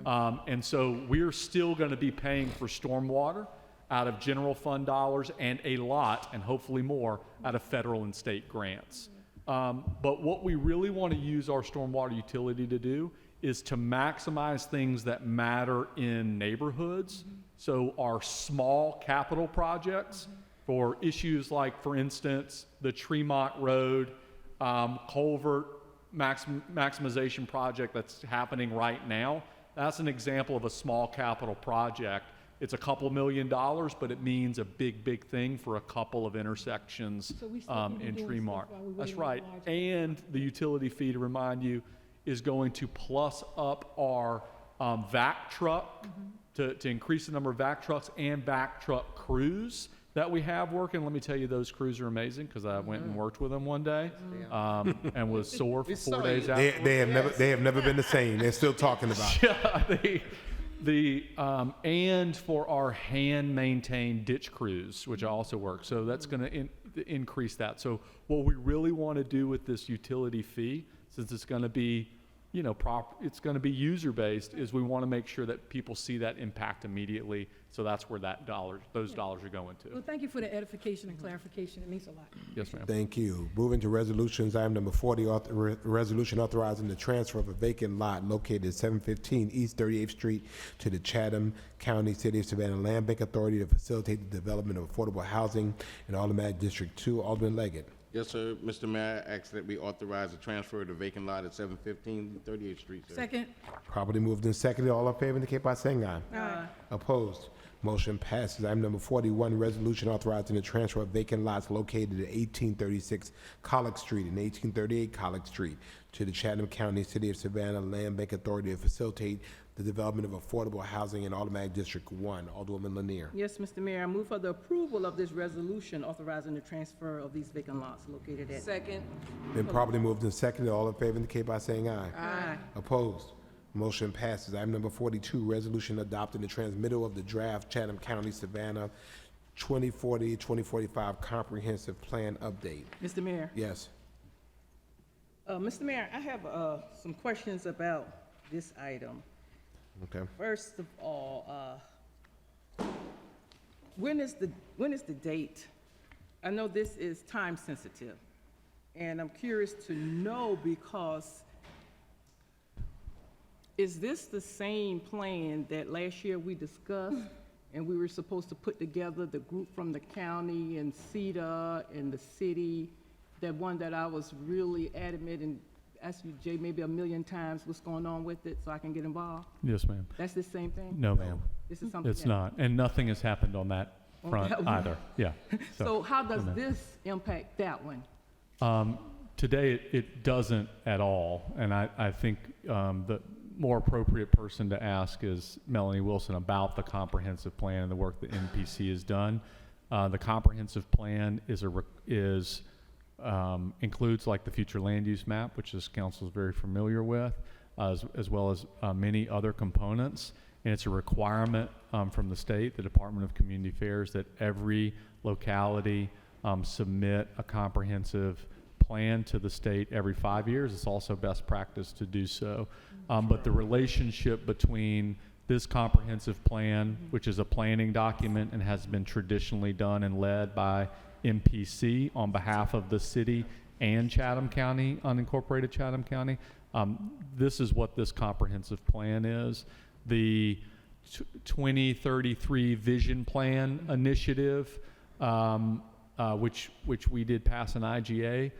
And so we're still going to be paying for stormwater out of general fund dollars, and a lot, and hopefully more, out of federal and state grants. But what we really want to use our stormwater utility to do is to maximize things that matter in neighborhoods. So our small capital projects for issues like, for instance, the Tremont Road culvert maximization project that's happening right now. That's an example of a small capital project. It's a couple $1 million, but it means a big, big thing for a couple of intersections So we still can be in doing Tremont. stuff while we That's wait on the right. large- And the utility fee, to remind you, is going to plus up our vac truck to increase the number of vac trucks and vac truck crews that we have working. Let me tell you, those crews are amazing because I went and worked with them one day and was sore for 4 days after. They have never been the same. They're still talking about it. Yeah, and for our hand-maintained ditch crews, which also work. So that's going to increase that. So what we really want to do with this utility fee, since it's going to be, it's going to be user-based, is we want to make sure that people see that impact immediately. So that's where those dollars are going to. Well, thank you for the edification and clarification. It means a lot. Yes, ma'am. Thank you. Moving to resolutions, item number 40, resolution authorizing the transfer of a vacant lot located at 715 East 38th Street to the Chatham County City of Savannah Land Bank Authority to facilitate the development of affordable housing in Automatic District 2. Alderman Leggett. Yes, sir. Mr. Mayor, I ask that we authorize the transfer of the vacant lot at 715 38th Street, sir. Second. Properly moved and seconded. All in favor indicate by saying aye. Aye. Opposed? Motion passes. Item number 41, resolution authorizing the transfer of vacant lots located at 1836 College Street and 1838 College Street to the Chatham County City of Savannah Land Bank Authority to facilitate the development of affordable housing in Automatic District 1. Alderwoman Lanier. Yes, Mr. Mayor, I move for the approval of this resolution authorizing the transfer of these vacant lots located at. Second. Been properly moved and seconded. All in favor indicate by saying aye. Aye. Opposed? Motion passes. Item number 42, resolution adopting the transmittal of the draft Chatham County Savannah 2040-2045 comprehensive plan update. Mr. Mayor. Yes. Mr. Mayor, I have some questions about this item. Okay. First of all, when is the date? I know this is time sensitive, and I'm curious to know because is this the same plan that last year we discussed and we were supposed to put together the group from the county and CETA and the city, that one that I was really adamant and asked you, Jay, maybe 1 million times what's going on with it so I can get involved? Yes, ma'am. That's the same thing? No, ma'am. This is something It's else. not. And nothing has happened on that On front that one. either. Yeah. So how does no, ma'am. this impact that one? Today, it doesn't at all. And I think the more appropriate person to ask is Melanie Wilson about the comprehensive plan and the work that NPC has done. The comprehensive plan includes like the future land use map, which this council is very familiar with, as well as many other components. And it's a requirement from the state, the Department of Community Affairs, that every locality submit a comprehensive plan to the state every 5 years. It's also best practice to do so. But the relationship between this comprehensive plan, which is a planning document and has been traditionally done and led by MPC on behalf of the city and Chatham County, unincorporated Chatham County, this is what this comprehensive plan is. The 2033 Vision Plan Initiative, which we did pass an IGA,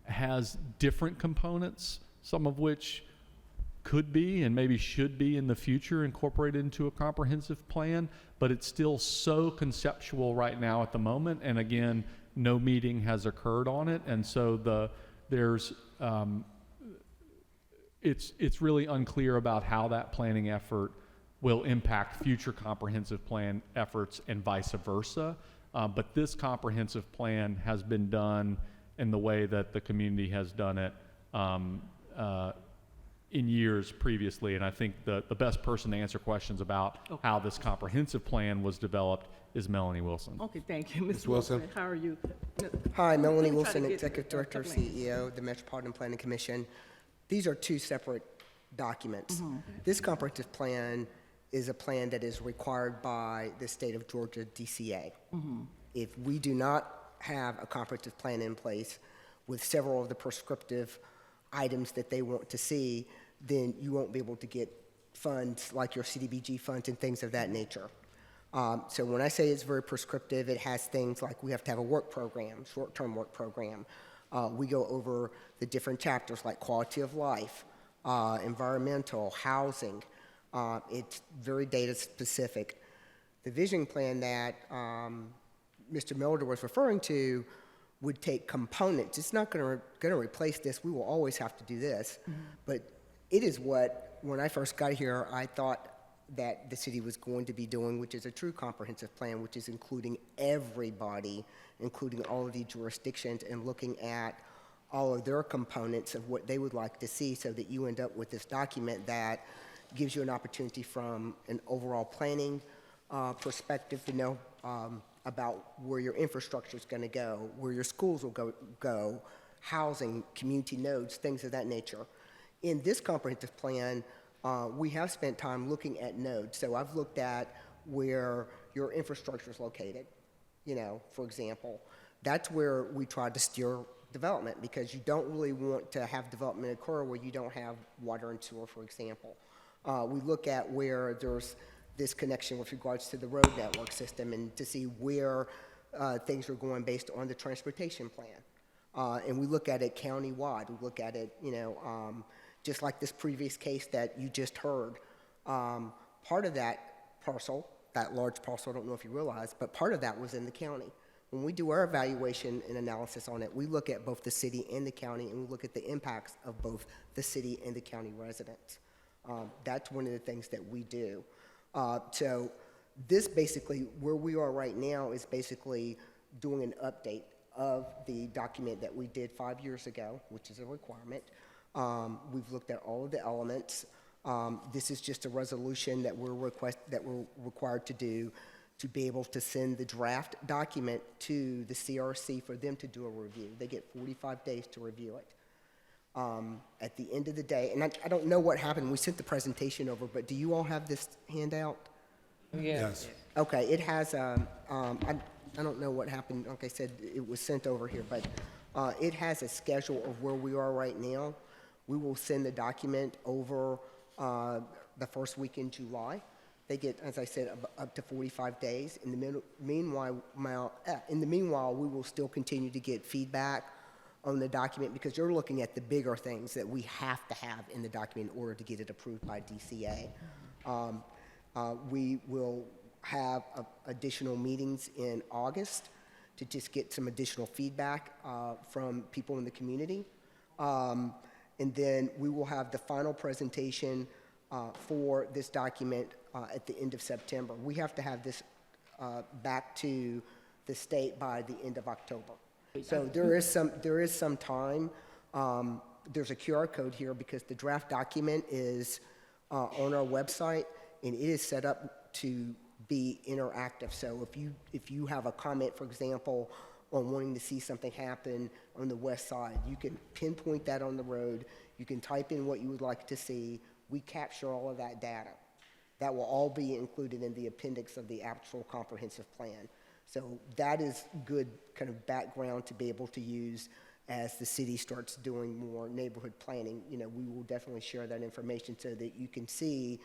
has different components, some of which could be and maybe should be in the future incorporated into a comprehensive plan, but it's still so conceptual right now at the moment. And again, no meeting has occurred on it, and so it's really unclear about how that planning effort will impact future comprehensive plan efforts and vice versa. But this comprehensive plan has been done in the way that the community has done it in years previously, and I think the best person to answer questions about how this comprehensive plan was developed is Melanie Wilson. Okay, thank you. Ms. Wilson. How are you? Hi, Melanie Let me try to Wilson, get Executive Director, a plan. CEO of the Metropolitan Planning Commission. These are two separate documents. This comprehensive plan is a plan that is required by the state of Georgia DCA. If we do not have a comprehensive plan in place with several of the prescriptive items that they want to see, then you won't be able to get funds like your CDBG funds and things of that nature. So when I say it's very prescriptive, it has things like we have to have a work program, short-term work program. We go over the different chapters like quality of life, environmental, housing. It's very data specific. The vision plan that Mr. Milder was referring to would take components. It's not going to replace this. We will always have to do this. But it is what, when I first got here, I thought that the city was going to be doing, which is a true comprehensive plan, which is including everybody, including all of the jurisdictions, and looking at all of their components of what they would like to see, so that you end up with this document that gives you an opportunity from an overall planning perspective to know about where your infrastructure is going to go, where your schools will go, housing, community nodes, things of that nature. In this comprehensive plan, we have spent time looking at nodes. So I've looked at where your infrastructure is located, for example. That's where we try to steer development, because you don't really want to have development occur where you don't have water and sewer, for example. We look at where there's this connection with regards to the road network system, and to see where things are going based on the transportation plan. And we look at it county-wide. We look at it, just like this previous case that you just heard. Part of that parcel, that large parcel, I don't know if you realize, but part of that was in the county. When we do our evaluation and analysis on it, we look at both the city and the county, and we look at the impacts of both the city and the county residents. That's one of the things that we do. So this basically, where we are right now, is basically doing an update of the document that we did 5 years ago, which is a requirement. We've looked at all of the elements. This is just a resolution that we're required to do, to be able to send the draft document to the CRC for them to do a review. They get 45 days to review it. At the end of the day, and I don't know what happened, we sent the presentation over, but do you all have this handout? Yes. Okay, it has, I don't know what happened, like I said, it was sent over here, but it has a schedule of where we are right now. We will send the document over the first week in July. They get, as I said, up to 45 days. In the meanwhile, we will still continue to get feedback on the document, because you're looking at the bigger things that we have to have in the document in order to get it approved by DCA. We will have additional meetings in August to just get some additional feedback from people in the community. And then we will have the final presentation for this document at the end of September. We have to have this back to the state by the end of October. So there is some time. There's a QR code here, because the draft document is on our website, and it is set up to be interactive. So if you have a comment, for example, on wanting to see something happen on the west side, you can pinpoint that on the road. You can type in what you would like to see. We capture all of that data. That will all be included in the appendix of the actual comprehensive plan. So that is good kind of background to be able to use as the city starts doing more neighborhood planning. We will definitely share that information so that you can see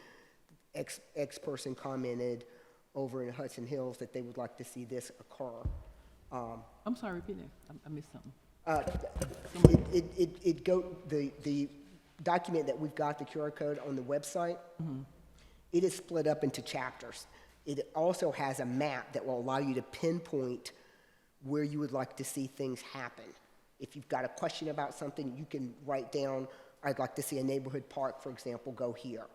X person commented over in Hudson Hills that they would like to see this occur. I'm sorry, repeat that. I missed something. The document that we've got, the QR code on the website, it is split up into chapters. It also has a map that will allow you to pinpoint where you would like to see things happen. If you've got a question about something, you can write down, I'd like to see a neighborhood park, for example, go here.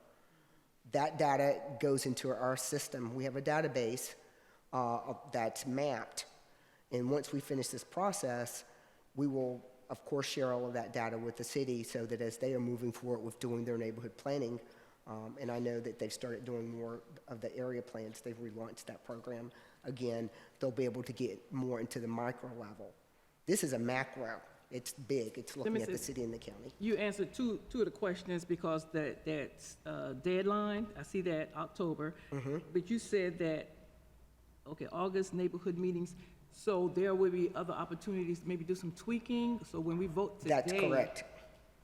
That data goes into our system. We have a database that's mapped. And once we finish this process, we will, of course, share all of that data with the city, so that as they are moving forward with doing their neighborhood planning, and I know that they've started doing more of the area plans, they've relaunched that program again, they'll be able to get more into the micro level. This is a macro. It's big. It's looking at the city and the county. You answered two of the questions, because that deadline, I see that October, but you said that, okay, August neighborhood meetings, so there will be other opportunities to maybe do some tweaking. So when we vote today. That's correct.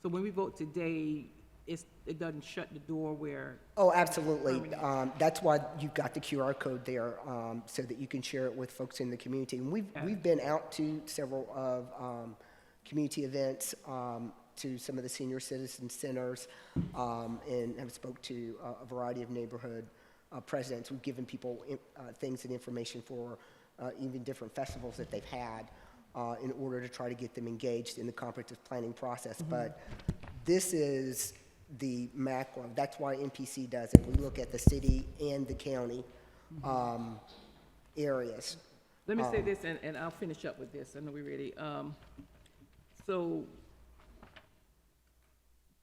So when we vote today, it doesn't shut the door where. Oh, absolutely. That's why you've got the QR code there, so that you can share it with folks in the community. And we've been out to several of community events, to some of the senior citizen centers, and have spoke to a variety of neighborhood presidents. We've given people things and information for even different festivals that they've had in order to try to get them engaged in the comprehensive planning process. But this is the macro. That's why NPC does it. We look at the city and the county areas. Let me say this, and I'll finish up with this. I know we're ready. So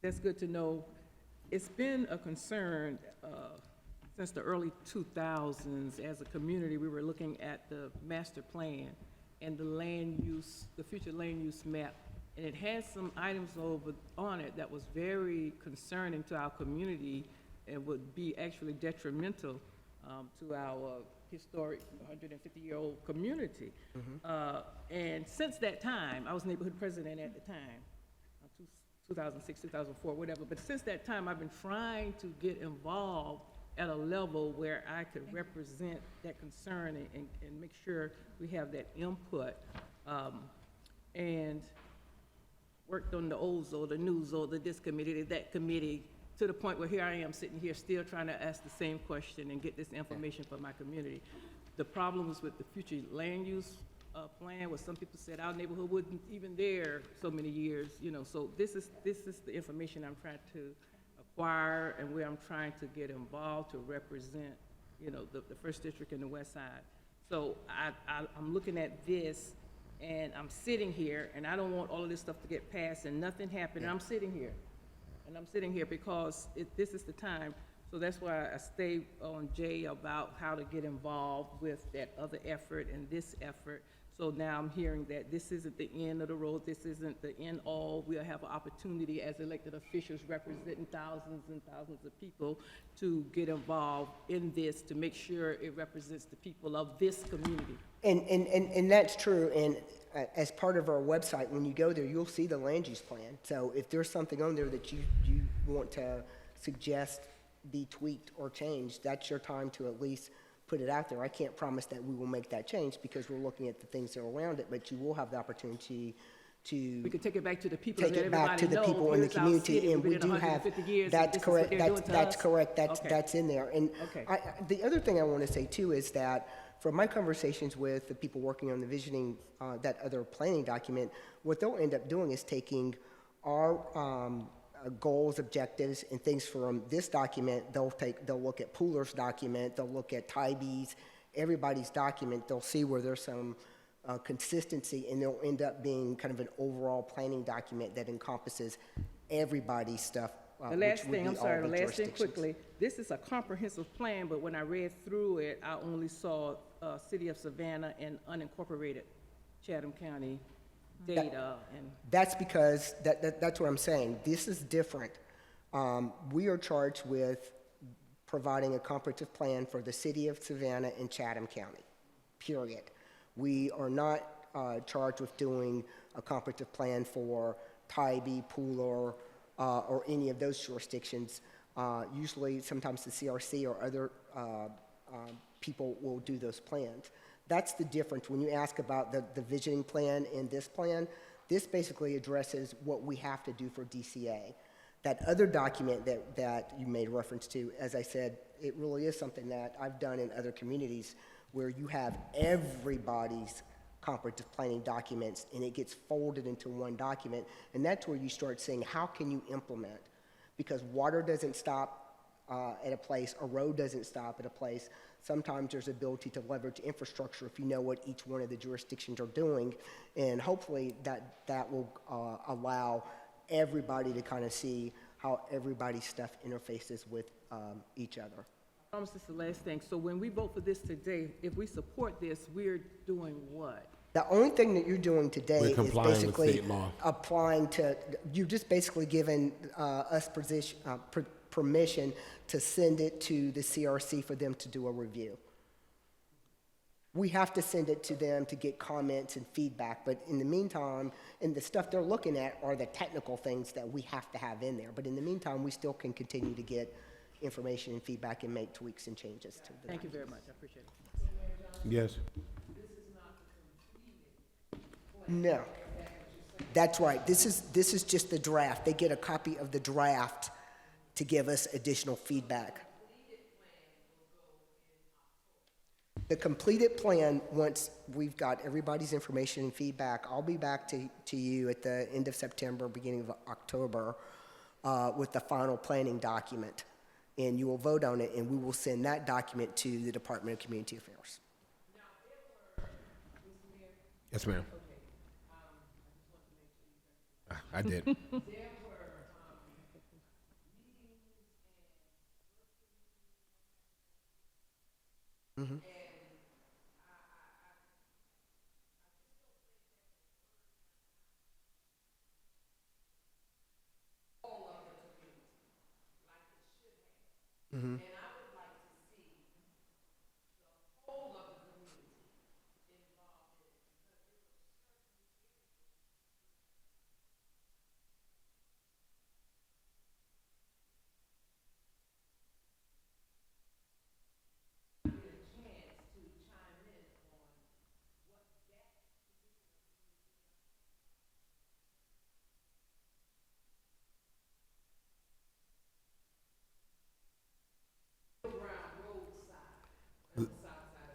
that's good to know. It's been a concern since the early 2000s. As a community, we were looking at the master plan and the land use, the future land use map, and it had some items on it that was very concerning to our community and would be actually detrimental to our historic 150-year-old community. And since that time, I was neighborhood president at the time, 2006, 2004, whatever, but since that time, I've been trying to get involved at a level where I could represent that concern and make sure we have that input. And worked on the OZO, the NUZO, the this committee, that committee, to the point where here I am sitting here still trying to ask the same question and get this information for my community. The problems with the future land use plan was some people said our neighborhood wasn't even there so many years, you know, so this is the information I'm trying to acquire and where I'm trying to get involved to represent, you know, the first district and the west side. So I'm looking at this and I'm sitting here and I don't want all of this stuff to get passed and nothing happened. And I'm sitting here. And I'm sitting here because this is the time. So that's why I stay on Jay about how to get involved with that other effort and this effort. So now I'm hearing that this isn't the end of the road. This isn't the end all. We'll have an opportunity as elected officials representing thousands and thousands of people to get involved in this to make sure it represents the people of this community. And that's true. And as part of our website, when you go there, you'll see the land use plan. So if there's something on there that you want to suggest be tweaked or changed, that's your time to at least put it out there. I can't promise that we will make that change because we're looking at the things that are around it, but you will have the opportunity to we can take it back to the people. Take it back to the people in the community, and we do have. That's correct. That's correct. That's in there. And the other thing I want to say too is that from my conversations with the people working on the visioning, that other planning document, what they'll end up doing is taking our goals, objectives, and things from this document. They'll look at Pooler's document. They'll look at Tybie's, everybody's document. They'll see where there's some consistency, and they'll end up being kind of an overall planning document that encompasses everybody's stuff. The last thing, I'm sorry, the last thing quickly, this is a comprehensive plan, but when I read through it, I only saw City of Savannah and unincorporated Chatham County data. That's because, that's what I'm saying. This is different. We are charged with providing a comprehensive plan for the City of Savannah and Chatham County, period. We are not charged with doing a comprehensive plan for Tybee, Pooler, or any of those jurisdictions. Usually, sometimes the CRC or other people will do those plans. That's the difference. When you ask about the visioning plan and this plan, this basically addresses what we have to do for DCA. That other document that you made reference to, as I said, it really is something that I've done in other communities where you have everybody's comprehensive planning documents and it gets folded into one document, and that's where you start saying, how can you implement? Because water doesn't stop at a place, a road doesn't stop at a place. Sometimes there's ability to leverage infrastructure if you know what each one of the jurisdictions are doing, and hopefully that will allow everybody to kind of see how everybody's stuff interfaces with each other. I promise this is the last thing. So when we vote for this today, if we support this, we're doing what? The only thing that you're doing today is basically with law. applying to, you're just basically giving us permission to send it to the CRC for them to do a review. We have to send it to them to get comments and feedback, but in the meantime, and the stuff they're looking at are the technical things that we have to have in there. But in the meantime, we still can continue to get information and feedback and make tweaks and changes to the Thank you very much. I appreciate it. Yes. No. That's right. This is just the draft. They get a copy of the draft to give us additional feedback. The completed plan, once we've got everybody's information and feedback, I'll be back to you at the end of September, beginning of October, with the final planning document. And you will vote on it, and we will send that document to the Department of Community Affairs. Yes, ma'am. I did. Mm-hmm. Mm-hmm.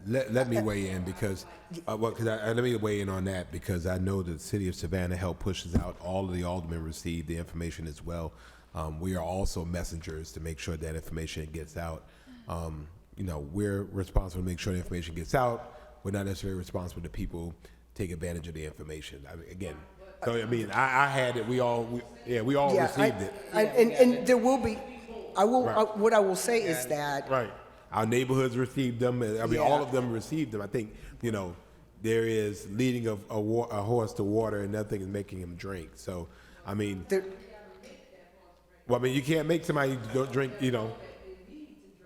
Let me weigh in because, let me weigh in on that because I know that the City of Savannah helped pushes out. All of the aldermen received the information as well. We are also messengers to make sure that information gets out. We're responsible to make sure the information gets out. We're not necessarily responsible to people take advantage of the information. I had it. We all received it. And there will be. Right. What I will say is that. Right. Our neighborhoods received them. All of them received them. I think, there is leading a horse to water, and nothing is making him drink. So, you can't make somebody don't drink,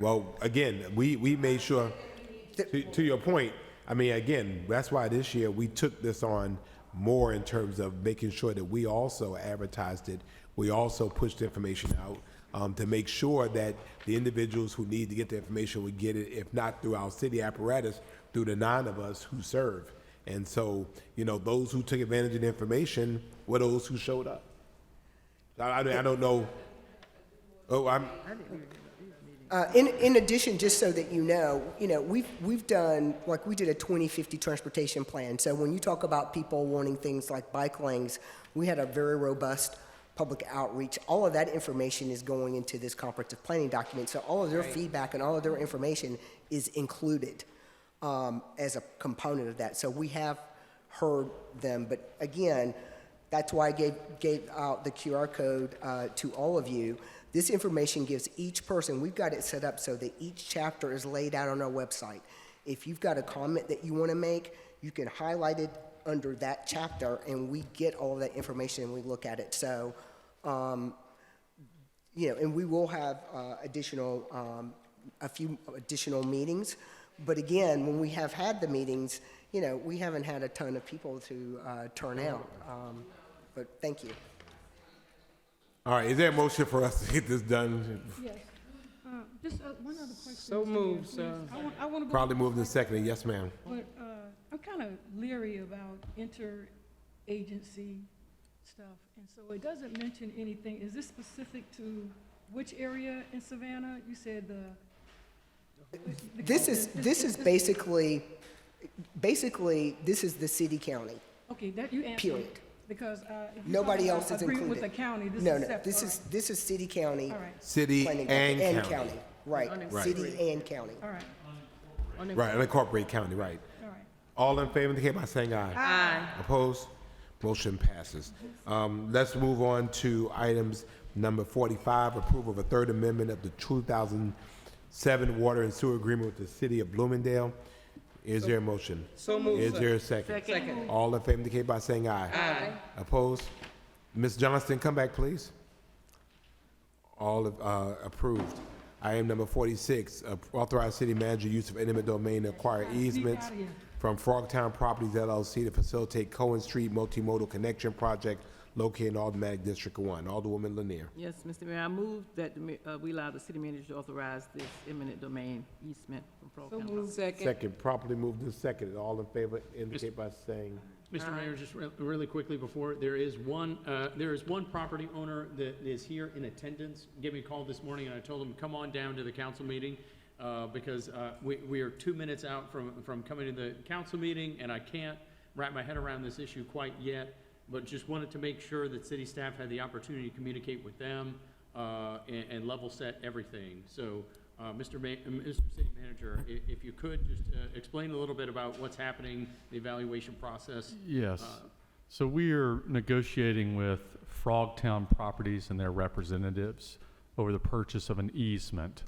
Well, again, we made sure, to your point, again, that's why this year we took this on more in terms of making sure that we also advertised it. We also pushed information out. To make sure that the individuals who need to get the information would get it, if not through our city apparatus, through the 9 of us who serve. And so, those who took advantage of the information were those who showed up. I don't know. In addition, just so that we've done, like we did a 2050 transportation plan. So when you talk about people wanting things like bike lanes, we had a very robust public outreach. All of that information is going into this comprehensive planning document. So all of their feedback and all of their information is included as a component of that. So we have heard them, but again, that's why I gave out the QR code to all of you. This information gives each person, we've got it set up so that each chapter is laid out on our website. If you've got a comment that you want to make, you can highlight it under that chapter, and we get all of that information and we look at it. So, and we will have a few additional meetings. But again, when we have had the meetings, we haven't had a ton of people to turn out. But thank you. All right, is there a motion for us to get this done? Yes. Just one other question. So moved, sir. I want to go. Probably moved in second. Yes, ma'am. But I'm kind of leery about interagency stuff, and so it doesn't mention anything. Is this specific to which area in Savannah? You said This is basically this is the city county. Okay, that you answered. Period. Because nobody else is agreement included. with the county. This No, is no. separate. This is city county. All right. City and county. Right. Right. City and county. All right. Right, unincorporated county, right. All right. All in favor indicate by saying aye. Aye. Opposed? Motion passes. Let's move on to items number 45, approval of a third amendment of the 2007 Water and Sewer Agreement with the City of Bloomingdale. Is there a motion? So moved, Is sir. there a second? Second. All in favor indicate by saying aye. Aye. Opposed? Ms. Johnston, come back, please. All approved. Item number 46, authorize city manager use of eminent domain to acquire easements from Frogtown Properties LLC to facilitate Cohen Street Multimodal Connection Project located in Automatic District 1. Alderwoman Lanier. Yes, Mr. Mayor, I move that we allow the city manager to authorize this eminent domain easement from Frogtown. Second. Second, properly moved and seconded. All in favor indicate by saying, Mr. Mayor, just really quickly before, there is one property owner that is here in attendance. Gave me a call this morning, and I told him, come on down to the council meeting, because we are 2 minutes out from coming to the council meeting, and I can't wrap my head around this issue quite yet, but just wanted to make sure that city staff had the opportunity to communicate with them and level set everything. So, Mr. City Manager, if you could just explain a little bit about what's happening, the evaluation process. Yes. So we are negotiating with Frogtown Properties and their representatives over the purchase of an easement.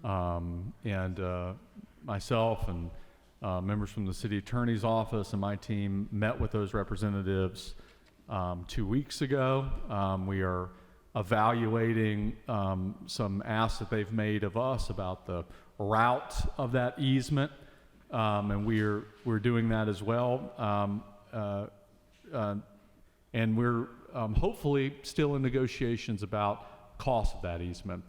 And myself and members from the city attorney's office and my team met with those representatives 2 weeks ago. We are evaluating some asks that they've made of us about the route of that easement, and we're doing that as well. And we're hopefully still in negotiations about cost of that easement.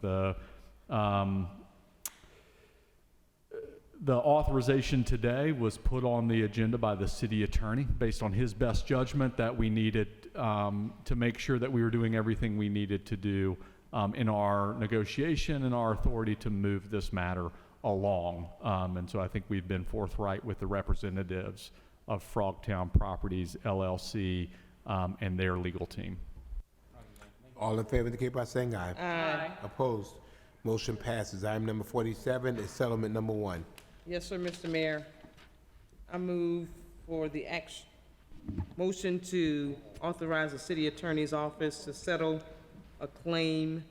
The authorization today was put on the agenda by the city attorney based on his best judgment that we needed to make sure that we were doing everything we needed to do in our negotiation and our authority to move this matter along. And so I think we've been forthright with the representatives of Frogtown Properties, LLC, and their legal team. All in favor indicate by saying aye. Aye. Opposed? Motion passes. Item number 47 is settlement number 1. Yes, sir, Mr. Mayor. I move for the motion to authorize the city attorney's office to settle a claim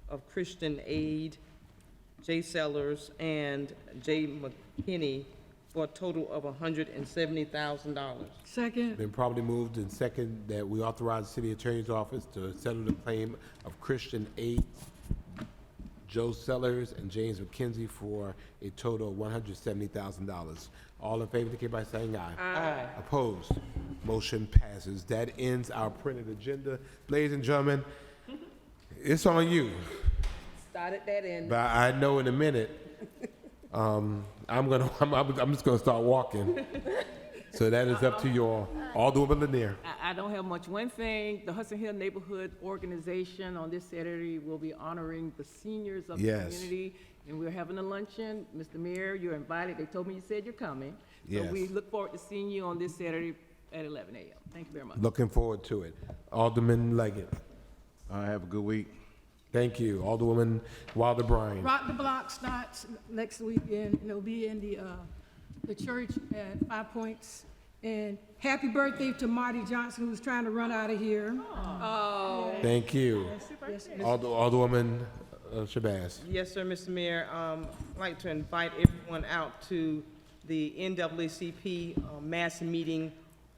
of Christian Aid, J. Sellers, and J. McKinney for a total of $170,000. Second. Been probably moved and second that we authorize the city attorney's office to settle the claim of Christian Aid, Joe Sellers, and James McKenzie for a total of $170,000. All in favor indicate by saying aye. Aye. Opposed? Motion passes. That ends our printed agenda. Ladies and gentlemen, it's on you. Started that in. But I know in a minute, I'm just gonna start walking. So that is up to you all. Alderwoman Lanier. I don't have much. One thing, the Hudson Hill Neighborhood Organization on this Saturday will be honoring the seniors of the Yes. community, and we're having a luncheon. Mr. Mayor, you're invited. They told me you said you're coming. Yes. So we look forward to seeing you on this Saturday at 11 a.m. Thank you very much. Looking forward to it. Alderman Leggett. Have a good week. Thank you. Alderwoman Wilder Bryan. Rock the Block starts next weekend, and it'll be in the church at 5 Points. And happy birthday to Marty Johnson, who's trying to run out of here. Oh. Thank you. Yes, Alderwoman Shabazz. Yes, sir, Mr. Mayor. I'd like to invite everyone out to the NAACP mass meeting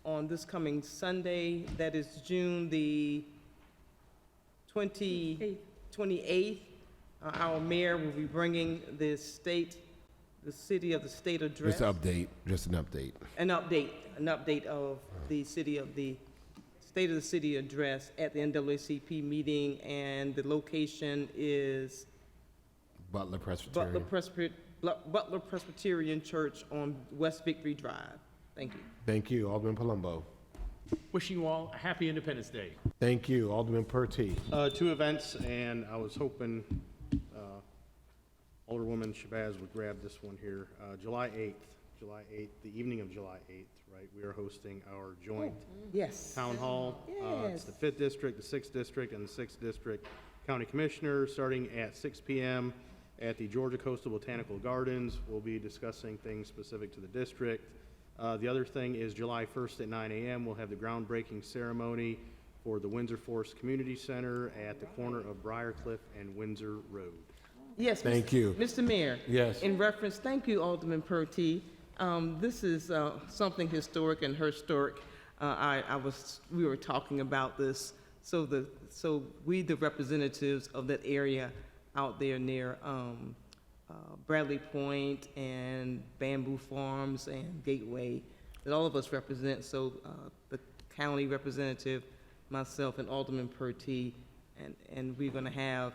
on this coming Sunday. That is June the 28th. Our mayor will be bringing the city of the state address. Just an update. An update of the state of the city address at the NAACP meeting, and the location is Butler Presbyterian. Butler Presbyterian Church on West Victory Drive. Thank you. Thank you, Alderman Palumbo. Wishing you all a happy Independence Day. Thank you, Alderman Purty. 2 events, and I was hoping Alderwoman Shabazz would grab this one here. July 8th, the evening of July 8th, right? We are hosting our joint Yes. town hall. It's the 5th District, the 6th District, and the 6th District County Commissioners, starting at 6 p.m. at the Georgia Coastal Botanical Gardens. We'll be discussing things specific to the district. The other thing is July 1st at 9 a.m. We'll have the groundbreaking ceremony for the Windsor Forest Community Center at the corner of Briarcliff and Windsor Road. Yes. Thank you. Mr. Mayor. Yes. In reference, thank you, Alderman Purty. This is something historic and historic. We were talking about this. So we, the representatives of that area out there near Bradley Point and Bamboo Farms and Gateway, that all of us represent. So the county representative, myself, and Alderman Purty, and we're going to have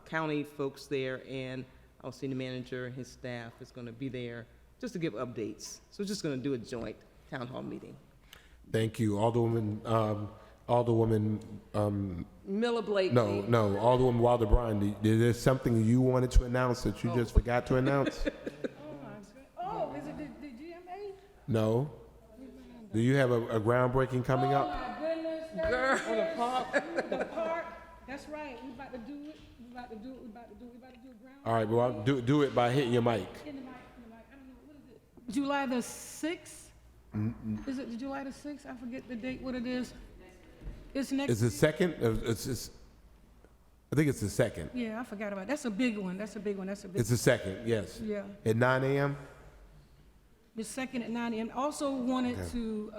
county folks there, and our senior manager and his staff is going to be there just to give updates. So we're just going to do a joint town hall meeting. Thank you, Alderwoman Miller Blakely. No, Alderwoman Wilder Bryan, is there something you wanted to announce that you just forgot to announce? Oh, is it the GMA? No? Do you have a groundbreaking coming up? Oh, my goodness. Girl. The park, that's right, we about to do it, we about to do a ground. All right, well, do it by hitting your mic. In the mic, I don't know, what is it? July the 6th? Is it July the 6th? I forget the date, what it is. It's next. Is it second? I think it's the second. Yeah, I forgot about it. That's a big one. It's It's the second, yes. Yeah. At 9 a.m.? The second at 9 a.m. Also wanted to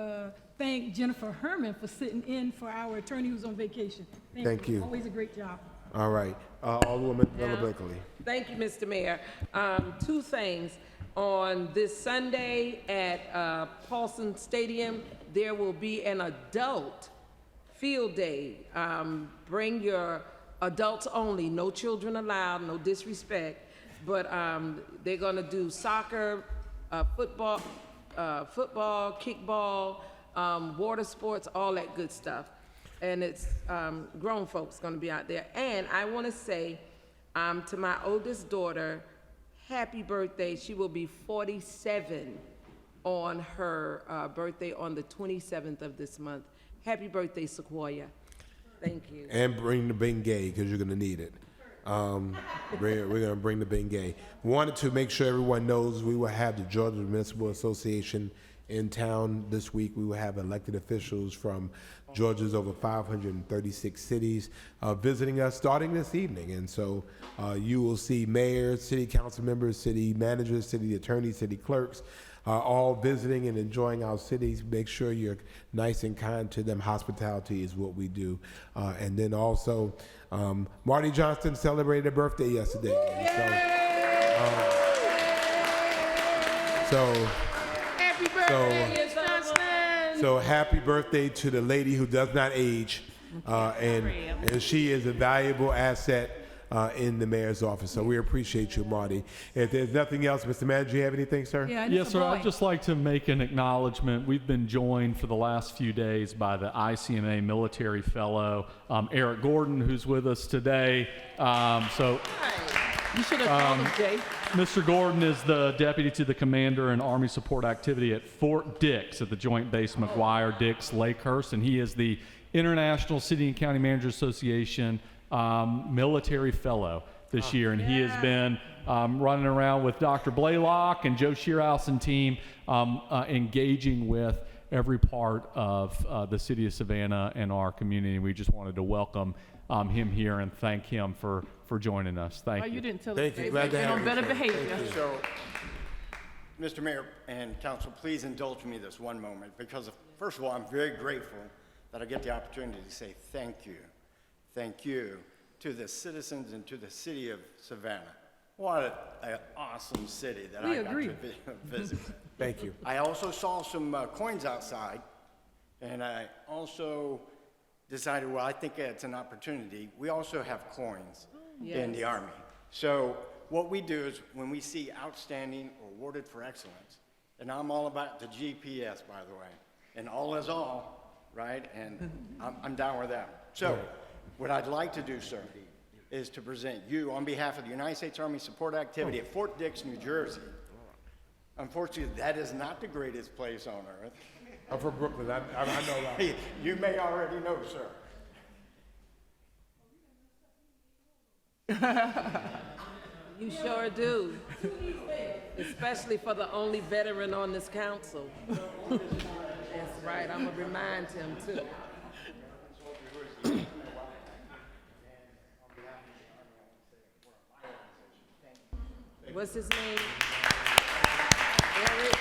thank Jennifer Herman for sitting in for our attorney who's on vacation. Thank you. Always a great job. All right. Alderwoman Miller Blakely. Thank you, Mr. Mayor. Two things. On this Sunday at Paulson Stadium, there will be an adult field day. Bring your adults only, no children allowed, no disrespect. But they're gonna do soccer, football, kickball, water sports, all that good stuff. And it's grown folks gonna be out there. And I wanna say to my oldest daughter, happy birthday. She will be 47 on her birthday on the 27th of this month. Happy birthday, Sequoia. Thank you. And bring the Bengay, because you're going to need it. We're going to bring the Bengay. Wanted to make sure everyone knows we will have the Georgia Municipal Association in town this week. We will have elected officials from Georgia's over 536 cities visiting us starting this evening. And so you will see mayors, city council members, city managers, city attorneys, city clerks, all visiting and enjoying our cities. Make sure you're nice and kind to them. Hospitality is what we do. And then also, Marty Johnston celebrated a birthday yesterday. Happy birthday, Ms. Johnston. So happy birthday to the lady who does not age, and she is a valuable asset in the mayor's office. So we appreciate you, Marty. If there's nothing else, Mr. Manager, you have anything, sir? Yeah, Yes, sir. I'd just like to make an acknowledgement. We've been joined for the last few days by the ICMA military fellow, Eric Gordon, who's with us today. You should have called him, Jay. Mr. Gordon is the deputy to the commander in Army support activity at Fort Dix at the Joint Base McGuire Dix Lakehurst, and he is the International City and County Managers Association military fellow this year, and he has been running around with Dr. Blaylock and Joe Shearhouse and team, engaging with every part of the city of Savannah and our community. We just wanted to welcome him here and thank him for joining us. Thank you. You didn't tell Thank us. you. Glad to have you. Better behavior. So, Mr. Mayor and Council, please indulge me this one moment, because first of all, I'm very grateful that I get the opportunity to say thank you to the citizens and to the city of Savannah. What an awesome city that I got to visit. Thank you. I also saw some coins outside, and I also decided, well, I think it's an opportunity. We also have coins in the Army. So what we do is when we see outstanding or awarded for excellence, and I'm all about the GPS, by the way, and all is all, right? And I'm down with that. So what I'd like to do, sir, is to present you on behalf of the United States Army support activity at Fort Dix, New Jersey. Unfortunately, that is not the greatest place on earth. I'm from Brooklyn. I know that. You may already know, sir. You sure do. Especially for the only veteran on this council. That's right, I'm gonna remind him too. What's his name? Eric?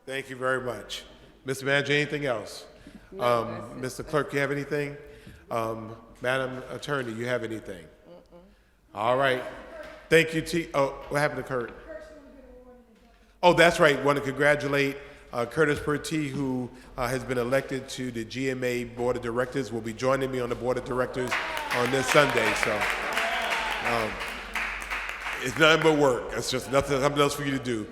Thank you very much. Mr. Manager, anything else? Mr. Clerk, you have anything? Madam Attorney, you have anything? All right. Thank you, what happened to Kurt? Oh, that's right. Want to congratulate Curtis Pertee, who has been elected to the GMA Board of Directors, will be joining me on the Board of Directors on this Sunday. So It's nothing but work. It's just nothing else for you to do.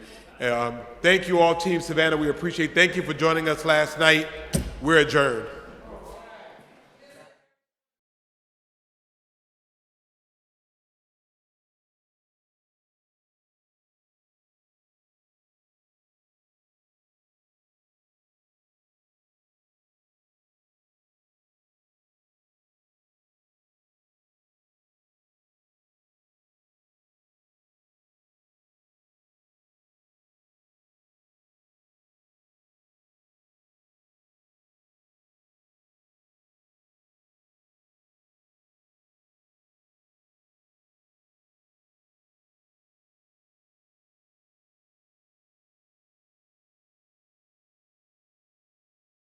Thank you all, Team Savannah. We appreciate. Thank you for joining us last night. We're adjourned.